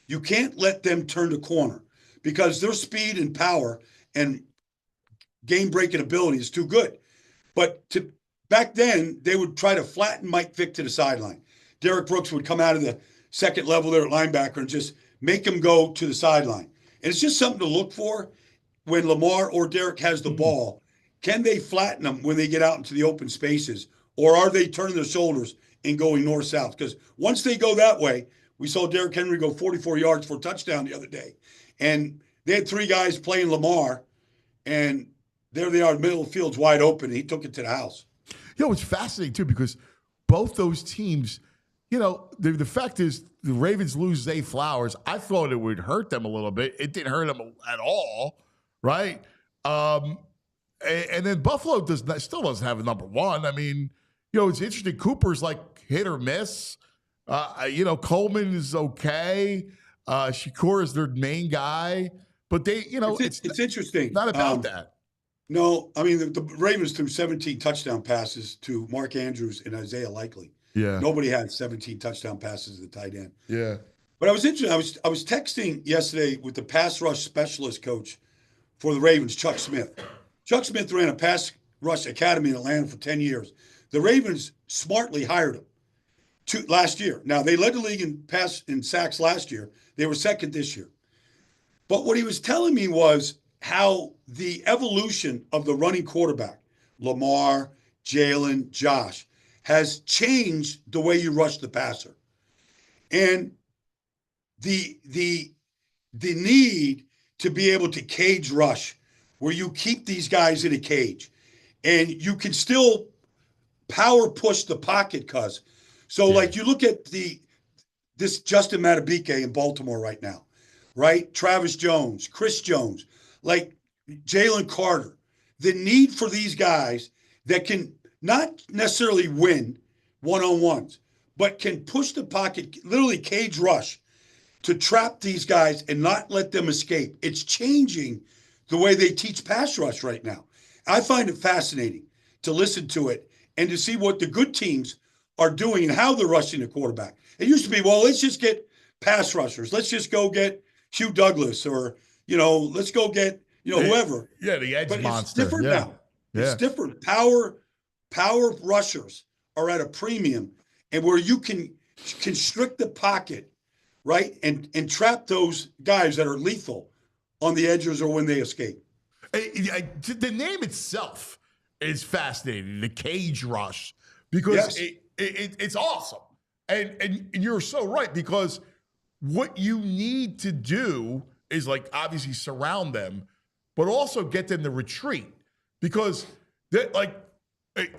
You can't let them turn the corner, because their speed and power and game-breaking ability is too good. But back then, they would try to flatten Mike Vick to the sideline. Derek Brooks would come out of the second level there at linebacker and just make him go to the sideline. And it's just something to look for when Lamar or Derek has the ball. Can they flatten them when they get out into the open spaces? Or are they turning their shoulders and going north-south? Because once they go that way, we saw Derrick Henry go 44 yards for a touchdown the other day. And they had 3 guys playing Lamar, and there they are, middle of the field's wide open, and he took it to the house. It's fascinating, too, because both those teams, the fact is the Ravens lose Zay Flowers. I thought it would hurt them a little bit. It didn't hurt them at all, right? And then Buffalo still doesn't have a number one. I mean, it's interesting. Cooper's like hit or miss. Coleman is okay. Shakur is their main guy. But they, it's interesting. Not about that. No, I mean, the Ravens threw 17 touchdown passes to Mark Andrews and Isaiah Likely. Yeah. Nobody had 17 touchdown passes at the tight end. Yeah. But I was interested. I was texting yesterday with the pass rush specialist coach for the Ravens, Chuck Smith. Chuck Smith ran a pass rush academy in Atlanta for 10 years. The Ravens smartly hired him last year. Now, they led the league in sacks last year. They were second this year. But what he was telling me was how the evolution of the running quarterback, Lamar, Jalen, Josh, has changed the way you rush the passer. And the need to be able to cage rush, where you keep these guys in a cage and you can still power push the pocket, cuz. So like you look at this Justin Madubuike in Baltimore right now, right? Travis Jones, Chris Jones, like Jalen Carter. The need for these guys that can not necessarily win one-on-ones, but can push the pocket, literally cage rush, to trap these guys and not let them escape. It's changing the way they teach pass rush right now. I find it fascinating to listen to it and to see what the good teams are doing and how they're rushing the quarterback. It used to be, well, let's just get pass rushers. Let's just go get Hugh Douglas, or, let's go get, whoever. Yeah, the edge but monster. It's different now. Yeah. It's different. Power rushers are at a premium, and where you can constrict the pocket, right, and trap those guys that are lethal on the edges or when they escape. The name itself is fascinating, the cage rush, because it's awesome. And you're so right, because what you need to do is, like, obviously surround them, but also get them to retreat, because they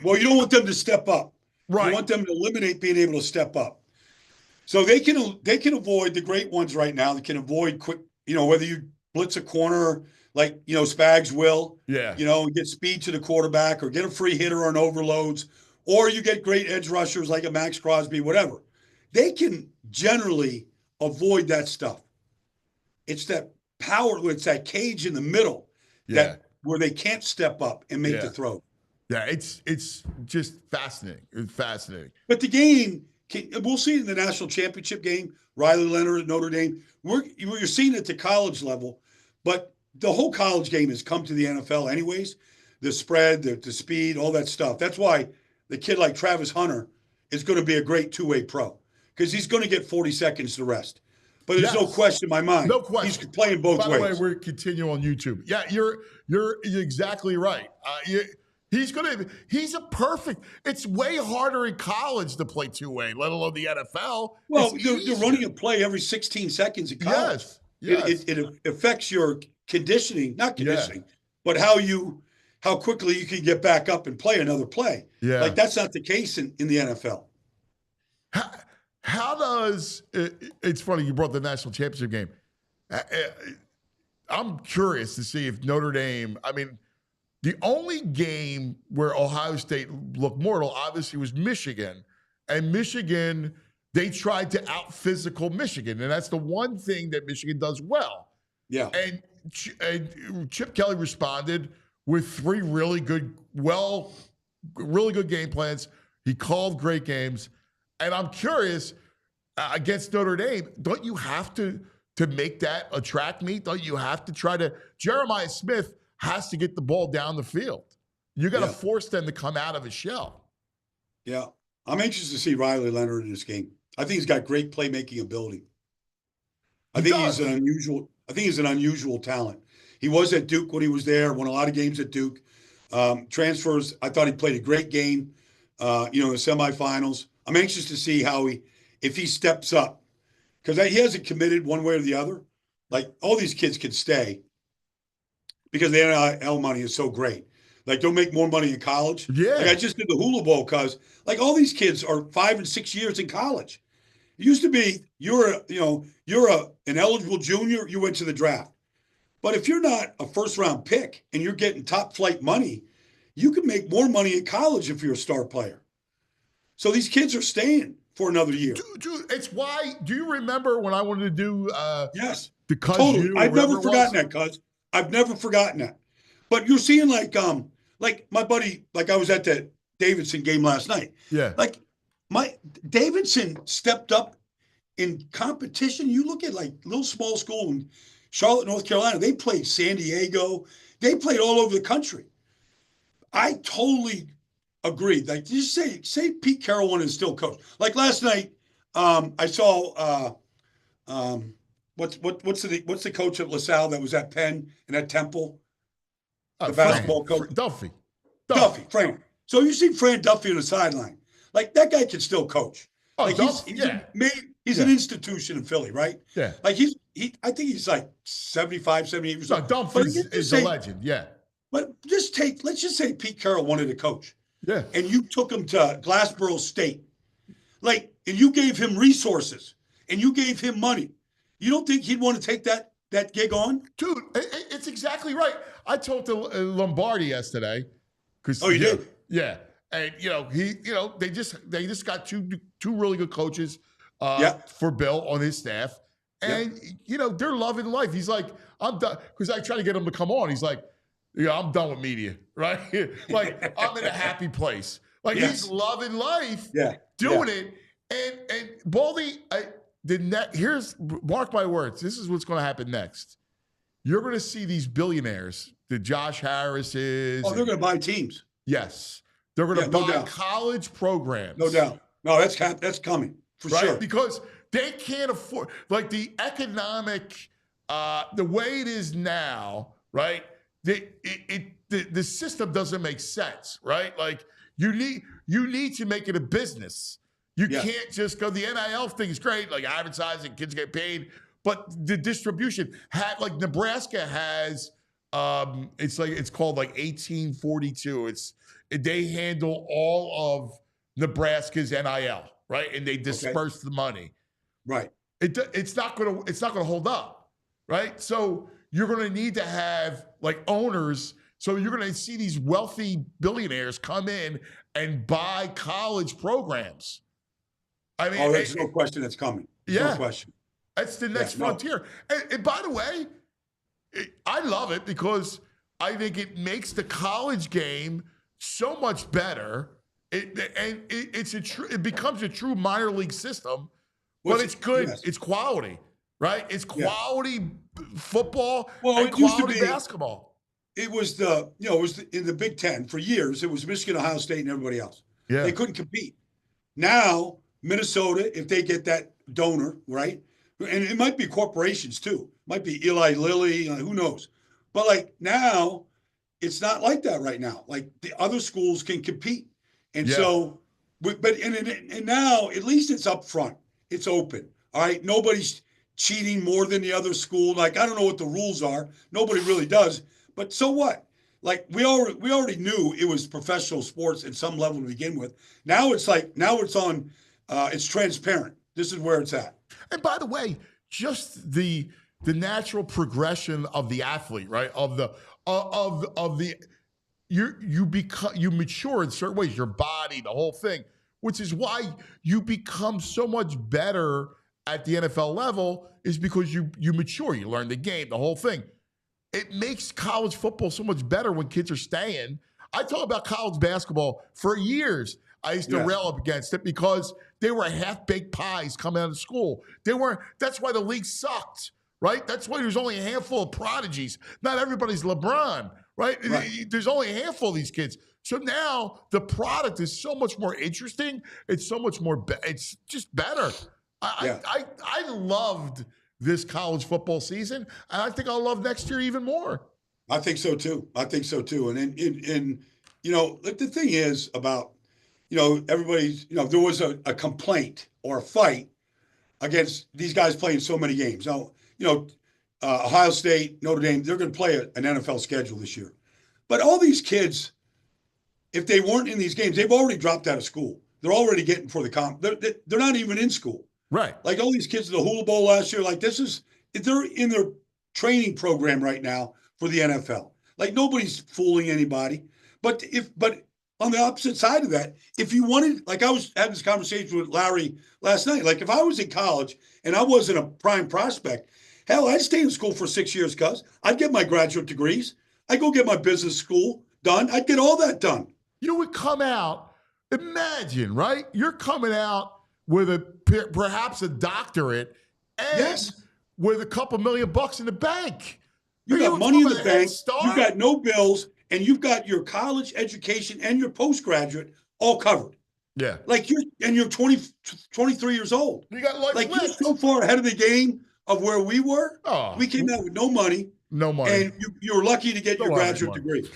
well, you don't want them to step up. Right. You want them to eliminate being able to step up. So they can avoid the great ones right now. They can avoid quick, whether you blitz a corner like, Spags will, and get speed to the quarterback, or get a free hitter on overloads, or you get great edge rushers like a Max Crosby, whatever. They can generally avoid that stuff. It's that power, it's that cage in the middle where they can't step up and make the throw. Yeah, it's just fascinating. It's fascinating. But the game, we'll see it in the national championship game, Riley Leonard at Notre Dame. You're seeing it at the college level, but the whole college game has come to the NFL anyways. The spread, the speed, all that stuff. That's why the kid like Travis Hunter is going to be a great two-way pro, because he's going to get 40 seconds to rest. But there's no question in my mind. No question. He's playing both ways. By the way, we're continuing on YouTube. Yeah, you're exactly right. He's a perfect. It's way harder in college to play two-way, let alone the NFL. Well, It's they're running a play every 16 seconds in college. Yes. It affects your conditioning, not Yeah. conditioning, but how quickly you can get back up and play another play. Yeah. Like that's not the case in the NFL. How does it's funny you brought the national championship game. I'm curious to see if Notre Dame. I mean, the only game where Ohio State looked mortal, obviously, was Michigan, and Michigan. They tried to out-physical Michigan, and that's the one thing that Michigan does well. Yeah. And Chip Kelly responded with 3 really good game plans. He called great games. And I'm curious, against Notre Dame, don't you have to make that a track meet? Don't you have to try to – Jeremiah Smith has to get the ball down the field. You got to force them to come out of a shell. Yeah. I'm anxious to see Riley Leonard in this game. I think he's got great playmaking ability. I think he's an unusual talent. He was at Duke when he was there, won a lot of games at Duke. Transfers, I thought he played a great game, in the semifinals. I'm anxious to see if he steps up, because he hasn't committed one way or the other. Like, all these kids can stay because the NIL money is so great. Like, they'll make more money in college. Yeah. Like, I just did the Hula Bowl because, like, all these kids are 5 and 6 years in college. It used to be you're an eligible junior, you went to the draft. But if you're not a first-round pick and you're getting top-flight money, you can make more money in college if you're a star player. So these kids are staying for another year. Dude, it's why. Do you remember when I wanted to do? Yes, the Cuz totally. U, I've never whatever it forgotten was? that, Cuz. I've never forgotten that. But you're seeing like my buddy, like I was at the Davidson game last night. Yeah. Like my Davidson stepped up in competition. You look at like little small school in Charlotte, North Carolina. They played San Diego. They played all over the country. I totally agree. Like, just say Pete Carroll wanted to still coach. Like last night, I saw what's the coach at LaSalle that was at Penn and at Temple? The basketball coach. Duffy, Fran. So you see Fran Duffy on the sideline. Like, that guy can still coach. Oh, like he's an institution in Philly, right? Yeah. Like I think he's like 75, 78 years old. Duffy is a legend, yeah. But let's just say Pete Carroll wanted to coach. Yeah. And you took him to Glassboro State. Like, and you gave him resources and you gave him money. You don't think he'd want to take that gig on? Dude, it's exactly right. I talked to Lombardi yesterday. Oh, you did? Yeah. And they just got two really good coaches for Bill on his staff. And they're loving life. He's like, I'm done, because I try to get him to come on. He's like, yeah, I'm done with media, right? Like, I'm in a happy place. Like, he's loving life, doing it. And Baldy, here's, mark my words, this is what's going to happen next. You're going to see these billionaires, the Josh Harrises. Oh, they're going to buy teams. Yes. They're going to buy college programs. No doubt. No, that's coming for sure. Because they can't afford, like, the economic, the way it is now, right? The system doesn't make sense, right? Like, you need to make it a business. You can't just go, the NIL thing is great, like advertising, kids get paid, but the distribution like Nebraska has, it's called like 1842. They handle all of Nebraska's NIL, right? And they disperse the money. Right. It's not gonna hold up, right? So you're gonna need to have like owners. So you're gonna see these wealthy billionaires come in and buy college programs. I mean, there's no question that's coming. No question. That's the next frontier. And by the way, I love it because I think it makes the college game so much better. It becomes a true minor league system, but it's good. Yes. It's quality, right? It's quality football and quality basketball. It was in the Big Ten for years. It was Michigan, Ohio State, and everybody else. Yeah. They couldn't compete. Now, Minnesota, if they get that donor, right? And it might be corporations too. It might be Eli Lilly, who knows? But like now, it's not like that right now. Like the other schools can compete. And Yeah. so, and now at least it's up front. It's open. All right. Nobody's cheating more than the other school. Like, I don't know what the rules are. Nobody really does. But so what? Like we already knew it was professional sports at some level to begin with. Now it's on, it's transparent. This is where it's at. And by the way, just the natural progression of the athlete, right? You mature in certain ways, your body, the whole thing, which is why you become so much better at the NFL level, is because you mature, you learn the game, the whole thing. It makes college football so much better when kids are staying. I talk about college basketball for years. I used to rail up against it because they were half-baked pies coming out of school. That's why the league sucked, right? That's why there's only a handful of prodigies. Not everybody's LeBron, right? There's only a handful of these kids. So now the product is so much more interesting. It's so much more, it's just better. I loved this college football season, and I think I'll love next year even more. I think so too. And you know, the thing is about, you know, everybody's, you know, there was a complaint or a fight against these guys playing so many games. Now, you know, Ohio State, Notre Dame, they're going to play an NFL schedule this year. But all these kids, if they weren't in these games, they've already dropped out of school. They're already getting for the comp. They're not even in school. Right. Like all these kids at the Hula Bowl last year, like they're in their training program right now for the NFL. Like nobody's fooling anybody. But on the opposite side of that, if you wanted, like I was having this conversation with Larry last night, like if I was in college and I wasn't a prime prospect, hell, I'd stay in school for 6 years, cuz I'd get my graduate degrees. I'd go get my business school done. I'd get all that done. You would come out, imagine, right? You're coming out with perhaps a doctorate and with a couple $1 million in the bank. You got money in the bank, you got no bills, and you've got your college education and your postgraduate all covered. Yeah. Like you're 23 years old. You got life you're so far ahead of the game of where we were. Oh. We came out with no money. And you were lucky to get your graduate degree.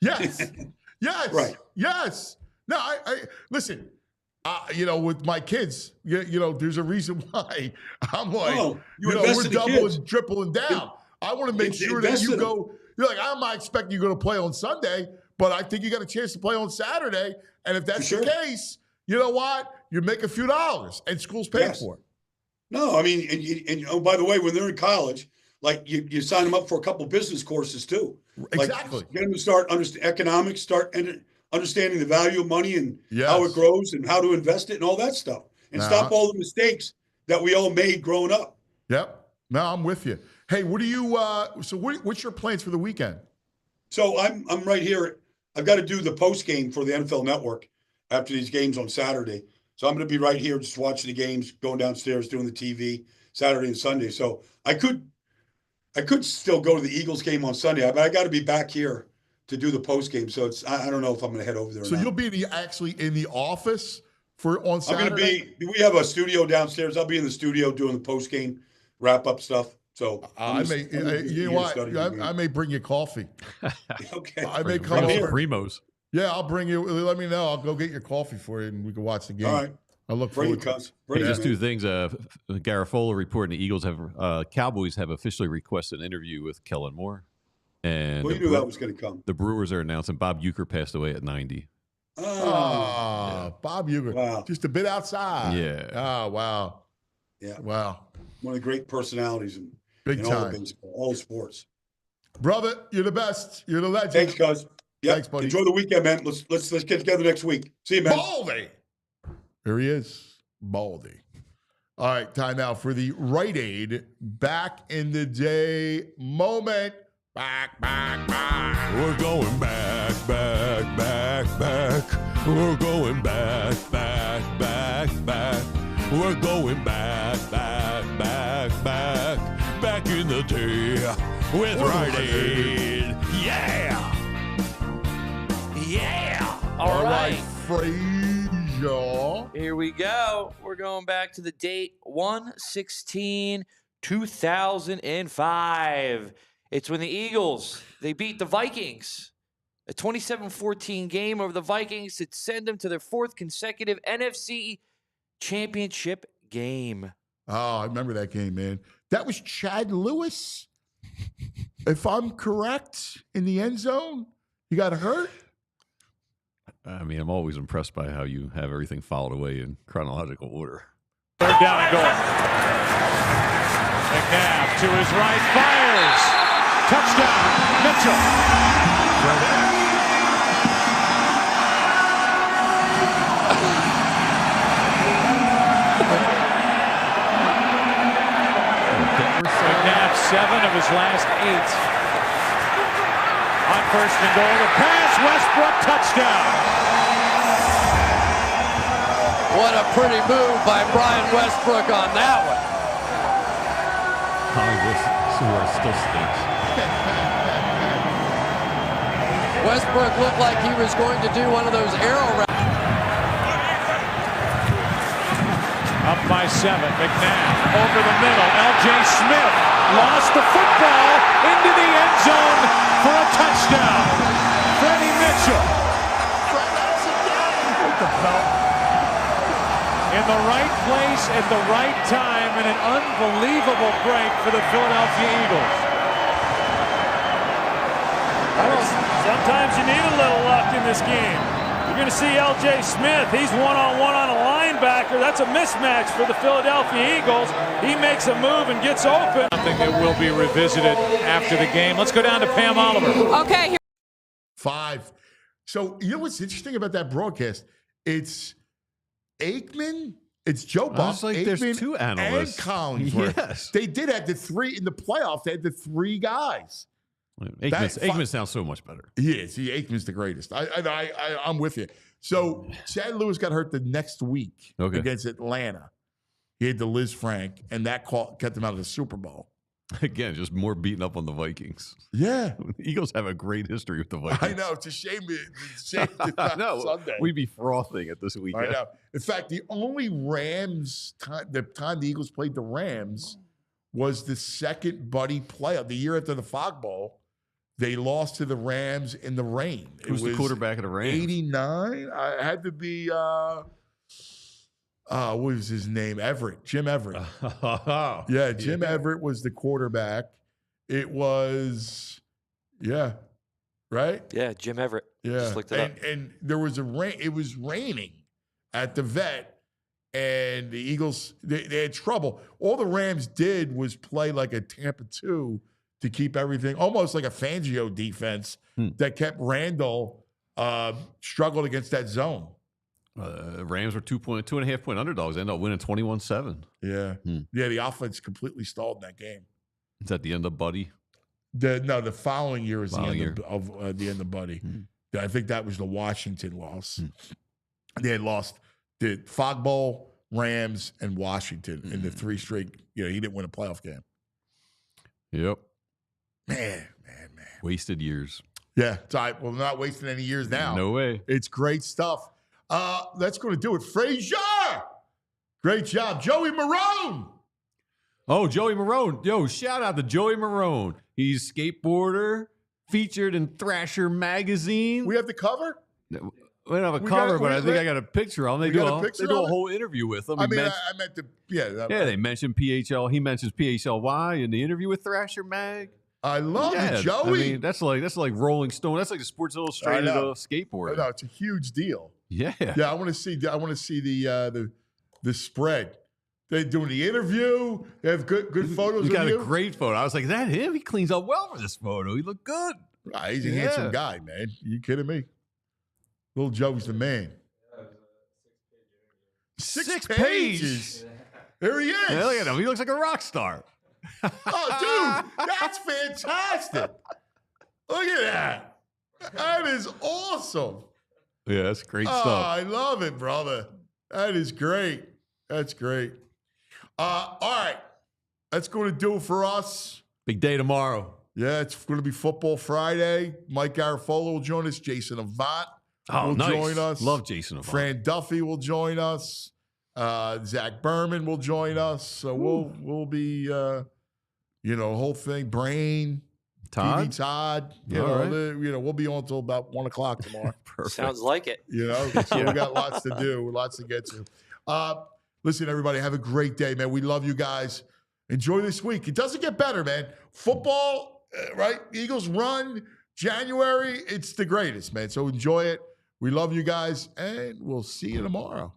Yes. Yes. Right. Yes. No, I listen, you know, with my kids, you know, there's a reason why I'm like, we're doubling and tripling down. I want to make sure that you go. You're like, I'm not expecting you're going to play on Sunday, but I think you got a chance to play on Saturday. And if that's the case, you know what? You make a few dollars, and school's paid for it. No, I mean, and oh, by the way, when they're in college, like you sign them up for a couple business courses too. Exactly. Like, get them to start economics, start understanding the value of money and how it grows and how to invest it and all that stuff, and stop all the mistakes that we all made growing up. Yep. No, I'm with you. Hey, what do you? What's your plans for the weekend? So I'm right here. I've got to do the post game for the NFL Network after these games on Saturday. So I'm going to be right here just watching the games, going downstairs, doing the TV Saturday and Sunday. So I could still go to the Eagles game on Sunday, but I got to be back here to do the post game. So I don't know if I'm going to head over there. So you'll be actually in the office on Saturday? I'm going to be. We have a studio downstairs. I'll be in the studio doing the post game wrap up stuff. So I may bring you coffee. Okay. I may come over. Primos. Yeah, I'll bring you. Let me know. I'll go get your coffee for you, and we can watch the game. All right. I look forward to it. Just two things. Garofolo reporting the Eagles Cowboys have officially requested an interview with Kellen Moore. And you knew that was going to come. The Brewers are announcing Bob Uecker passed away at 90. Bob Uecker. Wow. Just a bit outside. Yeah. Oh, wow. Yeah. Wow. One of the great personalities in time. All sports. Brother, you're the best. You're the legend. Thanks, cuz. Yep. Thanks, buddy. Enjoy the weekend, man. Let's get together next week. See you, man. Baldy. Here he is. Baldy. All right, time now for the Rite Aid back in the day moment. Back. We're going back. We're going back. We're going back in the day with Rite Aid. Yeah. All right. Frazier. Here we go. We're going back to the date 1/16/2005. It's when the Eagles, they beat the Vikings. A 27-14 game over the Vikings to send them to their 4th consecutive NFC championship game. Oh, I remember that game, man. That was Chad Lewis, if I'm correct, in the end zone. He got hurt? I mean, I'm always impressed by how you have everything followed away in chronological order. Third down and goal. McNabb to his right, fires. Touchdown, Mitchell. McNabb 7 of his last 8. On first and goal, the pass, Westbrook, touchdown. What a pretty move by Brian Westbrook on that one. This still stinks. Westbrook looked like he was going to do one of those arrow rounds. Up by 7, McNabb over the middle. L.J. Smith lost the football into the end zone for a touchdown. Freddie Mitchell. In the right place at the right time, and an unbelievable break for the Philadelphia Eagles. Sometimes you need a little luck in this game. You're going to see L.J. Smith. He's one-on-one on a linebacker. That's a mismatch for the Philadelphia Eagles. He makes a move and gets open. Something that will be revisited after the game. Let's go down to Pam Oliver. Okay. 5. So, you know what's interesting about that broadcast? It's Aikman, it's Joe Buck, like Aikman, there's 2 analysts. and Collinsworth. Yes. They did have the 3 in the playoffs. They had the 3 guys. Aikman sounds so much better. He is. Aikman's the greatest. I'm with you. So Chad Lewis got hurt the next week against Atlanta. He had the Liz Frank, and that kept him out of the Super Bowl. Again, just more beating up on the Vikings. Yeah. The Eagles have a great history with the Vikings. I know. It's a shame. It's not Sunday. We'd be frothing at this weekend. I know. In fact, the only Rams the time the Eagles played the Rams was the second Buddy playoff. The year after the Fog Bowl, they lost to the Rams in the rain. Who's the quarterback of the Rams? 89. I had to be. What was his name? Everett. Jim Everett. Yeah, Jim Everett was the quarterback. It was, right? Yeah, Jim Everett. Yeah, Just looked it up. And there was it was raining at the Vet, and the Eagles, they had trouble. All the Rams did was play like a Tampa 2 to keep everything, almost like a Fangio defense that kept Randall struggled against that zone. Rams were 2.5 point underdogs. They ended up winning 21-7. Yeah. Yeah, the offense completely stalled in that game. Is that the end of Buddy? The following year is the end of Buddy. I think that was the Washington loss. They had lost the Fog Bowl, Rams, and Washington in the 3 straight. He didn't win a playoff game. Yep. Man. Wasted years. Yeah. It's all right. Well, we're not wasting any years now. No way. It's great stuff. That's going to do it. Frazier! Great job. Joey Marone! Oh, Joey Marone. Yo, shout out to Joey Marone. He's skateboarder, featured in Thrasher magazine. We have the cover? We don't have a cover, but I think I got a picture of him. They do a whole interview with him. I meant the they mentioned PHL. He mentions PHLY in the interview with Thrasher Mag. I love it, Joey. I mean, that's like Rolling Stone. That's like the Sports Illustrated of skateboarding. No, it's a huge deal. Yeah. I want to see the spread. They're doing the interview. They have good photos. You got a great photo. I was like, is that him? He cleans up well for this photo. He looked good. He's a handsome guy, man. You kidding me? Little Joey's the man. 6 pages. There he is. Yeah, look at him. He looks like a rock star. Oh, dude, that's fantastic. Look at that. That is awesome. Yeah, that's great stuff. I love it, brother. That is great. That's great. All right. That's going to do it for us. Big day tomorrow. Yeah, it's going to be Football Friday. Mike Garafolo will join us. Jason Avant will join us. Love Jason Avant. Fran Duffy will join us. Zach Berman will join us. So we'll be, whole thing. Brain. Todd? TV Todd. All right. We'll be on until about 1 o'clock tomorrow. Sounds like it. So we got lots to do, lots to get to. Listen, everybody, have a great day, man. We love you guys. Enjoy this week. It doesn't get better, man. Football, right? Eagles run January. It's the greatest, man. So enjoy it. We love you guys, and we'll see you tomorrow.